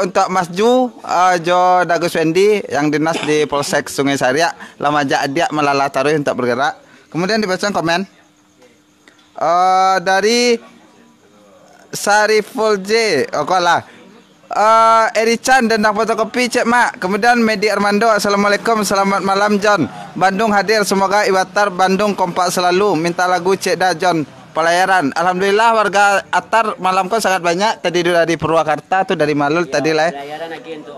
Untuk Mas Ju, Jo Dagus Wendy yang dinas di Polsek Sungai Sariak, lama dia Malala Taruy untuk bergerak. Kemudian dibaca komen dari Sariful J. Eri Chan dan fotokopi cek mak. Kemudian Medi Armando, assalamualaikum, selamat malam John. Bandung hadir, semoga Iwatar Bandung kompak selalu. Minta lagu cek dah John. pelayaran. Alhamdulillah warga Atar malamku sangat banyak. Tadi dari Purwakarta tuh dari Malul tadi lah.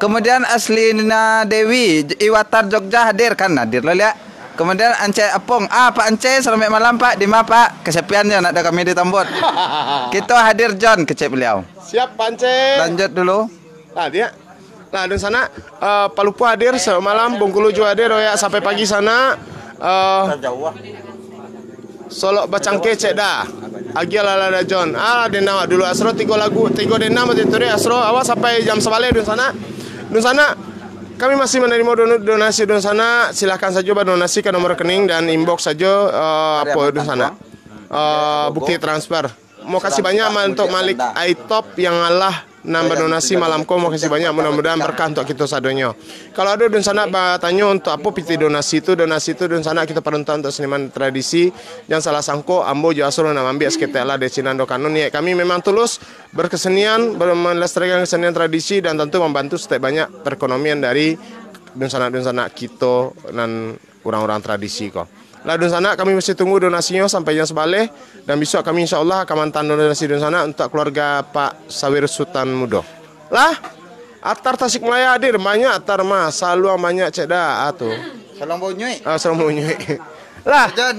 Kemudian Aslina Dewi Iwatar Jogja hadir kan hadir lo lihat. Kemudian Ance Apong, Pak Ance selamat malam Pak, di mana Pak? Kesepian ya nak ada kami di Tambot. Kita hadir John kecep beliau. Siap Pak Ance. Lanjut dulu. Nah dia. Nah di sana Palupu hadir semalam, Bengkulu juga hadir ya sampai pagi sana. Solok Bacangke cek dah. Agia lala John. Denama dulu Asro 3 lagu, 3 denama itu Asro awas sampai jam sebalik di sana. Di sana kami masih menerima donasi di sana. Silahkan saja donasi ke nomor rekening dan inbox saja apa di sana. Bukti transfer. Mau kasih banyak untuk Malik Aitop yang Allah nambah donasi malamku, mau kasih banyak, mudah-mudahan berkah untuk kita sadonyo. Kalau ada di sana tanya untuk apa piti donasi itu di sana kita peruntuk untuk seniman tradisi. Jangan salah sangko ambo jo asro nama ambil sketela de Cinando Kanon ya. Kami memang tulus berkesenian, melestarikan kesenian tradisi dan tentu membantu setiap banyak perekonomian dari sana kita dan orang-orang tradisi kok. Lah di sana kami masih tunggu donasinya sampai jam sebalik dan besok kami insya Allah akan mantan donasi di sana untuk keluarga Pak Sawir Sultan Mudo. Lah Atar Tasikmalaya hadir banyak Atar mah selalu banyak cek dah tuh. Salam Bonyui. Salam Bonyui. Lah John.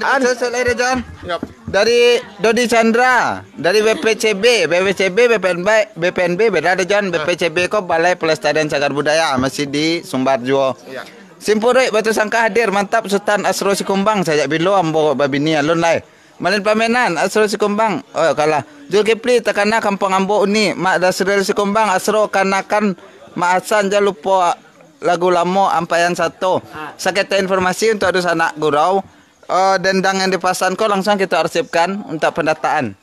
Dari Dodi Chandra, dari BPCB, BPNB beda ada John. BPCB kok Balai Pelestarian Cagar Budaya masih di Sumbarjo. Iya. Simpurek Batu Sangka hadir, mantap Sultan Asro Sikumbang, saya bilo ambo babini alun lai. Malin Pamenan Asro Sikumbang, oh kalah. Julkipli takana kampung ambo uni, mak Dasril Sikumbang Asro kanakan mak Hasan jalupo lagu lamo ampayan satu. Sakit informasi untuk ada anak gurau. Dendang yang dipasan kok langsung kita arsipkan untuk pendataan.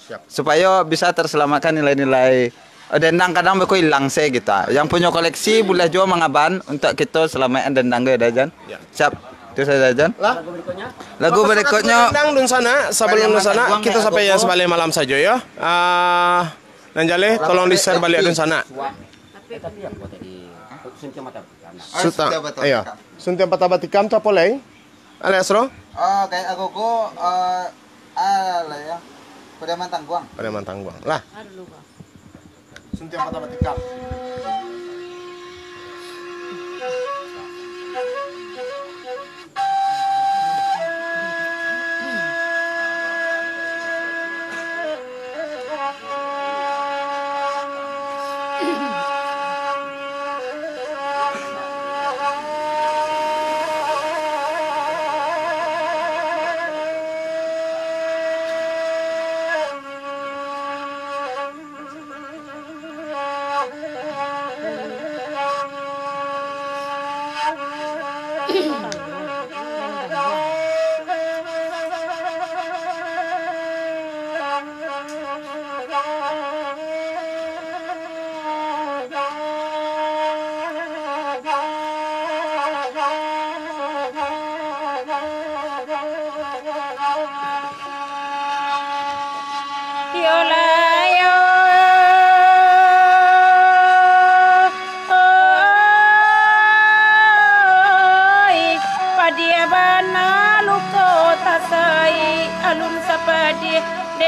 Siap. Supaya bisa terselamatkan nilai-nilai dendang kadang beko hilang saya kita. Yang punya koleksi boleh jual mengaban untuk kita selamatkan dendang gue Dajan. Ya. Siap. Itu saya Dajan. Lagu berikutnya. Dendang dun sana sebelum dun sana kita sampai yang sebalik malam saja ya. Nanjale tolong di-share balik dun sana. Tapi yang buat tadi Suntiang Mata Iya. Suntiang Mata Batikam tu apa lagi? Ale Asro? Kayak aku ala ya. Padaman Tangguang. Padaman Tangguang. Lah. Suntiang Mata Batikam.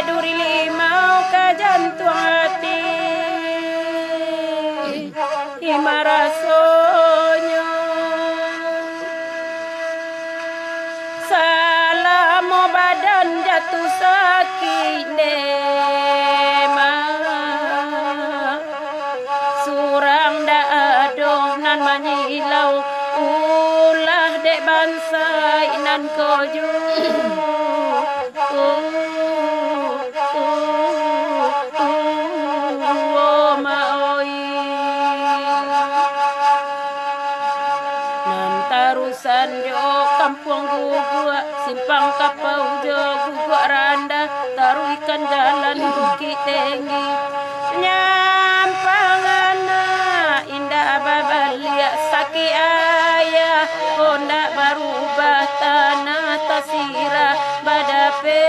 Duri limau ka jantung hati Imarasonya Salamo badan jatuh sakit dema Surang da adoh nan manyilau Ulah dek bansai nan koju Kampung gugua simpang kapau jo gugua randa taruh ikan jalan bukit tinggi nyampangana indah babalia saki ayah honda berubah tanah tasira badape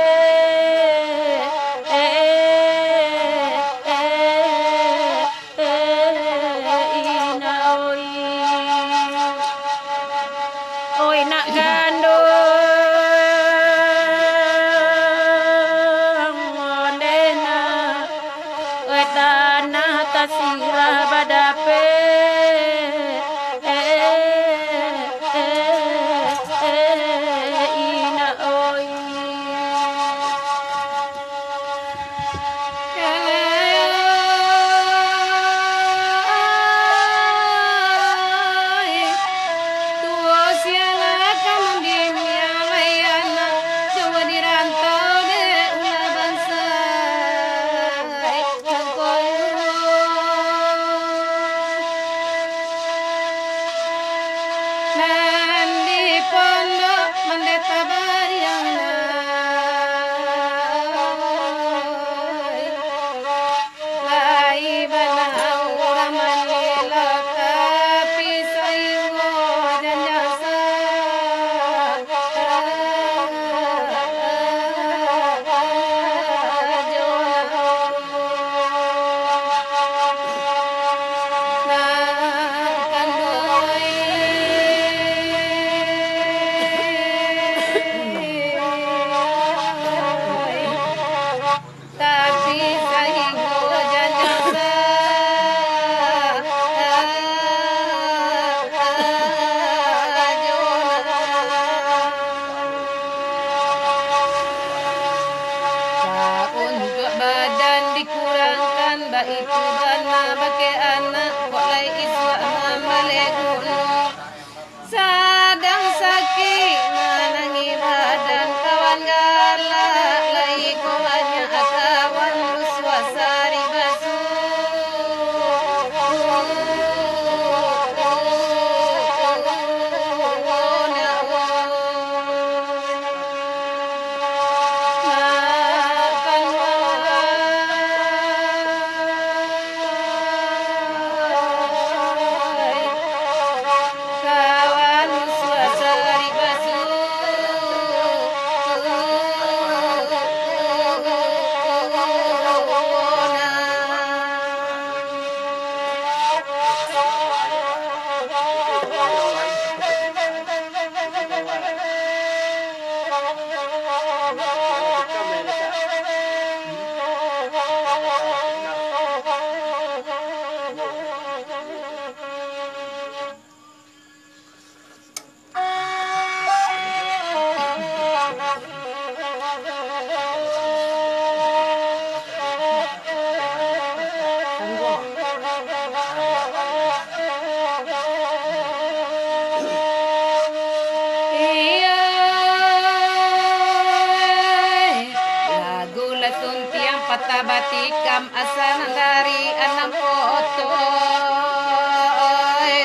Asan dari enam foto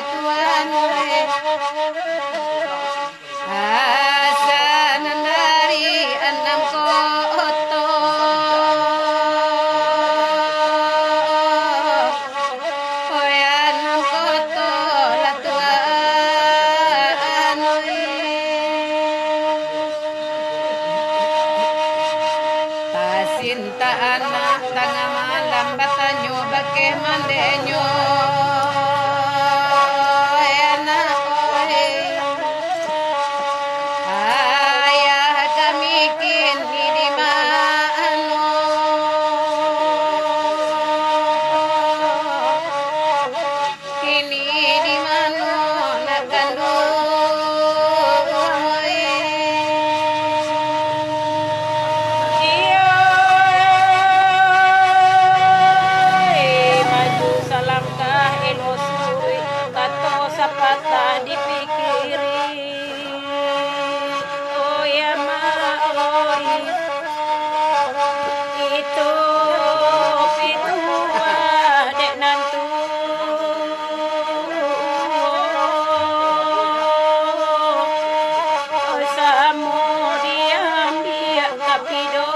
Tuhan Asan dari enam foto enam foto lah Tuhan Tasinta anak tengah malam batanyo bakeh mandenyo anak oi ayah kami kini di mano kini di mano nak kandung maju salangkah elosui kato sapatah dipikiri oh ya ma oi itu pitua dek nantu oh samu diambil kapido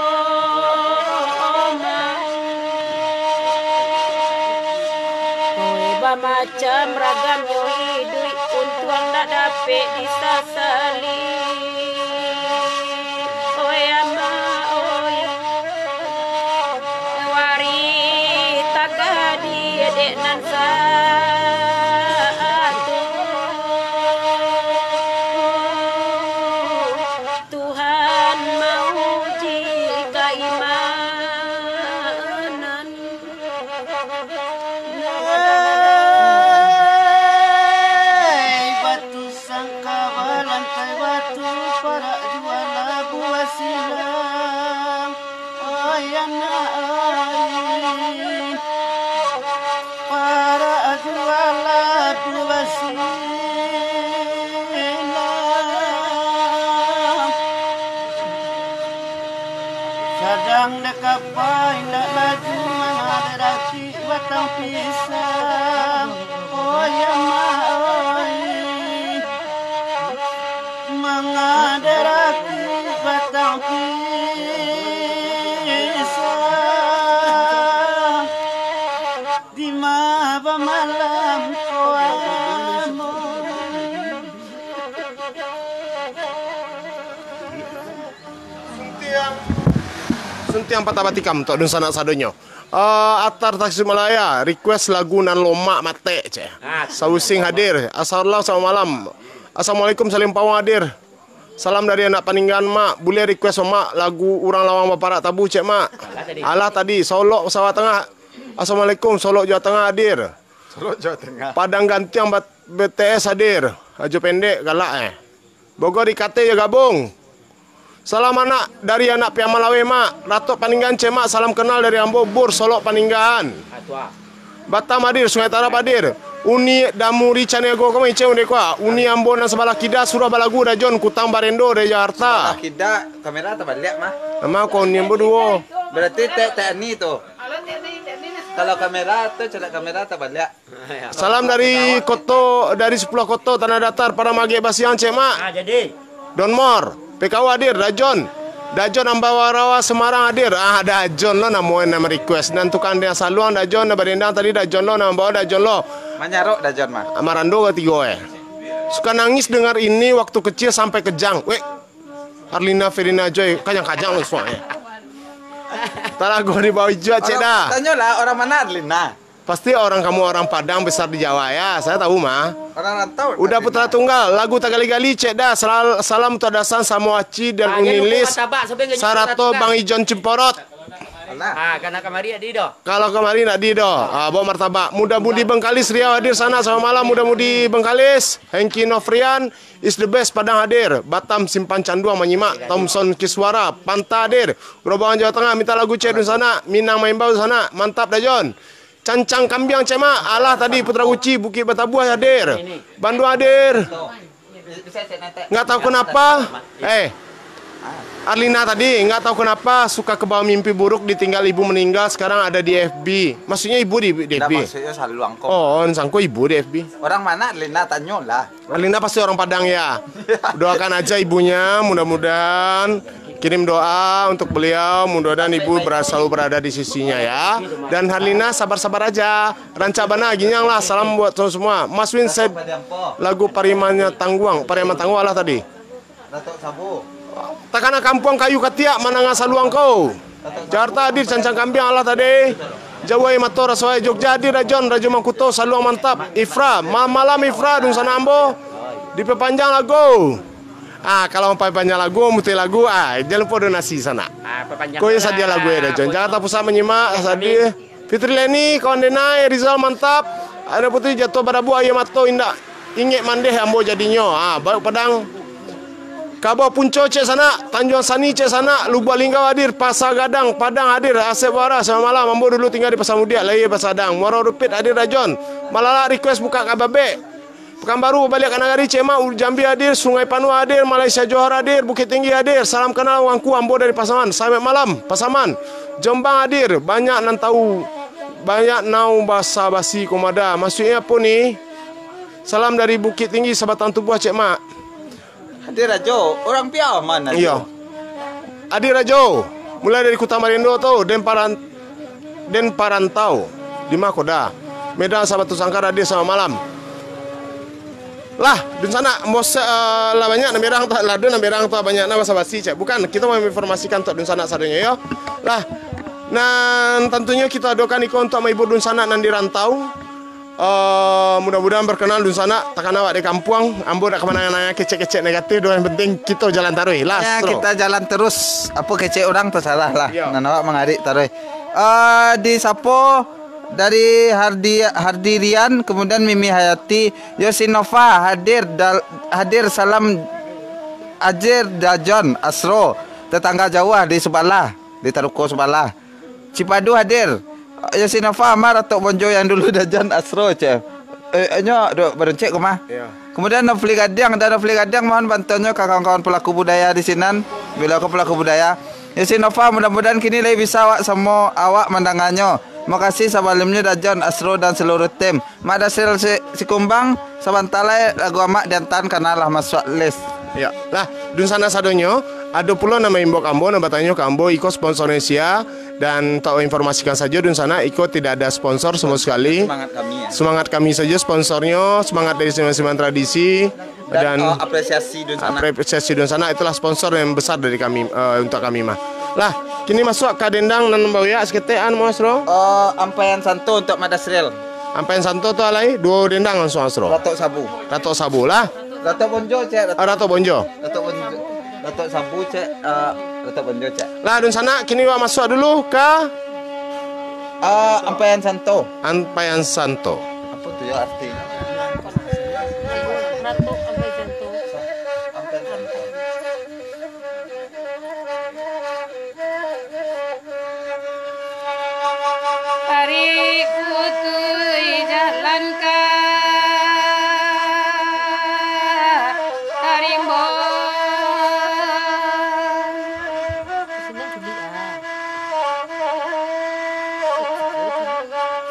macam ragam yoi duit untuang tak dapat disasali oi ama oi wari tagadi dek nan satu Tuhan mau jika imanan Batu sangka lantai batu para juala buah silam oh anak para juala buah silam sedang dekapai nak laju mengadaraki batang pisang oh ya mai mengadaraki batang pisang di maba malam koamo Suntiang patah batikam tok dun sanak sadonyo. Atar Tasikmalaya request lagu nan lomak mate ce. Sausing hadir. Assalamualaikum selamat malam. Assalamualaikum salim pawang hadir. Salam dari anak paninggan mak. Boleh request mak lagu Urang Lawang Baparak Tabu cek mak. Alah tadi Solok Sawah Tengah. Assalamualaikum Solok Jawa Tengah hadir. Solok Jawa Tengah. Padang Gantiang BTS hadir. Ajo pendek galak Bogor IKT ya gabung. Salam anak dari anak Piamalawe mak. Ratok Paninggan cek mak. Salam kenal dari Ambo Bur Solok Paninggan. Batam hadir, Sungai Tarap hadir. Uni Damuri Canego kami cek unde kwa. Uni Ambo dan sebelah Kida Surah Balagu Dajon Kutang Barendo dari Jakarta. Kida kamera tak balik mah. Nama kau Uni Ambo duo. Berarti teknik tuh. Kalau kamera tuh celak kamera tak balik. Salam dari Koto dari 10 Koto Tanah Datar para mage Basiang cek mak. jadi Don Mor PKW hadir. Dajon Ambawarawa Semarang hadir. Dajon lo nama request dan tukang dia saluang Dajon na berendang tadi Dajon lo nama bawa Dajon lo. Manyarok Dajon mah. Amarando ketiga suka nangis dengar ini waktu kecil sampai kejang. Arlina Verina Joy kajang-kajang lo semua Tarago di bawah hijau cek dah. Tanya lah orang mana Arlina? Pasti orang kamu orang Padang besar di Jawa ya. Saya tahu mah. Orang rantau. Udah putra tunggal lagu Tagali-gali cek dah. Salam Tuadasan Samuaci dan Unilis. Sarato Bang Ijon Cimporot. karena kemari di do. Kalau kemarin nak di do. Bawa martabak. Muda-mudi Bengkalis Riau hadir sana sama malam. Muda-mudi Bengkalis. Hengki Novrian is the best Padang hadir. Batam Simpan Canduang menyimak. Thompson Kiswara Panta hadir. Gerobokan Jawa Tengah minta lagu cedun sana. Minang Maimbau sana. Mantap Dajon. Cancang Kambiang Cema. Allah tadi Putra Uci Bukit Batabuah hadir. Bandung hadir. Nggak tahu kenapa. Arlina tadi nggak tahu kenapa suka kebawa mimpi buruk, ditinggal ibu meninggal, sekarang ada di FB. Maksudnya ibu di Nah, FB? maksudnya Saluang kok. Oh, sangko ibu di FB. Orang mana Arlina tanya lah. Arlina pasti orang Padang ya. Doakan aja ibunya, mudah-mudahan kirim doa untuk beliau, mudah-mudahan ibu selalu berada di sisinya ya. Dan Arlina sabar-sabar aja. Rancabana ginyang lah, salam buat semua. Mas Win saya lagu Pariman Tangguang Allah tadi. Datuk Sabu. Takana kampung kayu katiak mananga saluang kau. Jakarta hadir cancang kambing Allah tadi. Jawa Matora Soai Jogja hadir Rajon Rajo Mangkuto saluang mantap. Ifra malam Ifra dung sana ambo. Diperpanjang lagu. Kalau mau panjang lagu mesti lagu jangan lupa donasi sana. Kau ya sadia lagu ya Rajon. Jakarta Pusat menyimak sadia. Fitri Leni kawan Denai Rizal mantap. Ada putri jatuh barabu ayam mato indah. Ingek mandeh ambo jadinya. Baru Padang. Kabo Punco cek sana, Tanjung Sani cek sana, Lubuk Linggau hadir, Pasar Gadang, Padang hadir, Asep Wara sama malam, Ambo dulu tinggal di Pasar Mudia, Laya Pasar Gadang, Muara Rupit hadir Rajon, Malala request buka Kababe, Pekanbaru balik Kanagari Cema, Jambi hadir, Sungai Panu hadir, Malaysia Johor hadir, Bukit Tinggi hadir, salam kenal Wangku Ambo dari Pasaman, sampai malam Pasaman, Jombang hadir, banyak nan tahu, banyak nau basa basi komada, maksudnya apa nih? Salam dari Bukit Tinggi, Sabatan Tubuh Cek Mak. Hadir Rajo, orang Piau mana? Iya. Adi Rajo, mulai dari Kuta Marindo tuh, Den Parantau, di Makoda, Medan Sabatu Sangkar hadir sama malam. Lah, di sana bos lah banyak namirang tuh, lah dun namirang tuh banyak nama basi cek. Bukan, kita mau informasikan tuh di sana sadanya ya. Lah, dan tentunya kita doakan iko untuk ibu dun sana nan di rantau. Mudah-mudahan berkenan dun sana takkan awak di kampung ambo dak kemana-mana kecek-kecek negatif doang yang penting kita jalan taruh lah ya, kita jalan terus apa kecek orang tersalah lah nan awak mengadik taruh di Sapo dari Hardirian kemudian Mimi Hayati Yosinova hadir salam Ajir Dajon Asro tetangga jauh di Subala di Taruko Subala Cipadu hadir Yosinova Amar atau Bonjo yang dulu dajan Asro cek. Berencek kemah. Iya. Kemudian Nofli Gadang dan Nofli Gadang mohon bantuannya ke kawan-kawan pelaku budaya di sini. Bila ke pelaku budaya. Yosinova mudah-mudahan kini lebih bisa awak semua awak mandangannya. Makasih sabalimnya dajan Asro dan seluruh tim. Mak Dasril si Kumbang sabantalai lagu amak dan tan kanalah masuk list. Ya, lah dun sana sadonyo ada pula nama imbok Ambo nama tanya ke Ambo iko sponsor Indonesia dan tahu informasikan saja dun sana iko tidak ada sponsor sama sekali. Semangat kami ya. Semangat kami saja sponsornya, semangat dari seniman tradisi dan apresiasi dun sana. Apresiasi dun sana itulah sponsor yang besar dari kami untuk kami mah. Lah, kini masuk ke dendang nan bau ya seketean Mas Ro. Ampayan Santo untuk Madasril. Ampayan Santo tu alai dua dendang langsung Mas Ro. Ratok Sabu lah. Ratok Bonjo cek. Ratok Bonjo. Ratok Sabu cek. Ratok Bonjo cek. Lah dun sana kini wa masuk dulu ke Ampayan Santo. Ampayan Santo. Apa tuh ya artinya? Ratu sampai jantung. Ampayan Santo. Hari putui jalan ke Harimbo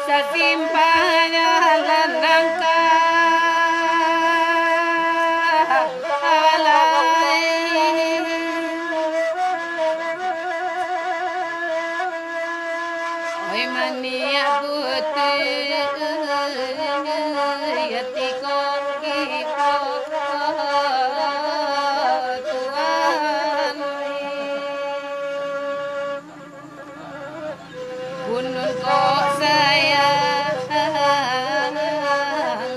sesimpanya jalan ke Oi mania putih yatiko kiko tuan gunung kok sayang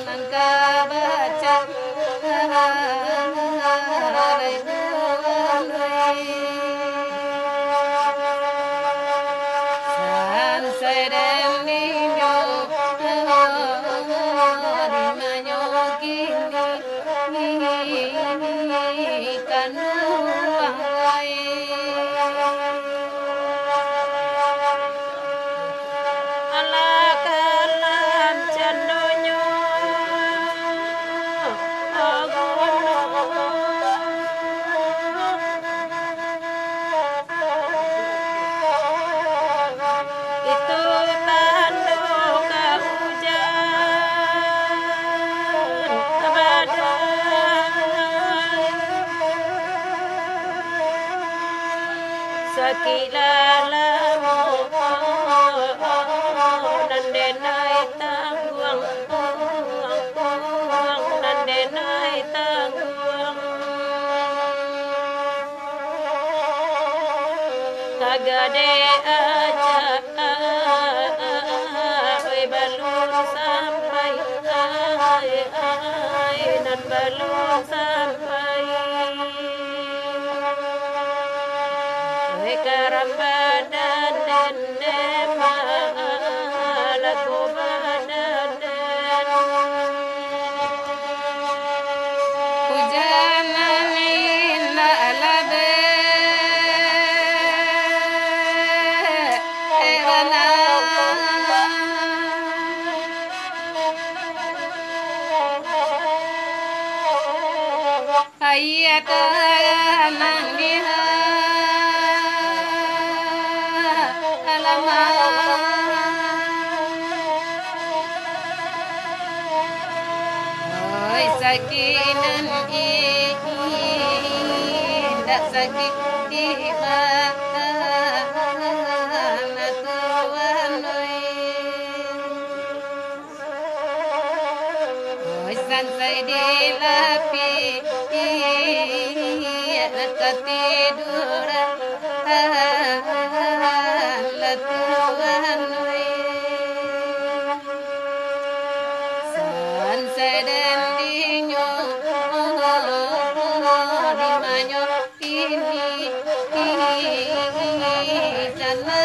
nangka baca Alakalan candonyo sakilalamu nandenai tangguang nandenai tangguang kagade aja oi balun sampai nan balun sampai Karambadan dan malaku badan hujanan inna alabe erana ayata nangiha sakinan indah sakit tiba natuan oi san sai dilapi ketiduran latuan san sai den dinyo dimanyo ini sana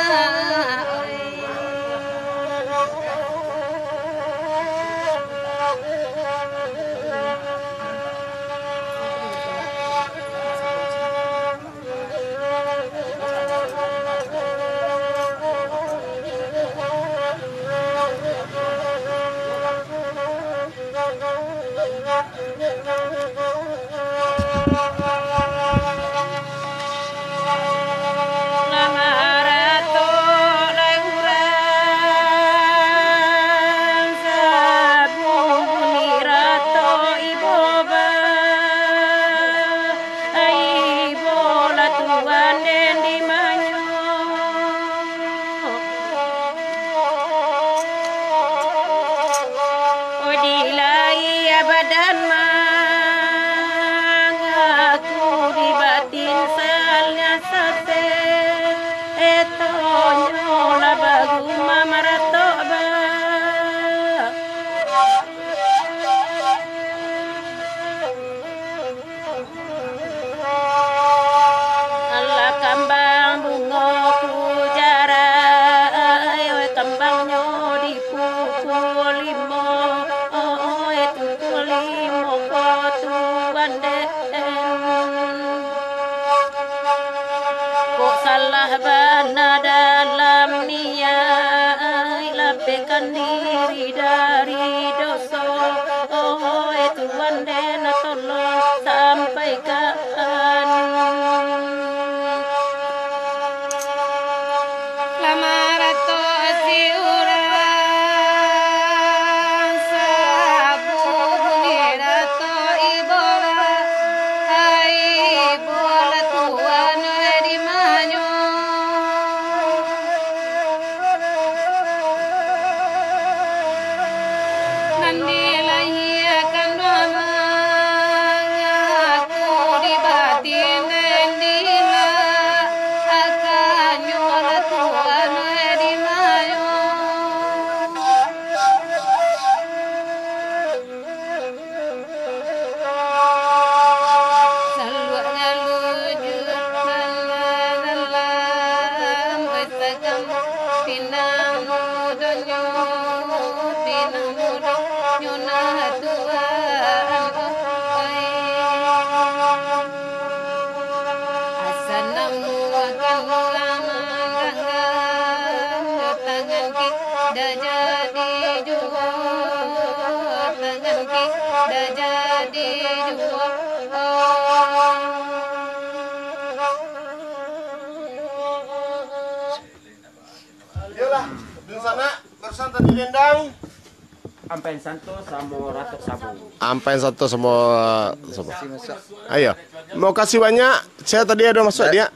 badan mangaku di batin salnya sate etonyo la bagu mamarato ba Allah kambang bungo kujara kambangnya dipukul limo kok salah bana dalam niat lapehkan diri dari dosa Tuhan den tolong sampaikan lamarato si urang sabunirato ibora bola tuan di manyo nandi lahi akan aku di batin dan dila akan nyola tuan di manyo dah jadi jua tangan dah jadi jua Ayolah, di sana bersantai di dendang. Ampen Santo sama Ratok Sabu. Ampen satu semua. Ayo. Mau kasih banyak. Saya tadi ada masuk dia.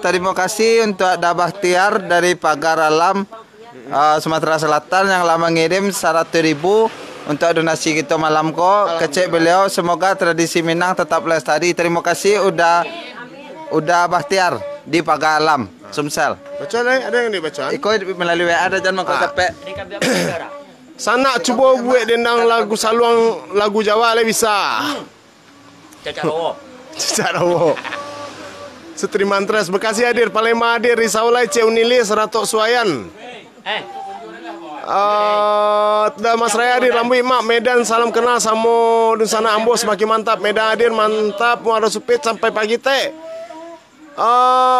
Terima kasih untuk Ada Bahtiar dari Pagar Alam Sumatera Selatan yang lama ngirim 100.000 untuk donasi kita malam kok. Kecek beliau, semoga tradisi Minang tetap lestari. Terima kasih udah Bahtiar di Pagar Alam Sumsel. Baca ada yang dibaca. Ikut melalui WA ada jangan mengkau sampai. Sana cuba buat dendang lagu saluang lagu Jawa le bisa. Cacat Rowo. Secara wo. Setri Mantres Bekasi hadir, Palembang hadir, Risaulai Ceunilis, Ratok Suayan. Dah Mas Raya hadir, Lambu Imak, Medan salam kenal sama Dunsana Ambo semakin mantap. Medan hadir mantap, Muara Supit sampai pagi teh.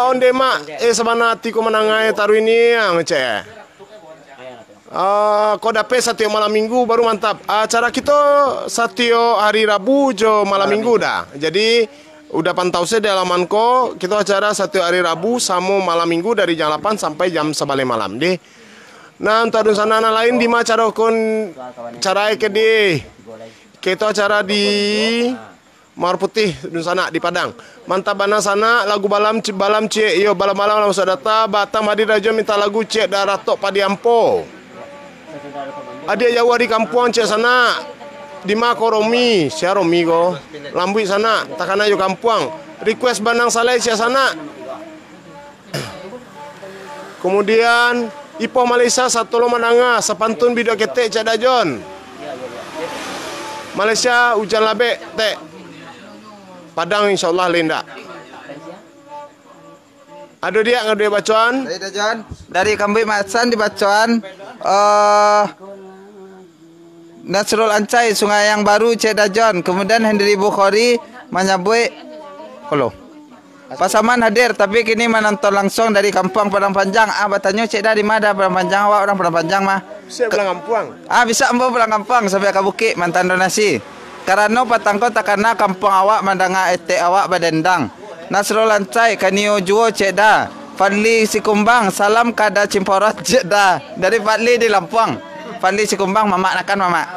Onde mak, sabana hati ko menangai taruh ini yang ngecek. Kau dapat satu malam minggu baru mantap. Acara kita satu hari Rabu jo malam minggu dah. Jadi udah pantau saya di halaman ko. Kita acara satu hari Rabu sama malam minggu dari jam 8 sampai jam 11 malam deh. Nah untuk Dunsana lain di mana cara kon cara ke di kita acara di Mawar Putih Dunsana di Padang. Mantap bana sana lagu balam cek yo balam langsung data Batam hadir aja minta lagu cek Daratok Padiampo. Ada Jawa di kampung cek sana. Di mako Romi, sia Romi go. Lambui sana, takana yo kampung. Request Banang Saleh sia sana. Kemudian Ipoh Malaysia satu lo menanga sepantun bido ketek cek dajon. Malaysia hujan labek tek. Padang insyaallah linda. Ada dia ngadu bacaan. Dari Dajon, dari Kambui Matsan di bacaan. Nasrul Ancai Sungai yang Baru Cek Dajon. Kemudian Hendri Bukhari menyebut kalau Pasaman hadir tapi kini menonton langsung dari kampung Padang Panjang. Bertanya Cek dah di mana Padang Panjang awak orang Padang Panjang mah. Bisa pulang kampung. Bisa ambo pulang kampung sampai ke Bukit mantan donasi. Karena patangko takana kampung awak mandanga ete awak badendang. Nasrul Ancai kanio juo Cek dah. Fadli Sikumbang salam kada Cimporot Cek dah. Dari Fadli di Lampung. Fadli Sikumbang mamak nakan mamak.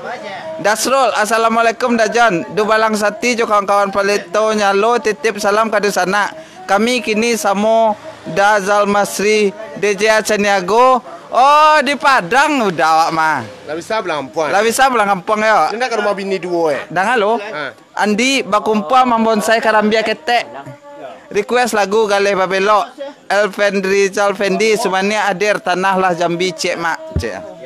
Dasrul assalamualaikum Dajon. Du balang sati jo kawan-kawan palito nyalo titip salam ka sana. Kami kini samo Dazal Masri DJ Caniago. Oh di Padang udah awak mah. Lah bisa pulang kampung. Lah bisa pulang kampung ya. Tindak ke rumah bini dua Dah halo. Andi bakumpa membonsai karambia ketek. Request lagu Galeh Babelo. Elfendri Jalfendi semuanya hadir tanahlah Jambi cek mak cek.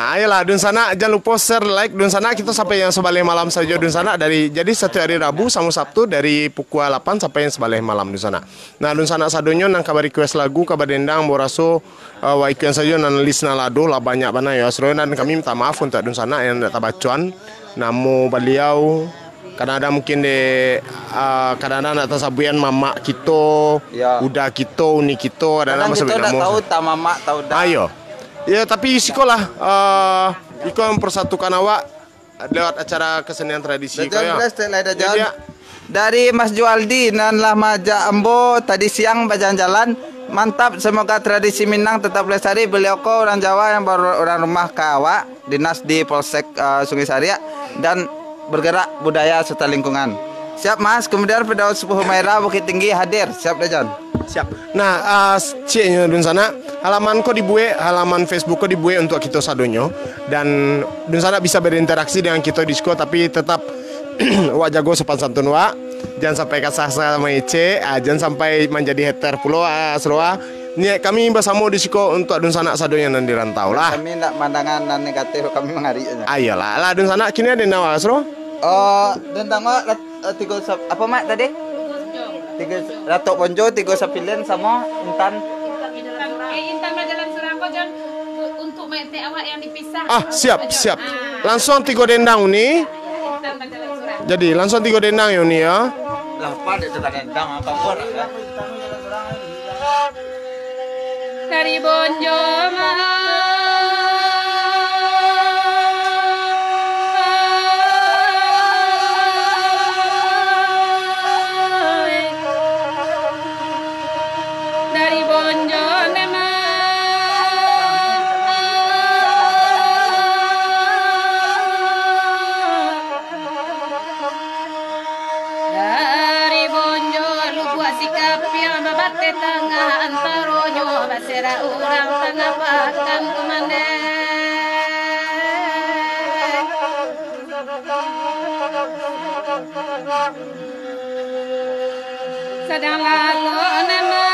Ayolah Dunsana jangan lupa share like Dunsana kita sampai yang sebalik malam saja Dunsana dari jadi satu hari Rabu sama Sabtu dari pukul 8 sampai yang sebalik malam Dunsana. Nah Dunsana sadonyo nang kabar request lagu kabar dendang boraso waikian saja nan list nalado lah banyak bana ya seroy dan kami minta maaf untuk Dunsana yang tak bacuan namo beliau karena ada mungkin de kadang-kadang nak tasabuyan mama kita ya. Udah kita uni kita ada nama kita dah tahu tak mama tahu dah. Ayo. Ya tapi sekolah Iko mempersatukan awak lewat acara kesenian tradisi ya. Dari Mas Jualdi dan Lamaja Ambo tadi siang berjalan-jalan mantap semoga tradisi Minang tetap lestari. Beliau ko orang Jawa yang baru orang rumah ke awak dinas di Polsek Sungai Saria dan bergerak budaya serta lingkungan. Siap Mas. Kemudian Firdaus Sepuh Humaira Bukit Tinggi hadir. Siap Dajon. Siap. Nah, ceknya Dunsana, halaman ko dibuat, halaman Facebook ko dibuat untuk kita sadonyo dan Dunsana bisa berinteraksi dengan kita di Discord tapi tetap wak jago sopan santun wak. Jangan sampai kasar sama Ece, jangan sampai menjadi hater pulau Asroa. Ini kami bersama di Discord untuk Dunsana sadonyo dan dirantau lah. Kami tidak pandangan negatif kami menghariknya. Ayolah, lah Dunsana kini ada nawa Asro. Tentang tiga apa mak tadi? Tiga Ratok Bonjo, tiga Sapilian sama Intan. Intan Majalan Surangko Jon untuk mete awak yang dipisah. Siap. Langsung tiga dendang nih. Intan Majalan Surangko. Jadi langsung tiga dendang ya nih ya. Lapan itu dendang apa pun. Dari Bonjo nyapakan kumandeng sedang lalu nema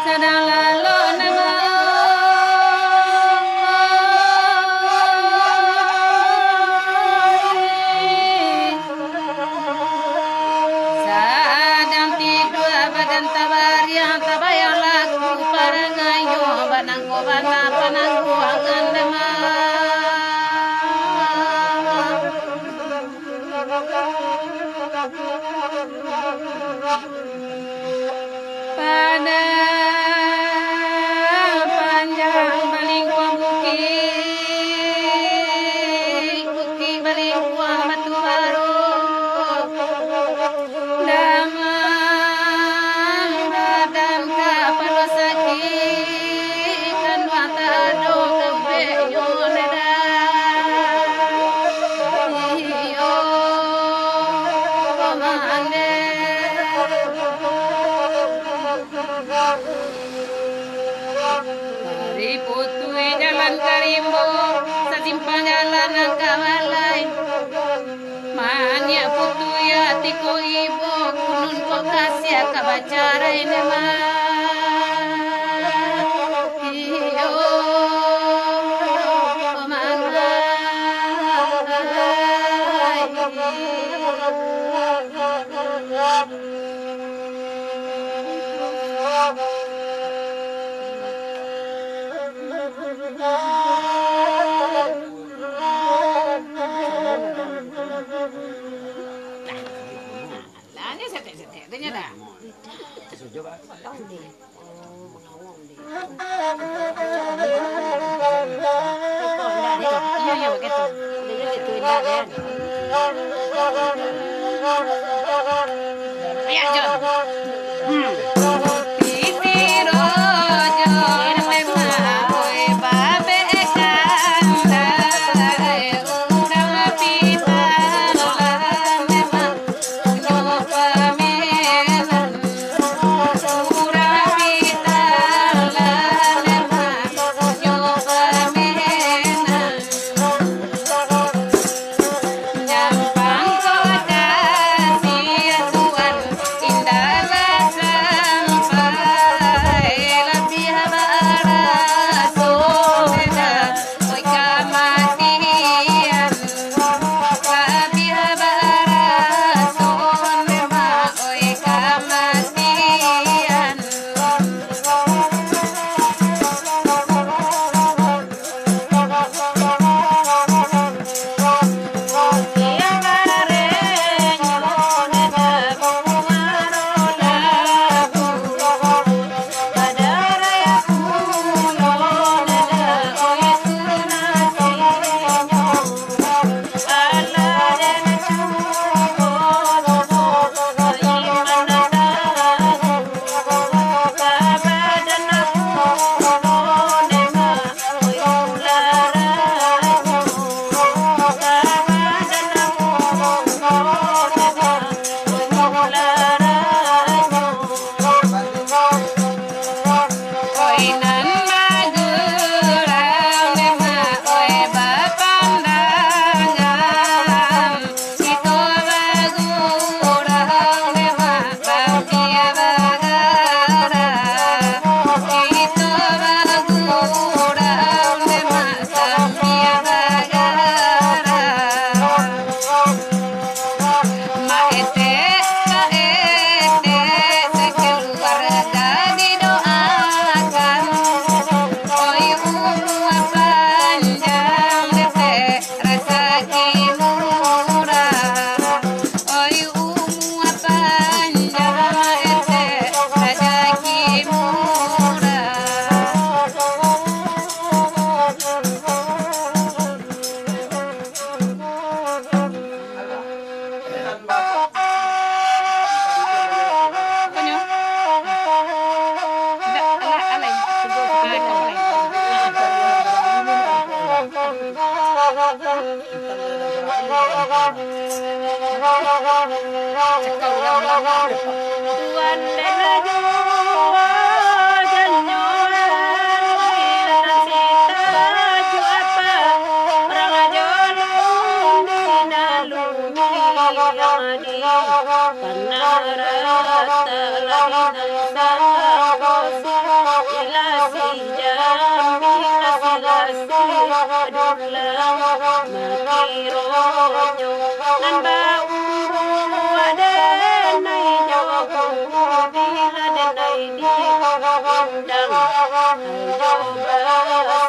sedang lalu nema sedang tidur badan tabar yang tabayang laku parangayo banangku bana panangku akan demam pada panjang baling kuah bukit baling kuah batu baru damang badan kapal sakit kan mata ado kebenyo neda iyo komande hari putui jalan karimbo sasimpang jalan kawalai manya putui hatiku ibu kunun kokasya kabacara ini iyo Ini setek-setek, tanya dah. Iya, iya begitu. Itu indah kan. Ayo, John. Nyampang kota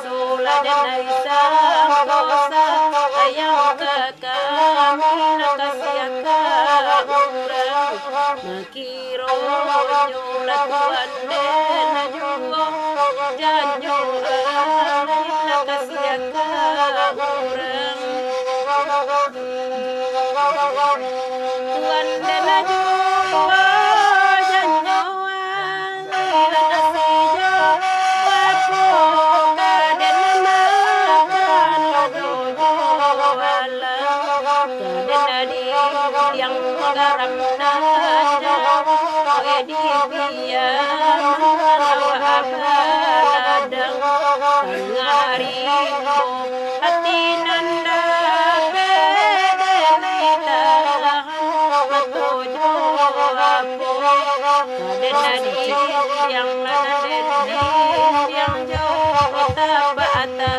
Sula dan isang dosa ayang kami nakasiaka urang nakiro nyula tuan den najuo janjo nakasiaka urang tuan den najuo janjo nakasijo wapo kaden makan lodojo wala kaden nadi yang garam nada edi biar lawa abaladang ngari hati nanda bedelita matojo apo kaden nadi yang naden yang jauh tabata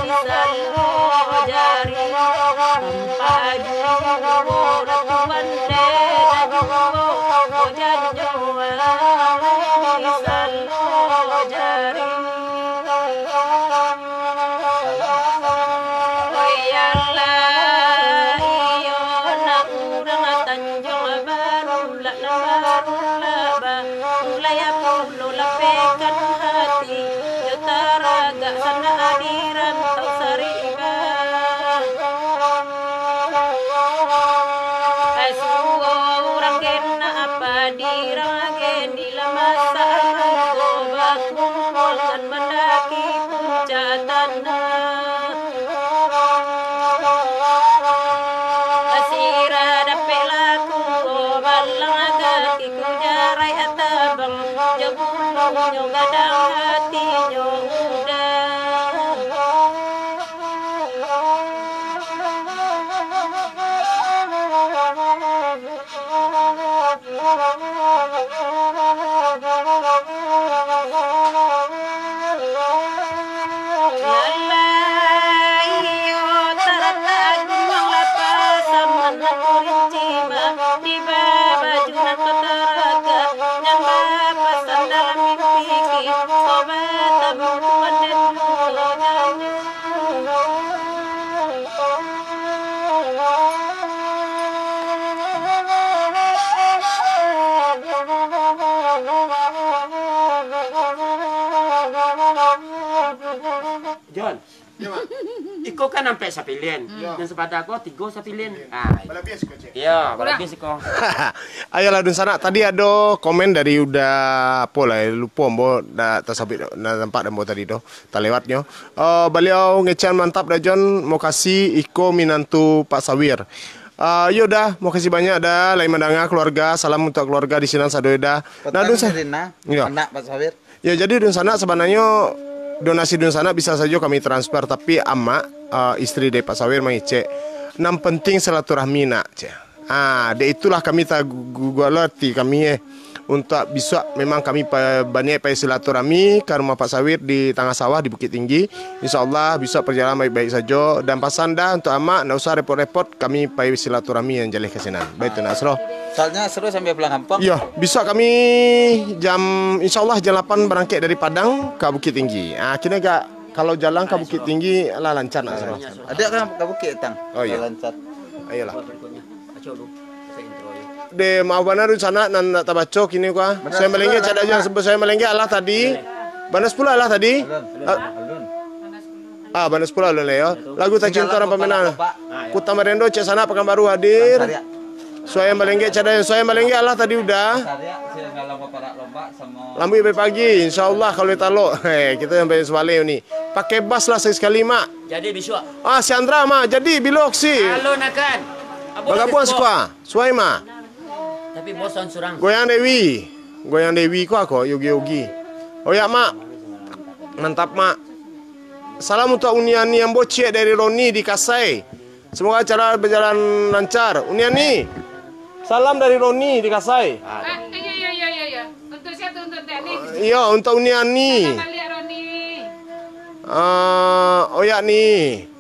di salo jari tanpa juwo ratuan den juwo janjo di salo jari oyala iyo na urang tanjong baru la ba mulai pulo lapekan hati yutaraga sana adiran tau sariba suwo urang kena apa dirang gen di lamasa goba kumpul kan mendaki puncak tanah asira dapet laku balang kaki ku jarai atabang jebulu nyo gadang hati nyo John. Iko kan sampai sapilin. Dan sepada aku 3 sapilin. Balabis ko, Cik. Iya, balabis iko. Ayolah dun sana. Tadi ada komen dari udah apa lah, lupa mbo dah tersabit na tempat mbo tadi tu. Tak lewatnya. Beliau ngecan mantap dah John, mau kasih Iko minantu Pak Sawir. Yaudah, mau kasih banyak dah. Lain mandanga keluarga, salam untuk keluarga di sini sadoida. Nah dun sana. Anak Pak Sawir. Ya jadi dun sana sebenarnya donasi dun sana bisa saja kami transfer, tapi ama istri dari Pak Sawir mengicek. Nam penting silaturahmi nak, Cik. Dia itulah kami tak gugalati kami untuk bisa memang kami banyak pai silaturahmi ke rumah Pak Sawir di tengah sawah di Bukit Tinggi. Insyaallah bisa berjalan baik-baik saja dan pasan dah untuk ama nak usah repot-repot kami pai silaturahmi yang jalih ke sini. Baik tu Nasro. Soalnya seru sampai pulang kampung. Ya, bisa kami insyaallah jam 8 berangkat dari Padang ke Bukit Tinggi. Kira gak kalau jalan ke Bukit Tinggi lah lancar Nasro. Ada kan ke Bukit tang. Oh iya. Lancar. Ayolah. De mau benar di sana nan tak baca kini gua. Saya melengge cada aja sebab saya melengge Allah tadi. Banas pula Allah tadi. Banas pula lah ya. Lagu tak cinta orang pemenang. Kuta Merendo cek sana Pekanbaru hadir. Saya melengge cada saya melengge Allah tadi udah. Lambu pagi insyaallah kalau ditalo. Kita sampai sebalik ni. Pakai bas lah sekali mak. Jadi besok. Si Andra mak jadi bilok si. Halo nakan. Bagapuan sukwa. Suai mak. Tapi bosan surang. Goyang Dewi ko ako, yogi. Oh ya mak, mantap mak. Salam untuk Uniani yang bocek dari Roni di Kasai. Semoga acara berjalan lancar. Uniani, salam dari Roni di Kasai. Iya. Untuk siapa untuk teknik? Iya untuk Uniani. Oh ya nih.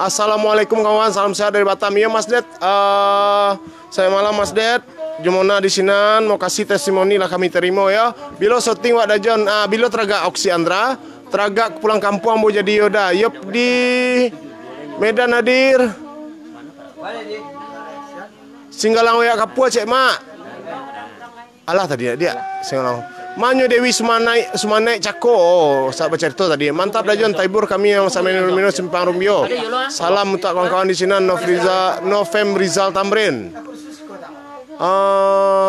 Assalamualaikum kawan, salam sehat dari Batam. Iya Mas Det. Saya malam Mas Det. Jumona di sinan mau kasih testimoni lah kami terima ya. Bilo syuting wak dajon bilo teraga Oksi Andra, teraga pulang kampung mau jadi Yoda. Yup di Medan hadir. Singgalang ya Kapua cek mak. Alah tadi dia Singgalang. Manyo Dewi Sumanai Cako. Oh, saya baca itu tadi. Mantap dajon Taibur kami yang sama minum Simpang Rumbio. Salam untuk kawan-kawan di sini Novem Rizal Tamrin.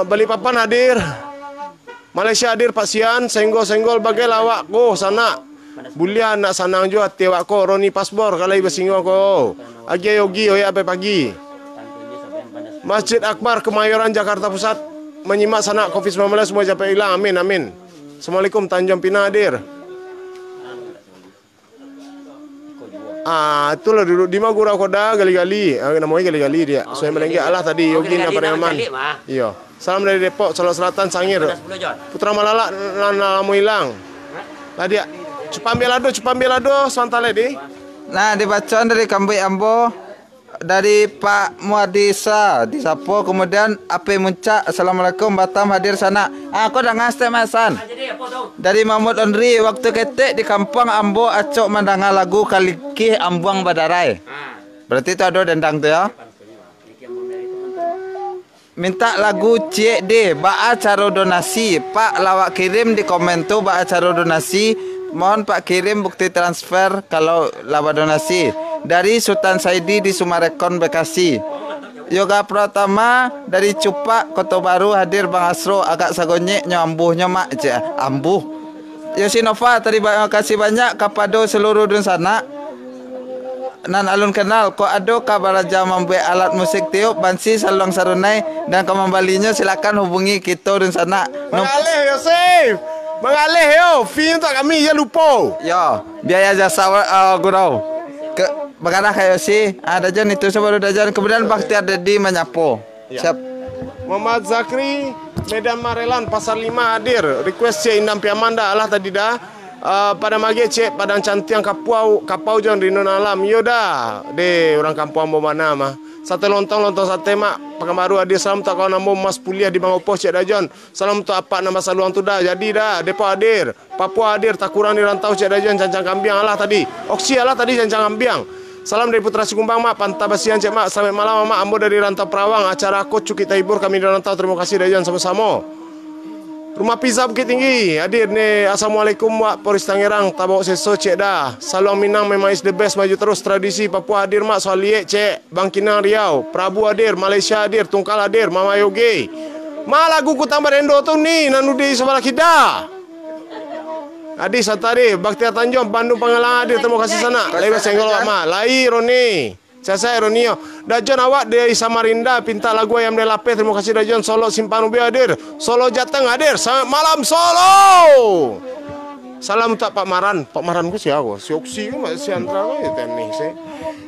Balikpapan hadir. Malaysia hadir Pak Sian. Senggol bagai lawak ko sana. Bulian nak sanang juga tewak ko Roni Pasbor kalai bersinggung ko. Agi Yogi oya ape pagi. Masjid Akbar Kemayoran Jakarta Pusat menyimak sana COVID-19 semua sampai hilang. Amin amin. Assalamualaikum Tanjung Pinang hadir. Itulah duduk di Magura Koda gali-gali. Namanya gali-gali dia. Saya melengge Allah tadi Yogi na Pariaman. Iya. Salam dari Depok, Sulawesi Selatan Sangir. Putra Malala nalamu hilang. Lah dia Cupambil lado Swantale di. Nah, dibacaan dari Kambui Ambo dari Pak Muadisa di Sapo, kemudian Ape Muncak. Assalamualaikum Batam hadir sana. Aku dah ngaste masan. Dari Mahmud Onri, waktu ketek di kampung Ambo acok mandanga lagu Kalikih Ambuang Badarai. Berarti itu ada dendang tu ya. Minta lagu Cik D, Ba'a caro donasi. Pak lawak kirim di komen tu Ba'a caro donasi. Mohon Pak kirim bukti transfer kalau laba donasi. Dari Sultan Saidi di Sumarekon Bekasi. Yoga Pratama dari Cupak Kota Baru hadir Bang Asro, agak sagonyek nyambuhnya mak je ambuh. Yosinova terima kasih banyak kepada seluruh dun sana. Nan alun kenal ko ado kabaraja membuat alat musik tiup bansi salong sarunai dan kembalinya silakan hubungi kita dun sana. Mengalih Yosef. Mengalih yo, fee untuk kami ya lupa. Yo, biaya jasa gurau. Bagaimana kayak sih? Ada jan itu baru dajan. Kemudian Bakhtiar Dedi menyapo. Ya. Siap. Muhammad Zakri Medan Marelan Pasar 5 hadir. Request Cik Indam Piamanda Allah tadi dah. Pada magi Cik Padang Cantiang Kapau Jon Rino Alam. Yoda. De orang kampung ambo mana mah. Sate lontong sate mak Pakamaru hadir. Salam untuk kawan ambo Mas Puliah di Bang Opos Cik Dajon. Salam untuk apa nama saluang tu dah. Jadi dah Depok hadir. Papua hadir. Tak kurang di rantau Cik Dajon Cancang Kambiang Allah tadi. Oksi Allah tadi Cancang Kambiang. Salam dari Putra Sikumbang mak, Pantabasian Cik mak, sampai malam mak, Ambo dari Rantau Perawang, acara Kocu kita hibur kami di Rantau. Terima kasih Dajon sama-sama. Rumah Pizza Bukit Tinggi hadir nih. Assalamualaikum mak, Polis Tangerang, Tabok Seso Cik dah. Saluang Minang memang is the best, maju terus tradisi. Papua hadir mak, Soaliek Cik, Bang Kinang Riau, Prabu hadir, Malaysia hadir, Tungkal hadir, Mama Yogi. Ma lagu Kutang Barendo tu ni nanudi sebelah kita. Adi Satari, Bakhtiar Tanjung, Bandung Pangalang hadir. Terima kasih sana. Lai senggol mak. Lai Roni. Saya Ronio. Dajon awak dari Samarinda pinta lagu Ayam Delape. Terima kasih Dajon. Solo Simpang Ubi hadir. Solo Jateng hadir. Selamat malam Solo. Salam untuk Pak Maran. Pak Maran ku siapa? Si Oksi ku si Andra ku ya tenis.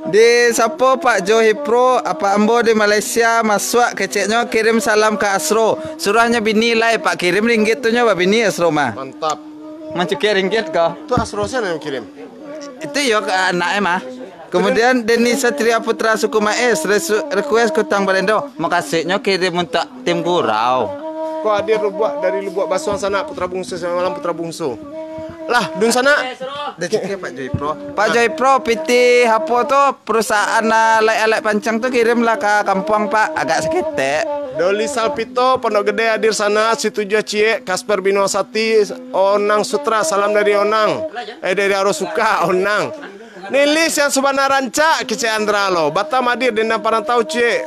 Di Sapo Pak Johi Pro apa Ambo di Malaysia masuk keceknya kirim salam ke Asro. Surahnya bini lai Pak kirim ringgit tu nya bini Asro mah. Mantap. Mencukai ringgit kau. Itu Asrosen yang kirim. Itu yo ke anaknya mah. Kemudian Denny Satria Putra Suku Maes request Kutang Barendo. Makasihnya kirim untuk tim gurau. Kau hadir dari Lubuk Basuhan sana Putra Bungsu. Selamat malam Putra Bungsu. Lah, dun sana. Dah cukup Pak Joy Pro. Pak Joy Pro PT Hapo tu perusahaan alai-alai pancang tu kirimlah ke kampung Pak. Agak seketek. Doli Salpito Pondok Gede hadir sana. Situja Cie Kasper Binosati Onang Sutra. Salam dari Onang. Dari Arosuka Onang. Nilis yang Subana Ranca Kece Andra lo. Batam hadir Dendam Parantau Cie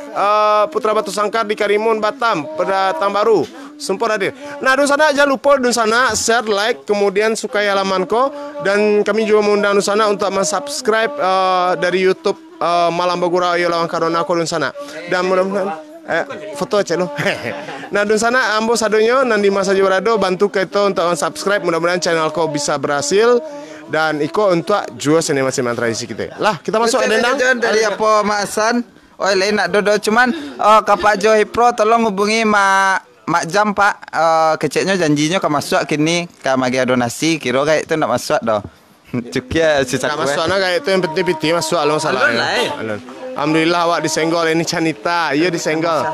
Putra Batu Sangkar di Karimun Batam Pendatang Baru. Sumpur hadir. Nah, dun sana jangan lupa dun sana share, like, kemudian sukai halamanku dan kami juga mengundang dun sana untuk mensubscribe dari YouTube Malam Bagura Ayo Lawan Karona ko dun sana. Dan mudah-mudahan foto aja lo. Nah, dun sana ambo sadonyo nanti masa juarado bantu kita untuk subscribe. Mudah-mudahan channel ko bisa berhasil dan iko untuk jual sinema-sinema tradisi kita. Lah, kita masuk adendang dari apa Maasan. Oh, lain nak dodo cuman Pak Johi Pro tolong hubungi Mak Jam Pak, keceknya janjinya ke masuk kini ke magi donasi kira kayak itu nak masuk dah. Cukia sisa kue. Nak masuk nak kayak itu yang penting masuk alon salah. Alon lah. Alhamdulillah awak disenggol ini Canita. Iya disenggol.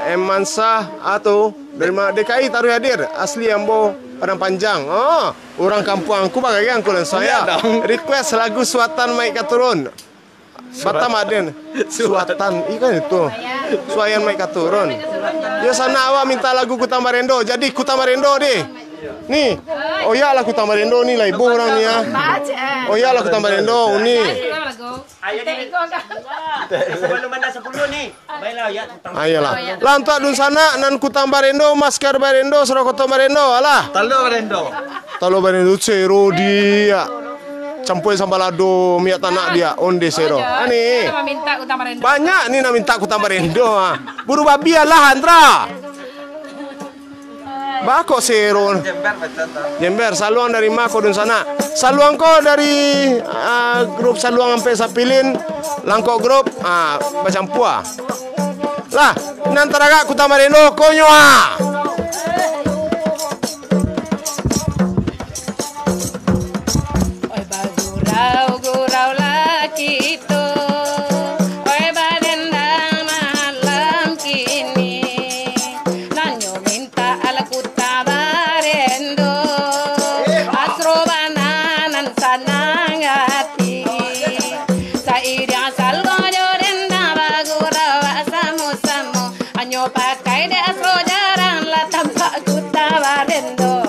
Emansa atau dari mana DKI taruh hadir asli Ambo Padang Panjang. Oh, orang kampung aku bagai angku dan saya. Request lagu Suatan Maik Katurun. Batam Aden. Suatan, ikan itu. Suayan Maik Katurun. Ya sana awak minta lagu Kutamarendo. Jadi Kutamarendo deh. Nih. Oh ya lah Kutamarendo nih lah ibu orang nih ya. Oh ya lah Kutamarendo nih. Ayo nih. Sebelum anda 10 nih. Baiklah ya. Ayolah. Lantak dun sana nan Kutam Barendo, Maskar Barendo, Surakoto Barendo. Alah. Talo Barendo cero dia. Campur sambal lado minyak tanah dia onde sero. Ani. Banyak nih nak minta Kutam Barendo. Buru babi lah Andra. Bako sero. Jember saluang dari Mako dun sana. Saluang ko dari grup saluang sampai Sapilin. Langkok grup macam puah. Lah, nantara Kutam Barendo konyo Oi gurau laki itu. Oi badendang malam kini. Nanyo minta ala Kutam Barendo. Asrobana nan sanang hati. Sairya salgo jorenda bagurau asamu-samu. Anyo pakai de asro jarang la tampak Kutam Barendo.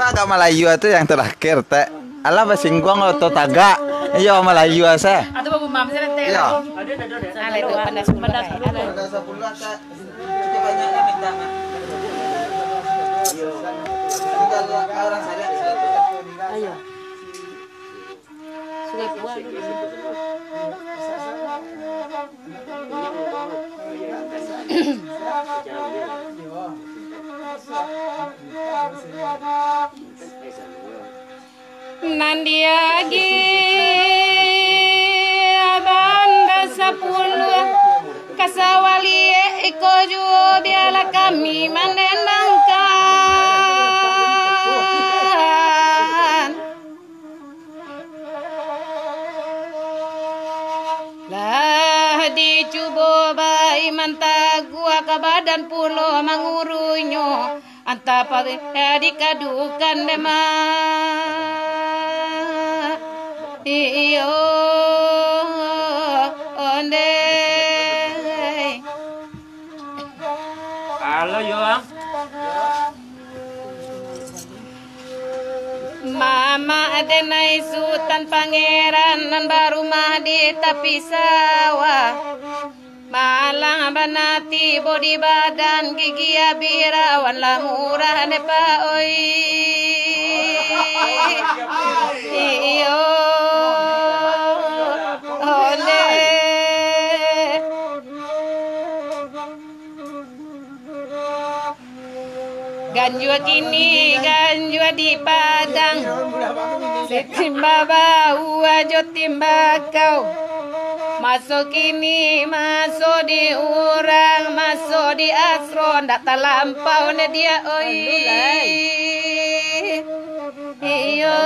Agak Melayu itu yang terakhir teh. Alah basingguang atau taga. Iya Melayu asa. Atau babu mam sih teh. Iya. Ada itu pendas pendas. Ada 10 teh. Cukup banyaknya minta. Tinggal orang saya di situ. Ayo. Sungai Puan. Nandiagi banda 10 kasawali iko juo biala kami menendangkan lah dicubo bai manta gua ke badan pulo mangurunyo anta pagi dikadukan dema iyo onde Halo Yoang. Adenai Sultan Pangeran nan barumah di tepi sawah. Malang banati bodi badan gigi abirawan lah murah nepa oi. Iyo ole. Ganjua kini ganjua di Padang. Setimba bau ajo timba kau. Masuk kini masuk di urang, masuk di asro ndak terlampau ne dia oi. Iyo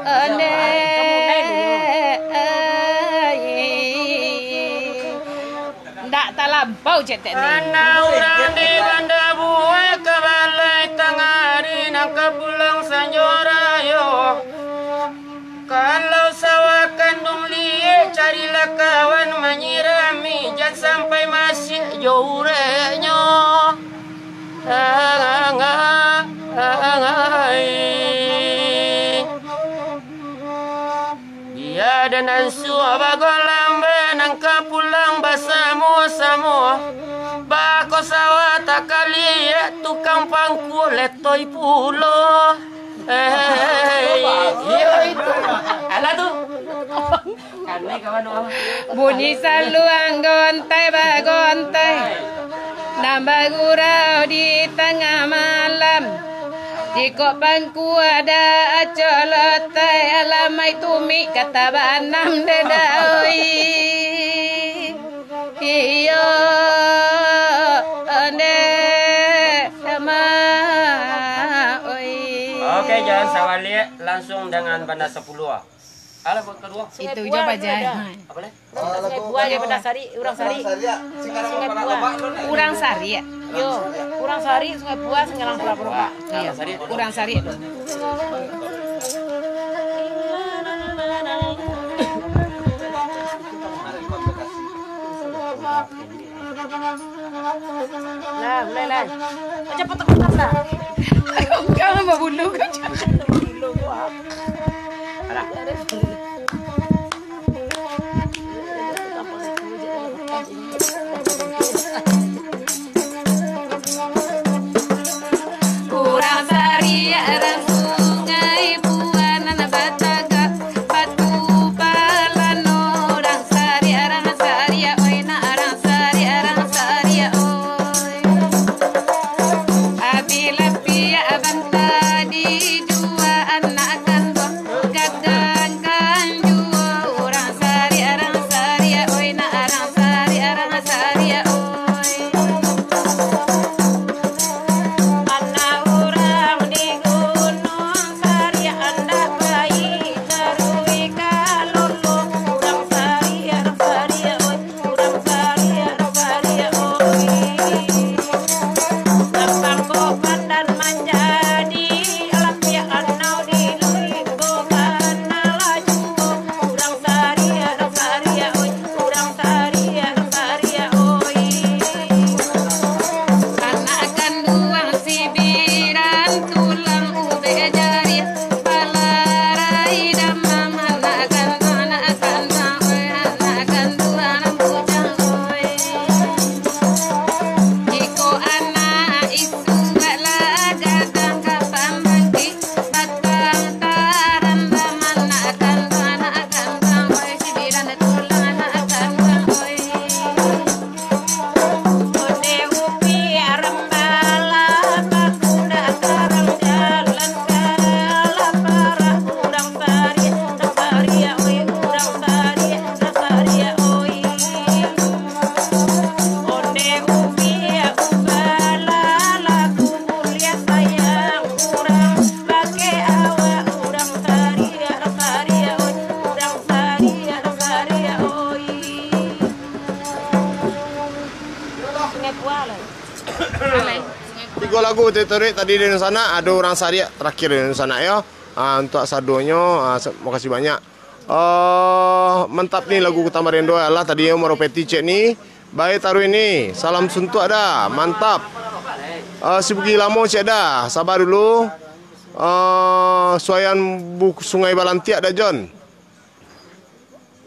ane ndak terlampau cetek ni. Ana urang di banda buai ke balai tangari nang ke pulang sanjorayo. Kalau sawah kandung liye carilah kawan menyirami jangan sampai masih jauhnya. Dia dan ansu bagolang benang ke pulang basamu-samu. Bako sawah tak kali ya tukang pangku letoi pulo. Alah tu. Kanai kawan apa? Bunyi saluang gontai bagontai. Nambah gurau di tengah malam. Jika pangku ada acolotai alamai tumi kata banam dedai. Iyo ane sama. Okey, jangan sawali langsung dengan banda 10. Alah buat kedua. Itu je baca. Apa leh? Sungai Buah daripada Sari, Urang Sari. Sungai Buah. Urang Sari ya. Yo, Urang Sari, Sungai Buah, Sengalang Pura-Pura. Iya, Urang Sari. Lah, mulai lah. Cepat tekan lah. Kau mau bulu kan? Alah. Urang Sari arang sungai Buah nana bataga batu balano. Urang Sari arang Sari ya oi na arang Sari ya oi. Abila pia abanta di dua anak kandung kadang kan jua. Urang Sari ya oi na arang Sari ya oi. Anak urang di Gunung Sari anda bayi darui kalolo. Urang Sari oi, Urang Sari oi. Lapang kopan dan menjadi alapia anau di luigo karena laju. Urang Sari oi, Urang Sari oi. Anak kandung sibiran tulang ube jari palarai damam anak kandung oi anak kandung anak bujang oi. Jiko anak isu gala gadang kapan mangki batang taran daman anak kandung oi sibiran tulang anak kandung oi. Ode upi arembala bakunda karang jalan kala para. Urang Sari oi, Urang Sari oi. Ode upi ubala laku mulia sayang urang bake awa. Urang Sari oi, Urang Sari oi. Sungai Buah lah. Tiga lagu tertarik tadi di sana, ada Urang Sari terakhir di sana ya. Untuk sadonya, makasih banyak. Mantap nih lagu Kota Marindo Allah tadi yang meropeti cek nih. Baik taruh ini, salam suntuk ada, mantap. Si pergi lama cek dah, sabar dulu. Suayan Buk Sungai Balantiak dah John.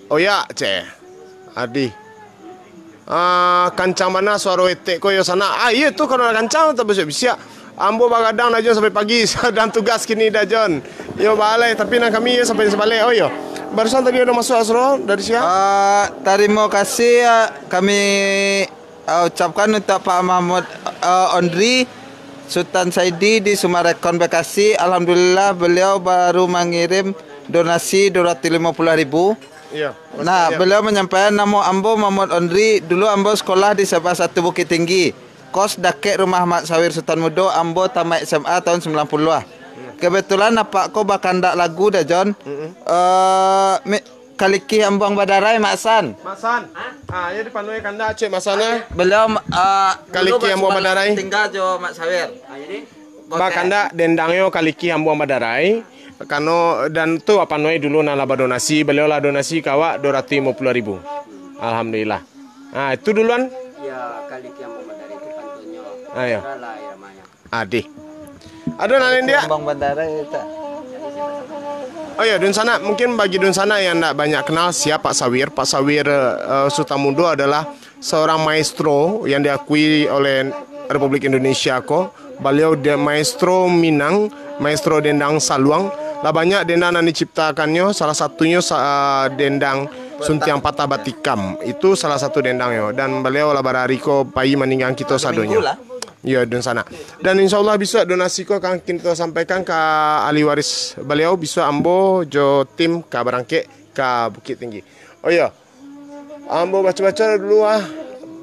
Oh ya, ceh. Adi. Kancang mana suara etek ko yo sana. Iya tu kalau kancang tak bisa. Ambo bagadang dah John sampai pagi. Dan tugas kini dah John. Yo balai tapi nang kami ya sampai sebalik. Oh yo. Barusan tadi ada masuk Asro dari siapa? Terima kasih kami ucapkan untuk Pak Mahmud Ondri Sultan Saidi di Sumarekon Bekasi. Alhamdulillah beliau baru mengirim donasi 250.000. Iya. Nah, beliau menyampaikan nama Ambo Mahmud Ondri. Dulu Ambo sekolah di SMA 1 Bukit Tinggi. Kos dakek rumah Mak Sawir Sultan Mudo. Ambo tamat SMA tahun 90-ah. Kebetulan apa ko bakandak lagu dah John. Kaliki Ambang Badarai Maksan. Masan. Ya di Panoi Kanda cek masana. Beliau Kaliki Ambang Badarai. Tinggal jo Mak Sawir. Jadi Bakanda dendangyo Kaliki Ambang Badarai. Kano dan tu apa noi dulu na laba donasi, beliau lah donasi kawa 250.000. Alhamdulillah. Itu duluan. ya kali yang mau dari itu pantunyo. Ayo. Lah ya namanya. Adi. Ada nalin dia. Bang Bandara itu. Oh ya, Dun Sana, mungkin bagi Dun Sana yang tidak banyak kenal siapa Pak Sawir. Pak Sawir Sutamudo adalah seorang maestro yang diakui oleh Republik Indonesia ko. Beliau dia maestro Minang, maestro dendang Saluang. Lah banyak dendang yang diciptakannya, salah satunya dendang Suntiang Patah Batikam. Itu salah satu dendangnya. Dan beliau lah barariko pai meninggal kita sadonyo. Ya, Dun Sana. Dan insya Allah bisa donasi ko akan kita sampaikan ke ahli waris beliau bisa ambo jo tim ke Barangke ke Bukit Tinggi. Oh ya, ambo baca-baca dulu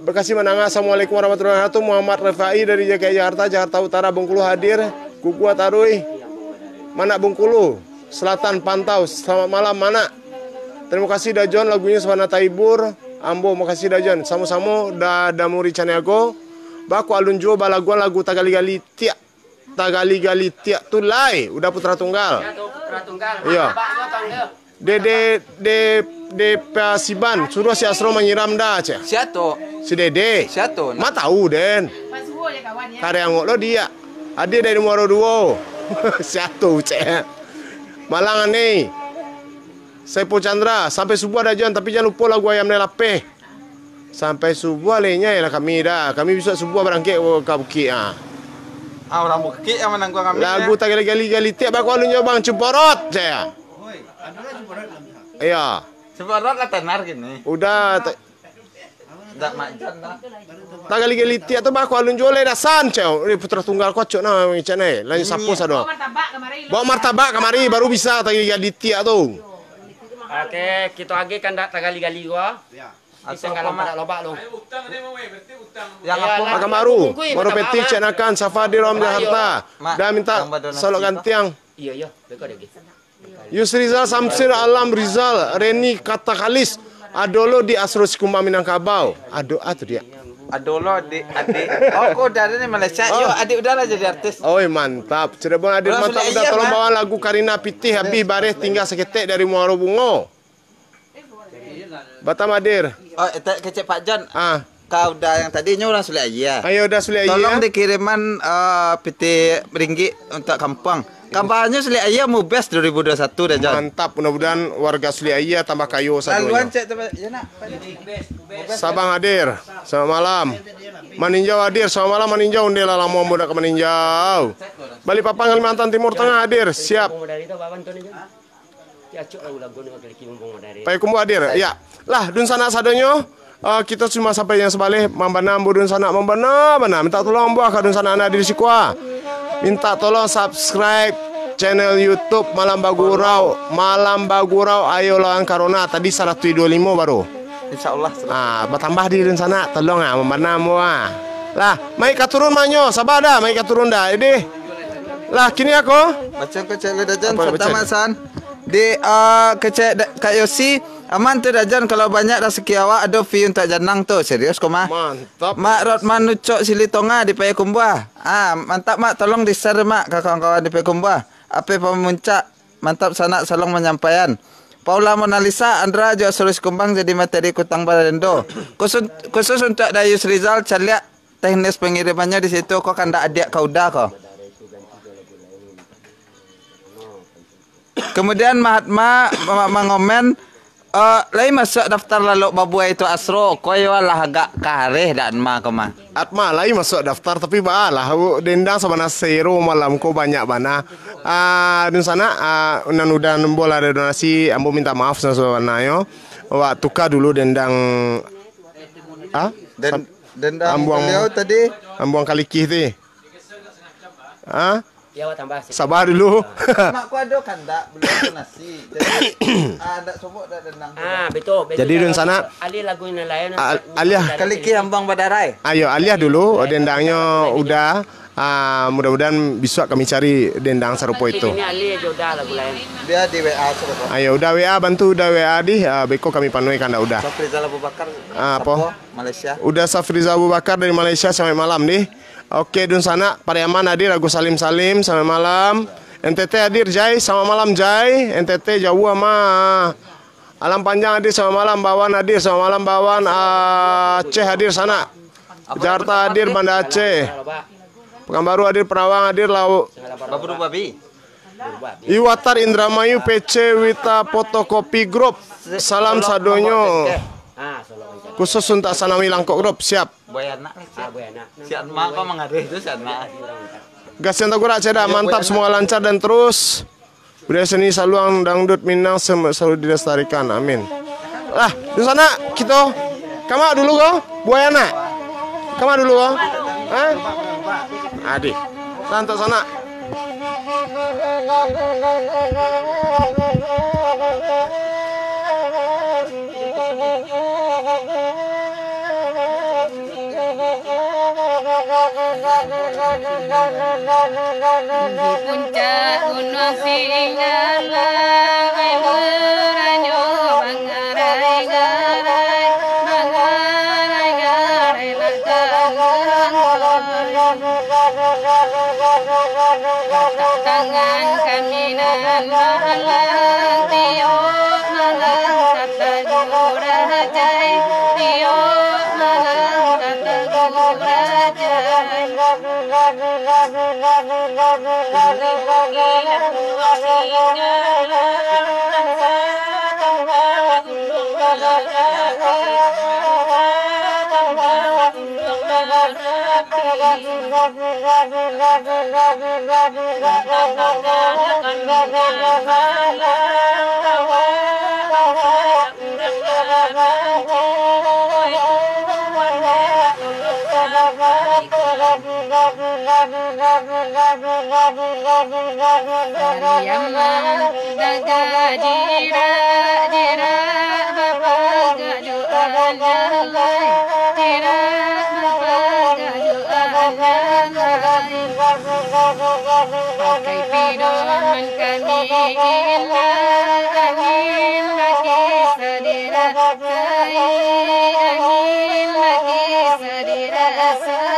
Bekasi Menangah. Assalamualaikum warahmatullahi wabarakatuh. Muhammad Refai dari Jakarta, Jakarta Utara, Bengkulu hadir. Kukua Tarui, Mana Bengkulu, Selatan Pantau. Selamat malam Mana. Terima kasih Dajon lagunya Savana Taibur. Ambo makasih Dajon. Sama-sama Damuri Caniago. Baku alun jo balaguan lagu Tagali-gali tiak. Tagali-gali tiak tu lai. Udah putra tunggal. Ya tuh putra tunggal. Iya. De Pasiban suruh si Asro menyiram dah cek. Siato. Si Dede. Siato. Ma tahu Den. Karyangok lo dia. Adik dari Muaro Duo. Siatu cek. Malangan nih. Saipul Chandra sampai subuh ada Jon tapi jangan lupa lagu ayam nelape. Sampai subuh lainnya ya kami dah. Kami bisa subuh berangkit ke Bukit Orang Bukit yang menang gua kami. lagu tagali-gali tiap aku alun bang Cuporot saya. Iya. Sebarot lah tenar gini. Udah Enggak majan dah. tagali-gali tiap tu baku alun jole dasan ceo. Putra tunggal kocok na ngicane. Lain sapu sado. Bawa martabak kemari baru bisa tagali-gali tiap tu. Oke, kita lagi kan dak tagali-gali gua. Bisa enggak lomba lu. Yang apa? Pakai baru peti cenakan Safadi Rom Jakarta. Dah minta solok gantiang. Iya, beko deh. Yusrizal Samsir Alam Rizal Reni Kata Kalis Adolo di Asro Sikumba Minangkabau. Itu dia. Adolo adik. Oh, kok dari ini Malaysia. Yo, adik udah lah jadi artis. Oi mantap. Cirebon adik Orang mantap sudah udah iya, tolong Mak. bawa lagu Karina Pitih habis baris tinggal seketek dari Muaro Bungo. Batam Adir. Oh, kecek Pak John. Kau udah yang tadinya orang Sule Ayah. Ayo udah Sule Tolong Ayah. dikiriman piti ringgit untuk kampung. Kampanye Sule Ayah mau best 2021 dah John. Mantap. Mudah-mudahan warga Sule Ayah tambah kayu Laluan sadunya. cek ya nak. Sabang hadir. Selamat malam. Maninjau hadir. Selamat malam Maninjau. Undela lama muda ke Maninjau. Balikpapan Kalimantan Timur Tengah hadir. Siap. Dari itu bawan tuh nih. Ya cuk lagu nih kali kimumpung dari. Pak Kumbu hadir. Ya. Lah Dun Sana sadonyo. Kita cuma sampai yang sebalik Mambana Ambo Dun Sana Mambana minta tolong buah ke Dun Sana anak di Sikua. Minta tolong subscribe channel YouTube Malam Bagurau. Ayo lawan Corona. Tadi 125 baru. Insyaallah. Bertambah di Dun Sana. Tolong Mambana mua. Lah, mai katurun manyo. Sabar dah, mai katurun dah. Ini. Lah, kini aku. Baca kecek le dah John. Apa Pertama baca? San. Di kecek Kak Yosi aman tu dah John kalau banyak rezeki awak ada fee untuk janang tu. Serius kau mah. Mantap. Mak Rotman Nucok Silitonga di Payakumbuh. Mantap mak, tolong di-share mak ke kawan-kawan di Payakumbuh. Apa pemuncak? Mantap sanak salong menyampaikan. Paula Mona Lisa Andra Jo Sulus Kumbang jadi materi kutang Balendo. Khusus untuk Dayus Rizal caliak teknis pengirimannya di situ kok kan adik kau dah kau. Kemudian Mahatma mengomen lain masuk daftar lalu babuai itu asro koyo lah agak kareh dan ma koma. Atma lai masuk daftar tapi lah dendang sama nasero malam ko banyak bana. Di sana udah nembol ada donasi ambo minta maaf sama yo. Wah tukar dulu dendang Dendang Ambuang- beliau tadi ambuang kalikih ti. Ya, tambah. Sabar dulu. makku ada kan tak belum nasi. Jadi ada sobok ada dendang. Betul. Jadi di sana Ali lagu yang lain. Alia. Kaliki ambang badarai. Ayo Alia dulu dendangnya udah. Mudah-mudahan bisa kami cari dendang serupa itu. Ini Ali jodoh lagu lain. Dia di WA sudah. Ayo udah WA bantu udah WA di beko kami panui kan udah. Safrizal Abu Bakar. Apa? Malaysia. Udah Safriza Abu Bakar dari Malaysia sampai malam nih. Oke Dun sana Pariaman hadir Agus Salim sampai malam. NTT hadir Jai sama malam Jai. NTT jauh sama Alam Panjang hadir sama malam. Bawan hadir sama malam Bawan. Aceh hadir sana. Jakarta hadir Banda Aceh. Pekanbaru hadir Perawang hadir Lau. Baburu babi. Iwatar Indramayu PC Wita Fotokopi Group. Salam sadonyo. Khusus untuk Sanawi Langkok Group siap. Boyana. Si Atma kok mengaduh itu si Atma. Gas yang Tagura Ceda mantap semoga lancar dan terus budaya seni Saluang dangdut Minang selalu dilestarikan amin. Lah di sana kita kama dulu kau Boyana kama dulu kau adik lantas sana Puncak gunung Singgalang ai meranyo bangarai garai bangarai garai tangan kami nalang tio malang tata gurajai tio malang tata gurajai daga jira jira bapak gajuan jangai jira bapak gajuan jangai pakai pidoman kami gila angin lagi sedira sai angin lagi sedira sai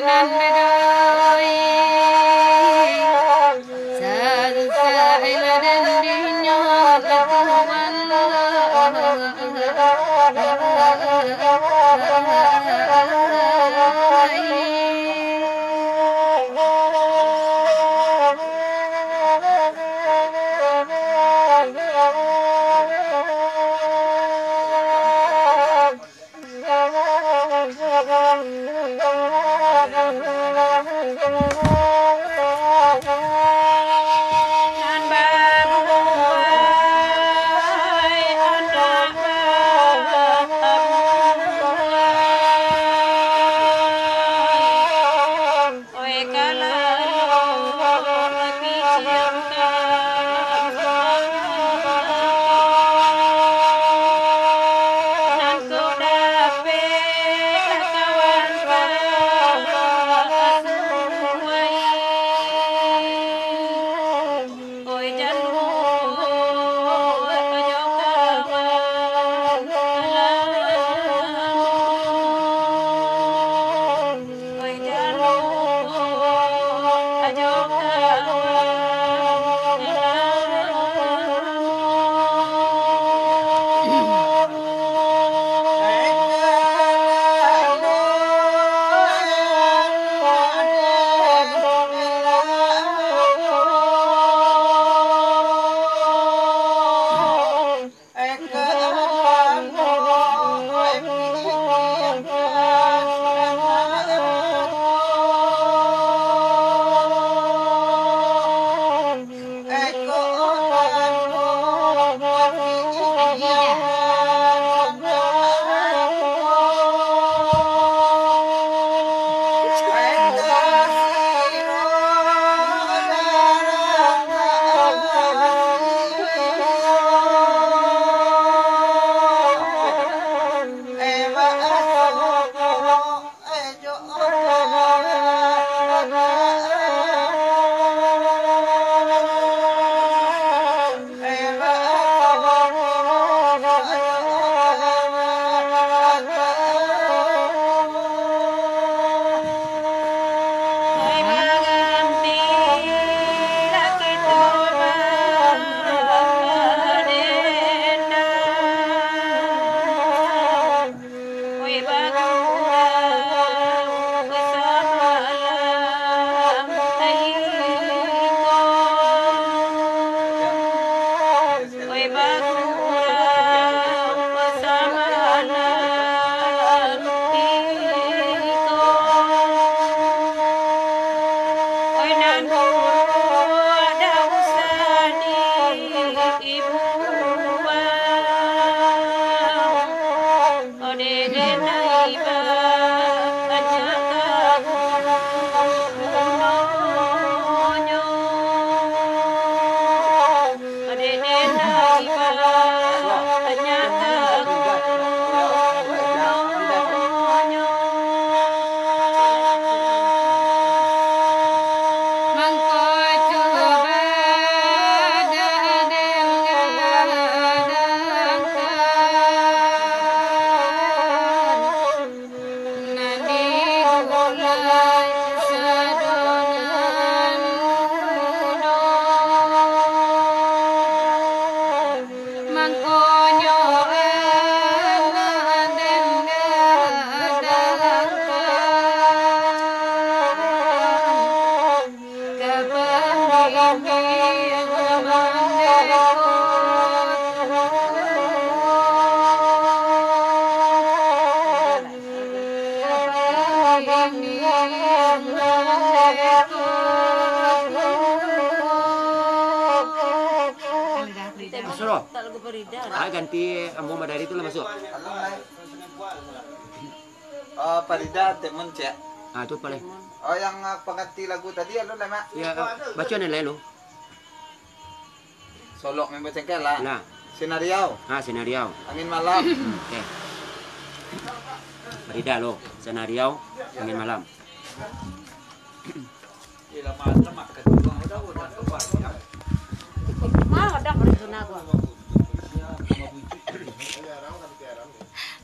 nan bedoi san sa ila den dinyo latuan Masuk loh. Ganti Ambo Madari itu lah masuk. Oh, Farida temen cek. Ah, itu paling. Oh, yang pengganti lagu tadi anu lah, Mak. Ya, bacaan yang lain lo. Solok memang cengkel lah. Nah. Senario. Ah, senario. Angin malam. Oke. Farida lo, senario Angin Malam.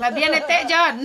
Labian etek John.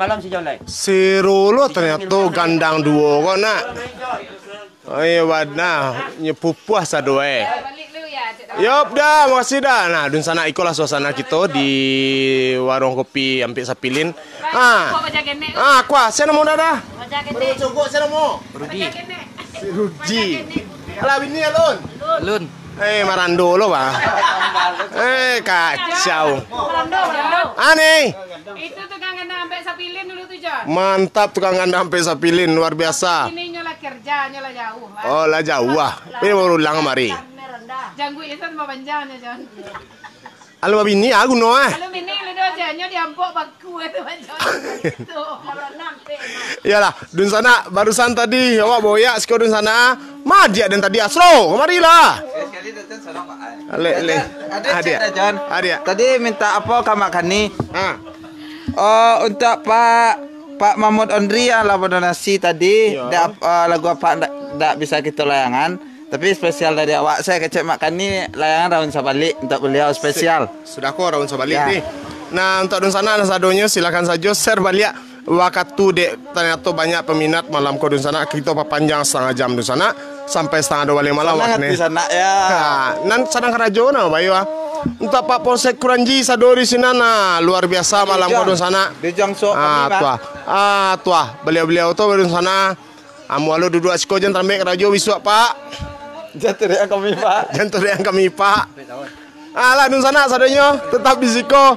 malam si Jolai. Seru lo ternyata gandang duo kok nak. Ayo wadna nyepupuh sadoe. Yop dah, makasih dah. Nah, dun sana ikolah suasana kita di warung kopi Ampik Sapilin. Kuah, saya nemu dah. Baru cukup saya nemu. Rudi. Alah bini alun. Lun. Marando lo bang. Kacau. Aneh. Itu tukang gandang Ampik Sapilin dulu tuh, Jon. Mantap tukang gandang Ampik Sapilin, luar biasa. Ini nyola kerja, nyola jauh. Oh lah jauh ah. Ini baru ulang mari. Janggu itu mau panjangnya, Jon. Halo bini aku no ah. Kalau ini lu aja nyo diampok baku itu panjang. Itu kalau nampe. Iyalah, dun sana barusan tadi awak boyak sekali dun sana. Madia dan tadi Asro, kemarilah. Sekali datang sana Pak. Le. Ada Jon. Ada. Tadi minta apa ke Mak Kani? Ah. Oh, untuk Pak Mahmud Ondri yang lagu donasi tadi, lagu apa ndak bisa kita layangan. Tapi spesial dari awak saya kecek makan ni layangan Raun Sabalik untuk beliau spesial. Sudah kok Raun Sabalik Ya. nih. Nah untuk dun sana sadonya silakan saja share balik. Waktu dek ternyata banyak peminat malam ko dun sana kita panjang setengah jam dun sana sampai setengah 2 balik malam Sangat di sana ya. Nan sadang karajo na bayu ah. Untuk Pak Polsek Kuranji sadori sinana luar biasa malam ko dun sana. Di Jongso Tuah. Beliau-beliau tu dun sana. Amu alu duduk asiko jan tambek karajo bisu Pak. Jatuh yang kami Pak. Jantung yang kami Pak. Alah dun sana sadanya tetap di siko.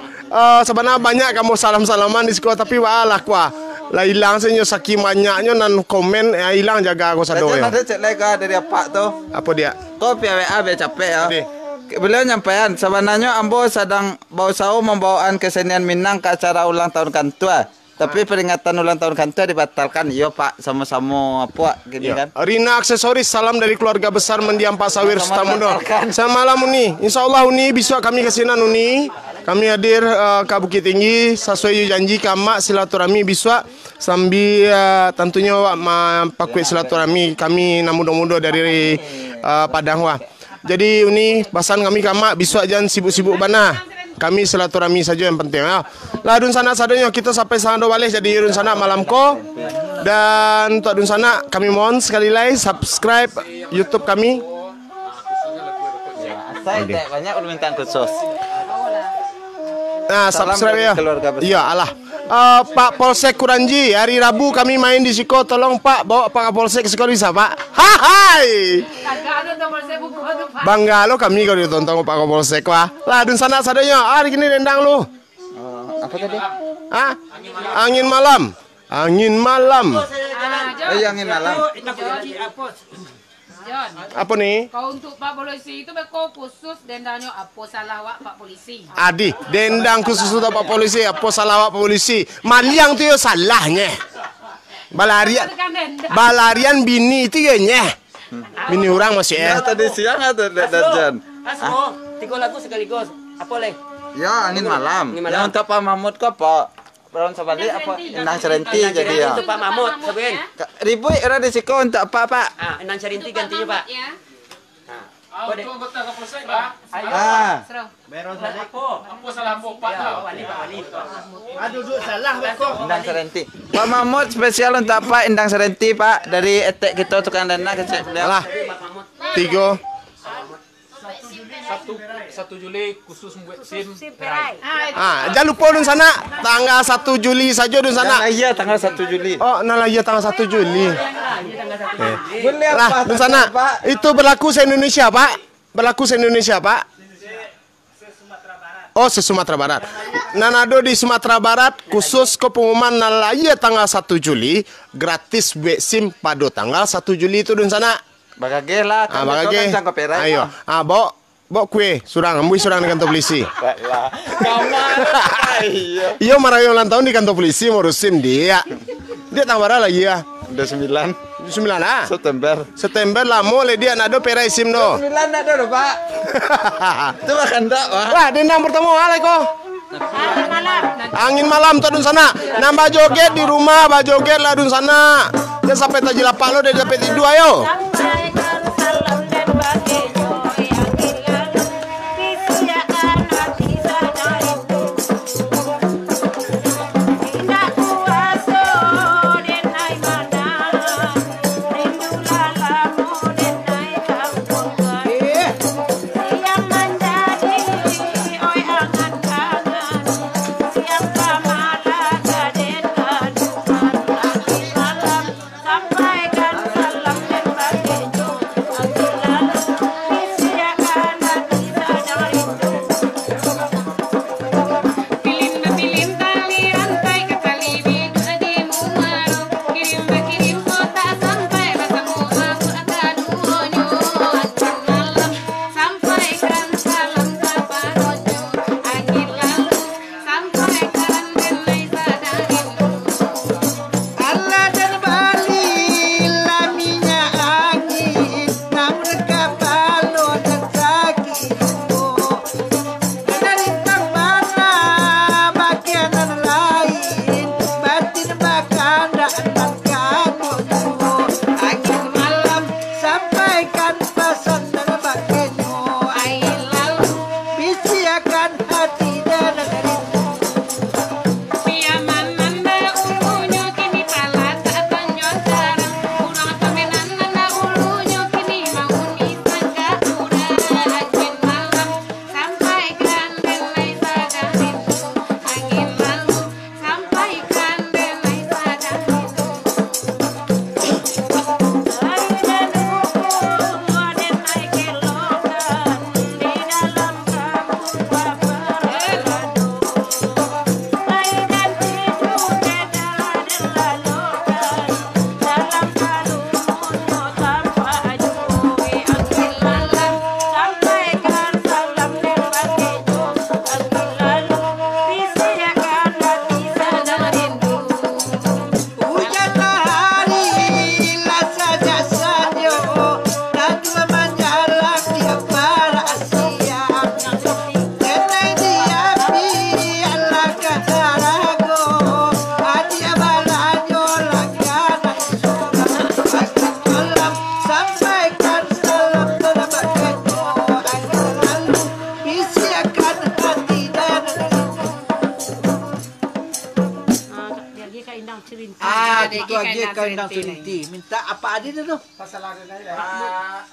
Sebenarnya banyak kamu salam-salaman di siko tapi walah kuah. Lah hilang senyo saking banyaknya nan komen hilang jaga aku sado ya. Ada cek lega dari Pak tuh. Apa dia? Kau PWA be capek ya. Ade. Beliau nyampaikan sebenarnya Ambo sedang bau sau membawaan kesenian Minang ke acara ulang tahun Kantua. Tapi peringatan ulang tahun Kantua dibatalkan. Iya Pak, sama-sama apa gini kan. Rina Aksesoris, salam dari keluarga besar mendiam Pak Sawir Sutamundo. batalkan. Sama malam Uni. Insya Allah Uni bisa kami kesinan Uni. Kami hadir ke Bukit Tinggi sesuai janji kama silaturahmi bisa sambil tentunya pakai silaturahmi kami muda-muda dari Padang wah. Jadi Uni bahasan kami kama bisa jangan sibuk-sibuk bana. Kami silaturahmi saja yang penting ya. Lah dun sana sadanya kita sampai sana balik jadi dun sana malam ko. Dan untuk dun sana kami mohon sekali lagi subscribe YouTube kami. Saya tidak banyak permintaan khusus. Nah, Salam subscribe dari ya. keluarga besar. Iya, alah. Pak Polsek Kuranji, hari Rabu kami main di Siko. Tolong Pak bawa Pak Polsek Siko bisa Pak. Hai. Kagak ada nomor saya buku tuh, Pak. Bangga lo kami kalau ditonton Pak Polsek wah. Lah dun sana sadanya hari gini dendang lu. Apa tadi? Hah? Angin malam. Angin malam. Jon. Angin malam. Jon. Apa nih? Kau untuk Pak Polisi itu kau khusus dendanya apa salah wak Pak Polisi? Adi, dendang khusus untuk Pak Polisi. Apa salah Pak Polisi? Maliang tu yo salahnya. Balarian bini itu ya nyeh. Bini orang masih Ya tadi siang atau Jon? Asmo, 3 lagu sekaligus. Apa leh? Ya angin malam. Angin malam. Yang untuk Pak Mahmud kok Pak Brown Sabali apa Inang Serenti jadi ya. Untuk Pak Mahmud, sebenarnya. Ribu era di Siko untuk apa Pak? Enang Serinti gantinya Pak. Ya. Ah, Apa salah Pak? Wali. Indang Serenti. Pak Mahmud spesial untuk apa Indang Serenti Pak dari etek kita tukang dana kecil beliau. Alah. 3 1 Juli khusus buat SIM. jangan lupa dun sana tanggal 1 Juli saja dun sana. Iya tanggal 1 Juli. Oh, nah iya tanggal 1 Juli. Boleh Lah, apa dun sana. Itu berlaku se-Indonesia, Pak. Berlaku se-Indonesia, Pak. Oh, se-Sumatera Barat. Nanado di Sumatera Barat khusus ke pengumuman nalaya tanggal 1 Juli gratis buat SIM pada tanggal 1 Juli itu dun sana. Bagage lah kan Bagage. kan copyright. Ayo. Bawa kue, surang, ambil surang di kantor polisi. Lah. Kamar. Iya. Iya marahin ulang tahun di kantor polisi mau SIM dia. Dia tanggal berapa lagi ya? Udah 9 9 September. September lah mau le dia nado perai SIM do. 9 ada loh Pak. Itu makan tak Pak? Wah, dendang pertama aleko. Angin malam tuh dun sana. Nambah joget di rumah, joget lah dun sana. Dia sampai taji lapak lo, dia dapat 2 ayo. itu aja kau undang Sulinti. Minta apa aja tu? Pasal ada dah.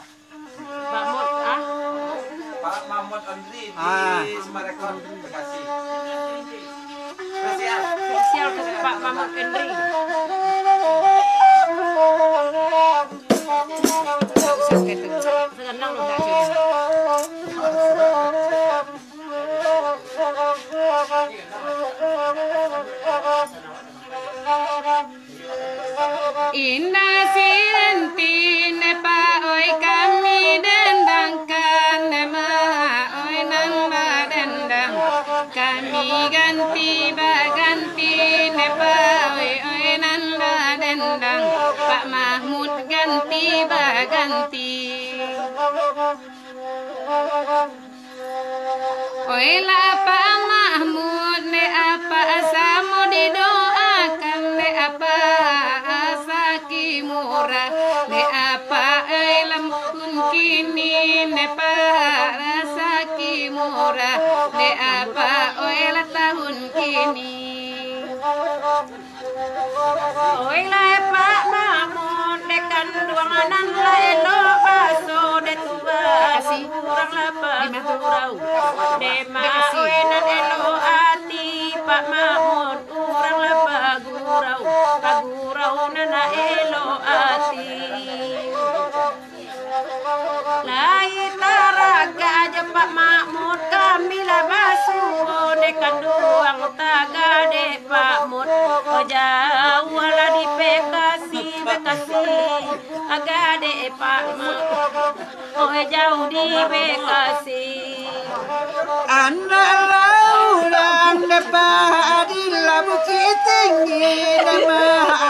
Pak Mut, Pak Mahmud Andri di Semarekon. Terima kasih. spesial ke Pak Mahmud Henry. Sekarang lo tak Indah sintin pa oi kami dendangkan nema oi namba dendang kami ganti baganti nepa oi nanda dendang Pak Mahmud ganti baganti oi la Pak Mahmud ne apa asamu didoakan ne apa murah ne apa elam kun kini ne pa rasa ki murah ne apa oela tahun kini oela Pak Mahmud de kanduangan la elo baso de tua kurang lapa kurau de ma oenan elo ati Pak Mahmud kurang lapa gurau nana elo ati lai taraga aja Pak Mahmud kami lah basuh de kanduang taga de Pak Mahmud jauh lah di Bekasi aga de Pak Mahmud jauh di Bekasi Anda laulang depan di Bukit Tinggi nama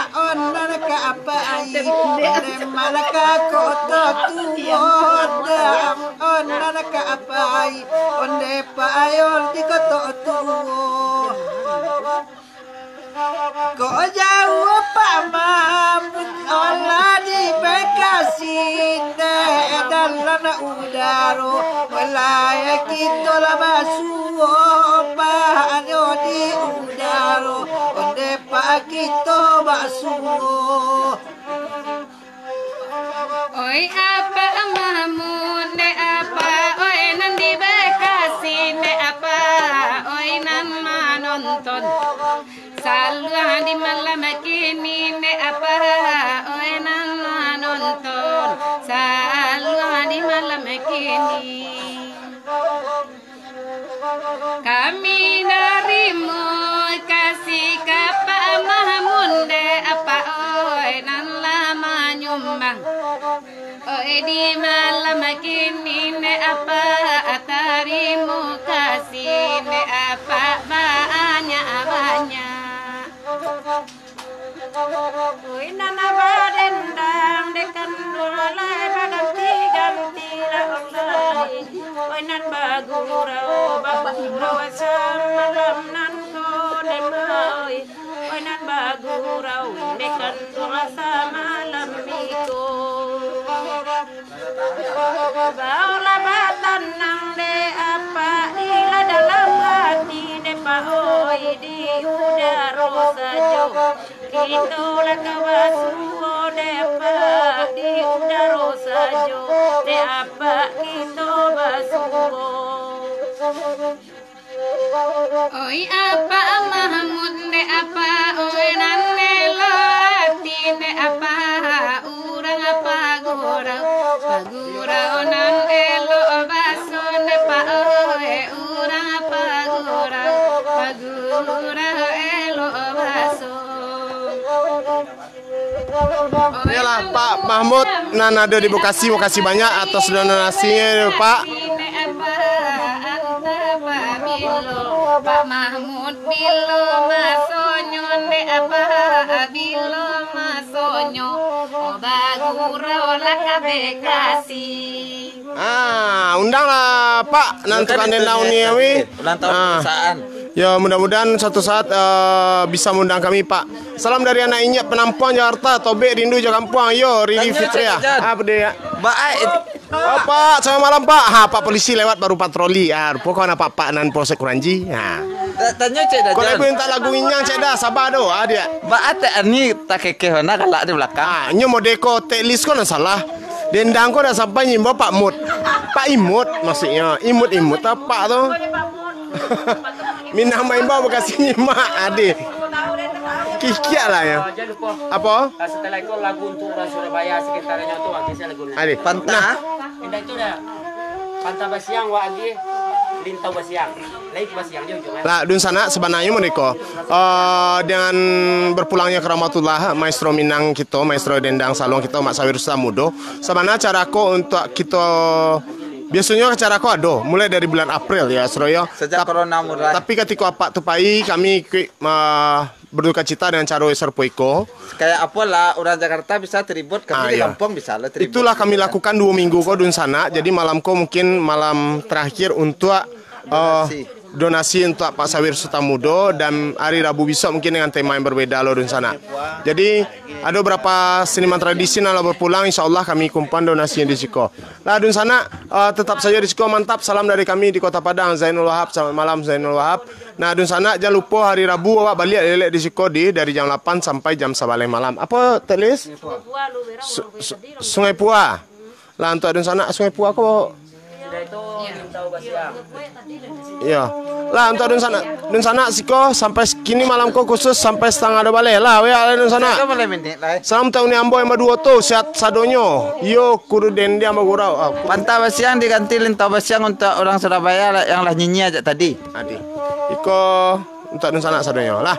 onan ka apa ai nama ka kota tua onan ka apa ai onde payon di kota tua ko jauh Pak Mahmud olah di Bekasi dalam udara wilayah kita lah basuh pahanyo di udara onde Pak kita basuh oi apa Mahmud ne apa oi nan di Bekasi ne apa oi nan nonton selalu di malam kini ne apa oi nan nonton selalu di malam kini kami darimu kasih ke Pak Mahmud de apa oi nan lama nyumbang oi di malam kini ne apa tarimu kasih ne apa banyak oi nana badendang de kandulai baganti ganti la olai oi nan bagurau samalam nan ko de mai oi nan bagurau de kandul samalam miko baula batanang de apa ila dalam hati de pa oi di udara saja itulah kawasuo de apa di udara saja de apa kita basuo oi apa Mahmud de apa oi nan nelati de apa urang apa gurau nan elo baso de pa oi urang apa gurau elo baso Inilah Pak Mahmud nan ada di Bekasi. Makasih banyak atas donasinya Pak. Pak Mahmud bilo masonyo ne apa bilo masonyo bagurau lah ka Bekasi. Undanglah Pak nanti kan daun ini. Ulang tahun perusahaan. Ya mudah-mudahan suatu saat bisa mengundang kami Pak. Salam dari anak Inyap Penampuan Jakarta. Tobek rindu Jakarta. Yo Rili Fitria. Apa dia? Baik. Oh Pak, selamat malam Pak. Pak polisi lewat baru patroli. Pokoknya Pak nan Polsek Kuranji. Tanya cek dah. Kau lagu yang tak lagu inyang cek dah, sabar doh dia. Ba ate ani tak kekeh hona galak di belakang. Ah, nyo modeko tek list kau nak salah. Dendang kau dah sampai nyimbo Pak Mut. Pak Imut maksudnya. Imut apa tu? Minang main bawa bekasi nyimak adik. Kikiak lah ya. Jangan lupa. Apa? Setelah itu lagu untuk orang Surabaya sekitarnya tu lagi saya lagu. Adik. Pantah. Indah itu dah. Pantah Basiang wa lagi Lintau Basiang. Lain Basiang dia ujung. Lah dun sana sebenarnya Moniko. Dengan berpulangnya ke Rahmatullah Maestro Minang kita, Maestro Dendang Salong kita Mak Sawir Samudo. Sebenarnya caraku untuk kita biasanya acara aku ada mulai dari bulan April ya Suraya. Sejak corona mulai. Tapi ketika Pak Tupai kami berduka cita dengan cara serpoiko. Kayak apalah orang Jakarta bisa tribut, kami di iya. kampung bisa lah tribut. Itulah kami lakukan 2 minggu kau dun sana. Jadi malamku mungkin malam terakhir untuk donasi untuk Pak Sawir Sutamudo dan hari Rabu besok mungkin dengan tema yang berbeda loh dun sana. Jadi ada beberapa seniman tradisional berpulang, insya Allah kami kumpulan donasi yang di Siko. Lah dun sana tetap saja di Siko mantap. Salam dari kami di Kota Padang, Zainul Wahab. Selamat malam Zainul Wahab. Nah dun sana jangan lupa hari Rabu awak balik lelek di Siko dari jam 8 sampai jam 11 malam. Apa tulis? Sungai Pua. Lah untuk dun sana Sungai Pua kok. Itu Lintau Basiang. Iya. Lah untuk dun sana Siko sampai kini malam kau khusus sampai setengah 2 balik lah we dun sana. Kau boleh minit lah. Salam tahun ni ambo yang berdua tu sehat sadonyo. Yo kudu dendi ama gurau. Pantah Basiang diganti Lintau Basiang untuk orang Surabaya yang lah nyanyi aja tadi. Adi. Iko untuk dun sana sadonyo lah.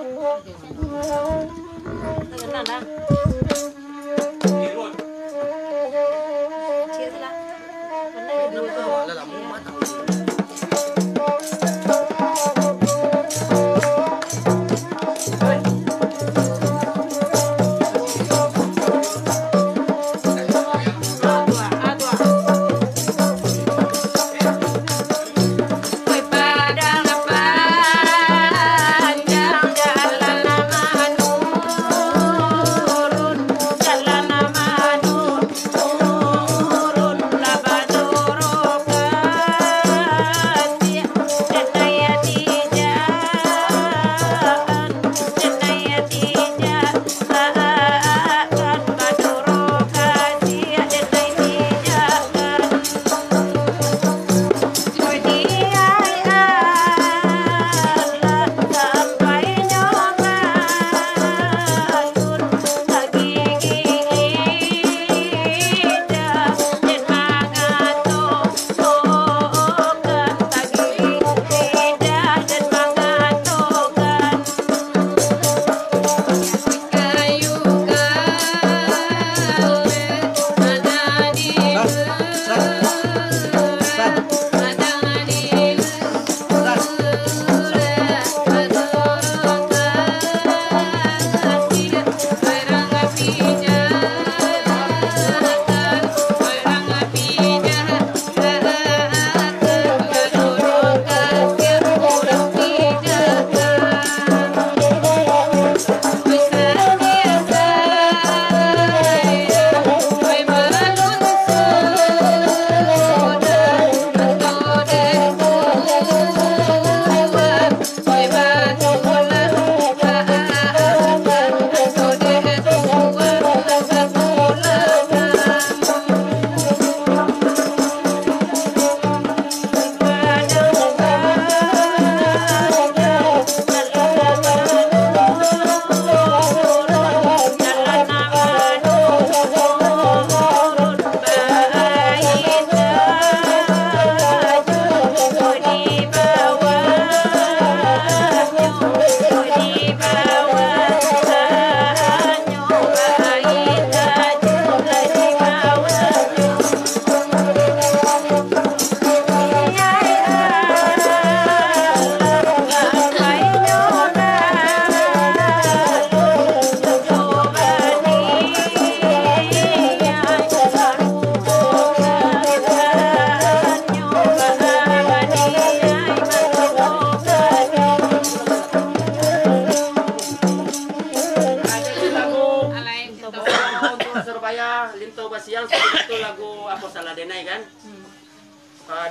Basiang itu lagu apa salah denai kan?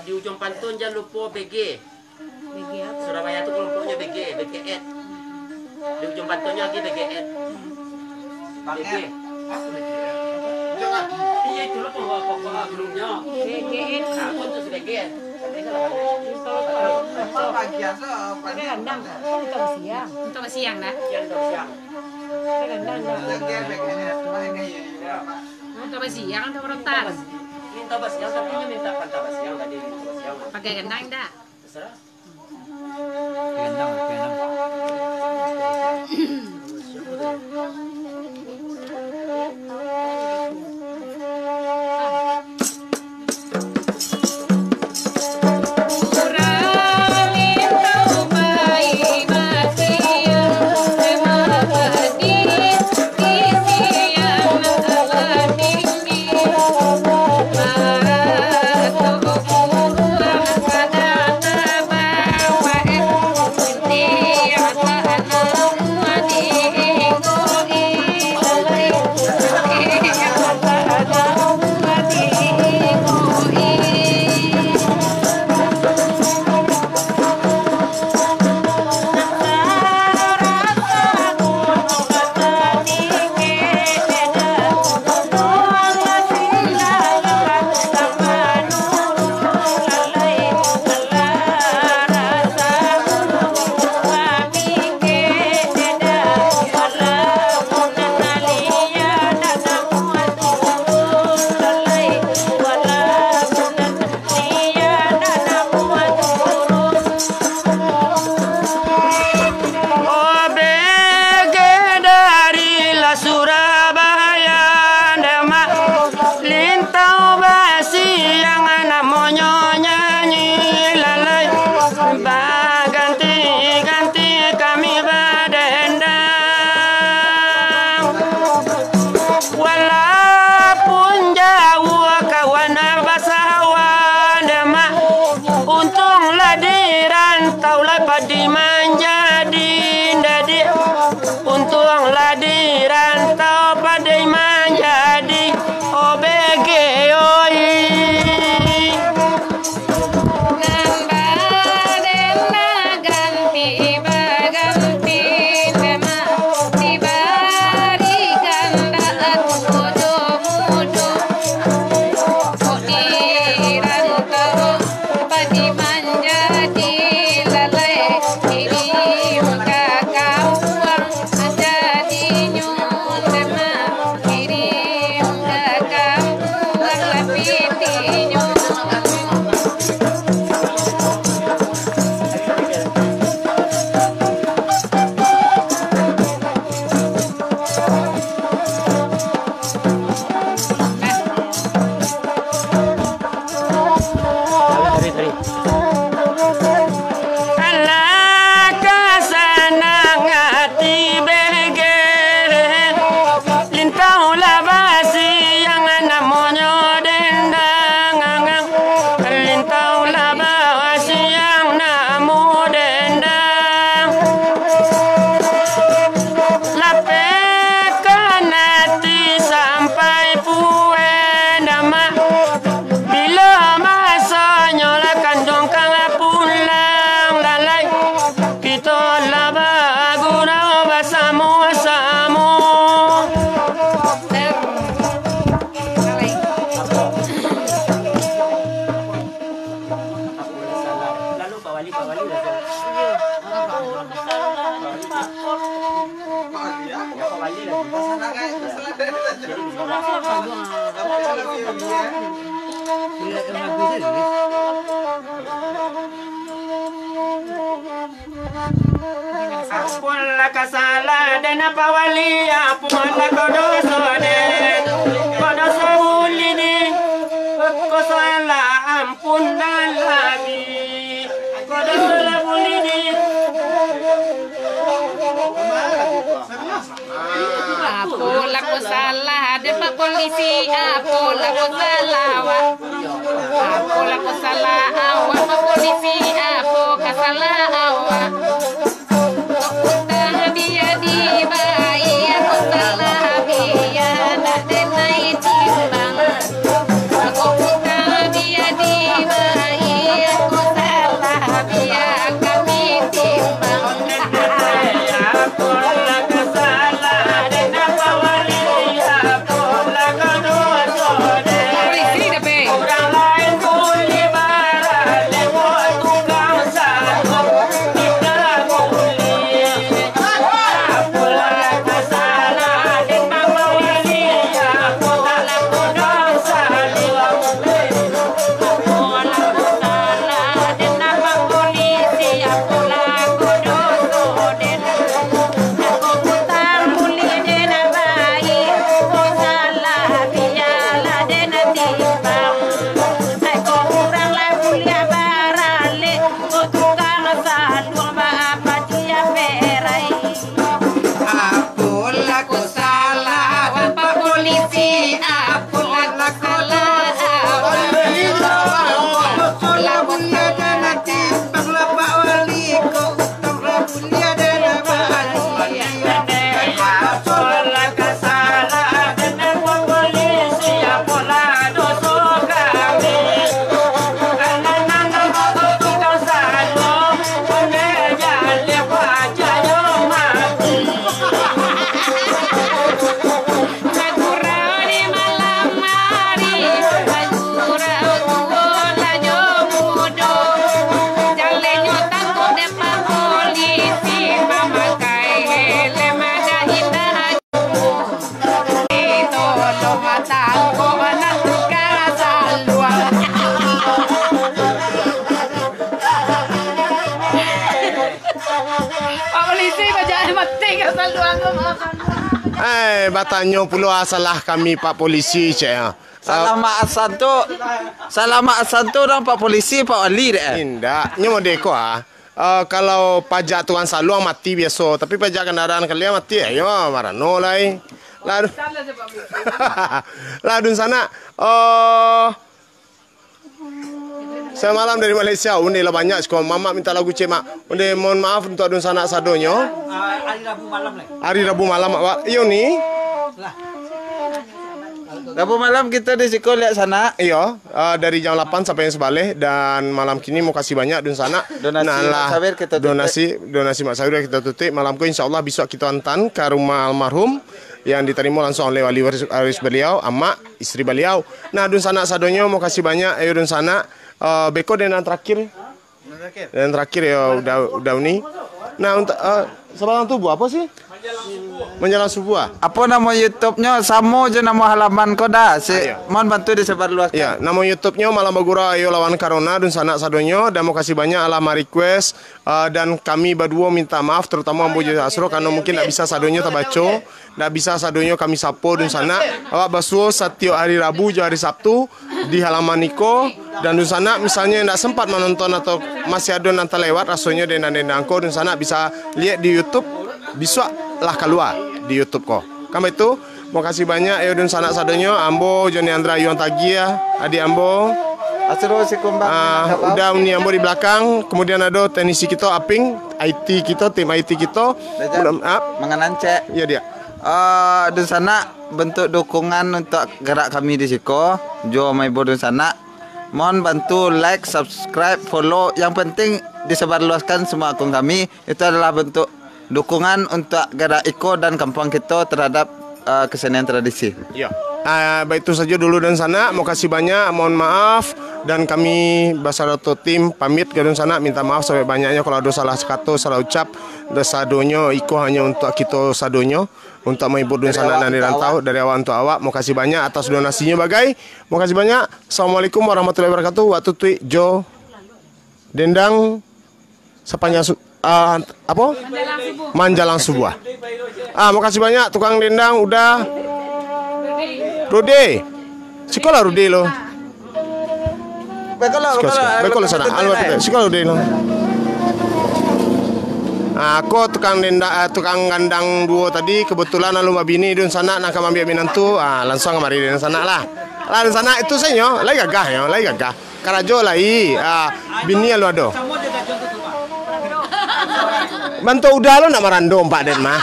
Di ujung pantun jangan lupa BG. Surabaya itu kelompoknya BGE. Di ujung pantainya lagi BGE. BG. Iya itu loh pokok grupnya. BGE. Aku tuh BGE. Untuk siang dah. Untuk siang atau rotar? Minta siang tapi ini minta pantau siang tadi siang. Pakai gendang dah. Terserah. Apunlah kasala dan apa wali apunlah kodoso den kodoso ulini kosala ampunan lagi kodoso la ulini apola kosala de pa polisi apola kosala wa apola kosala wa pa polisi apo kasala wa Yeah. Pak polisi bajak mati ke saluang Batanyo pulo salah kami Pak polisi cek. Salamat Santo orang Pak polisi Pak Wali deh. Indah, nyomo deko kalau pajak tuan saluang mati biasa, tapi pajak kendaraan kalian mati ya, marano lai. Ladun sana. Saya malam dari Malaysia, unde lah banyak. Sekolah mama minta lagu cemak. Unde mohon maaf untuk adun sana sadonyo. Hari Rabu malam lah. Hari Rabu malam, iyo ni. Rabu malam kita di Siko lihat sana. Iya, dari jam 8 sampai yang sebalik dan malam kini mau kasih banyak dun sana. Donasi Mak Sawir kita tutup. Donasi Mak Sawir kita tutup. Malam ku insyaallah besok kita hantar ke rumah almarhum yang diterima langsung oleh wali waris beliau, ama istri beliau. Nah, dun sana sadonyo mau kasih banyak ayo dun sana. Beko dan terakhir. Dan terakhir ya udah ini. Nah, untuk sebarang tubuh apa sih? Menjelang subuh. Apa nama YouTube-nya? Samo je nama halaman kau dah. Mohon bantu disebarluaskan. Ya, nama YouTube-nya Malam Bagura Ayo Lawan Corona dun sana sadonyo dan mau kasih banyak alamat request dan kami berdua minta maaf terutama Ambo Asro karena mungkin tak bisa sadonyo terbaca, tak bisa sadonyo kami sapo dun sana. Awak basuh setiap hari Rabu je hari Sabtu di halaman Niko dan dun sana misalnya tidak sempat menonton atau masih ada nanti lewat rasanya dendang-dendangko dun sana bisa lihat di YouTube. Besok lah keluar di YouTube kok. Kamu itu mau kasih banyak ayo dun sana sadonyo Ambo Joni Andra Yuan Tagia Adi Ambo Asro si kumbang. Udah Uni Ambo di belakang. Kemudian ada teknisi kita Aping IT kita tim IT kita mengenan cek. Iya dia. Dun sana bentuk dukungan untuk gerak kami di Siko. Jo Maibo dun sana. Mohon bantu like, subscribe, follow. Yang penting disebarluaskan semua akun kami. Itu adalah bentuk dukungan untuk gerak Iko dan kampung kita terhadap kesenian tradisi. Ya. Baik itu saja dulu dan sana. Mau kasih banyak, mohon maaf dan kami Basarato tim pamit ke dan sana. Minta maaf sampai banyaknya kalau ada salah kata, salah ucap. Dan sadonyo Iko hanya untuk kita sadonyo untuk menghibur dan sana dan dirantau dari awal untuk awak. Mau kasih banyak atas donasinya bagai. Mau kasih banyak. Assalamualaikum warahmatullahi wabarakatuh. Waktu tweet Jo Dendang sepanjang apa? Manjalang Subuh. Mau kasih banyak tukang dendang udah. Rude. Sekolah Rude lo. Bekolah sana. Sekolah Rude lo. Aku tukang dendang tukang gandang dua tadi kebetulan lalu mabini dun sana nak ambil binantu. Langsung kemari dun sana lah. Lah dun sana itu saya lagi gagah. Karajo lai. Bini lo ada. Bantu udah lo nak marandom Pak Den mah.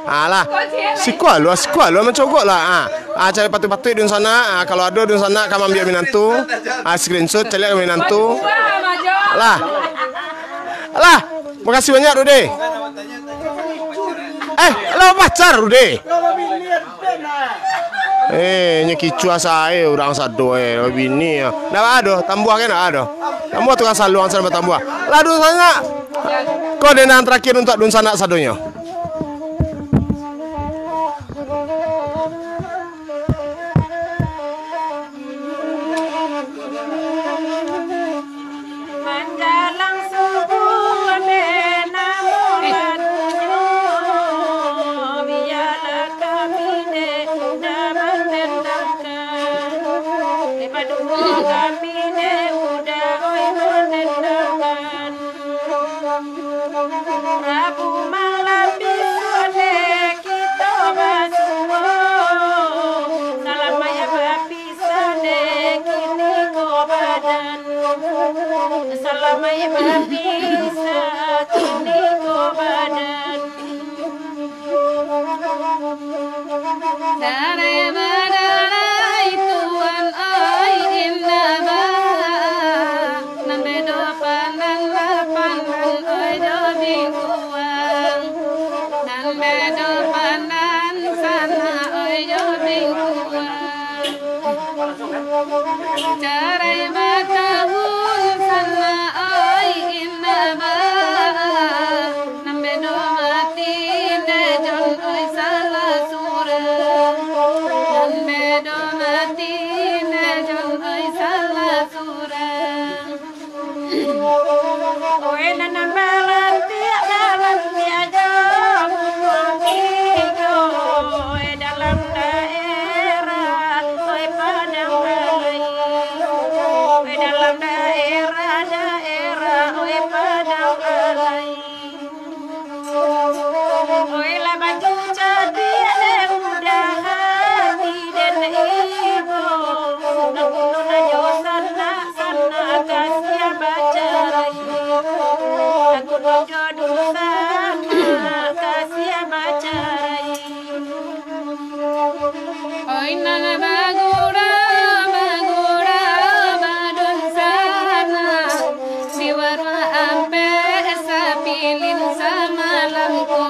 Alah. Sikuah lu mencogok lah. Cari patu-patu di sana. Kalau ada di sana kamu ambil minantu. Screenshot cari minantu. Lah. Makasih banyak Rude. Lo pacar Rude. Nyekicua saya orang sado bini ya. Ndak ada, tambuah kan ada. Tambuah tukang saluang sana tambuah. Lah dun sana. Kau denang terakhir untuk dun sana sadonya. Menjelang subuh biarlah kami kami udah menenangkan. Rabu malam bisone kita basuh. Salamaya bapisane kini ko badan. Salamaya bapisa kini ko badan. Carai batahun sana oi inna ba nambe do mati ne jon oi sala sura nambe do mati ne jon oi sala sura Oi na bacarai aku jodoh sana kasih bacarai oi nang bagura badun sana siwarwa ampe sapilin samalamko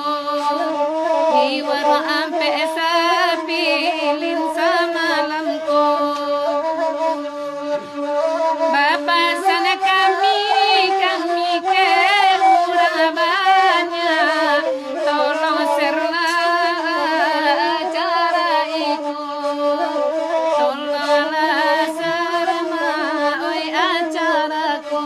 siwarwa ampe sapilin samalamko Bapak sana kami ke Urabanya tolong serlah acara itu tolonglah serma oi acaraku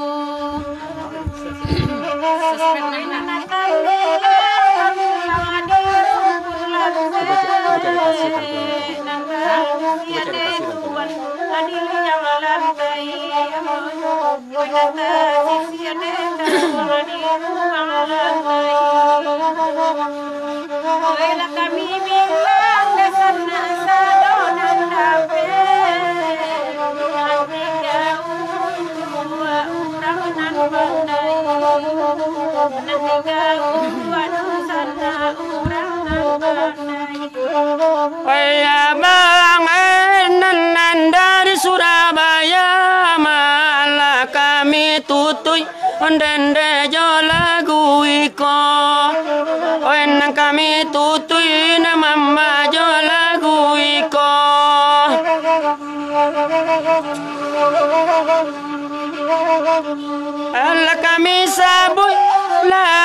kami bilang dasar nasa donan dape orang nan pandai sana orang nan pandai Nan dari Surabaya malah kami tutui ondende jo lagu iko nang kami tutui na mama jo lagu iko ala kami sabui la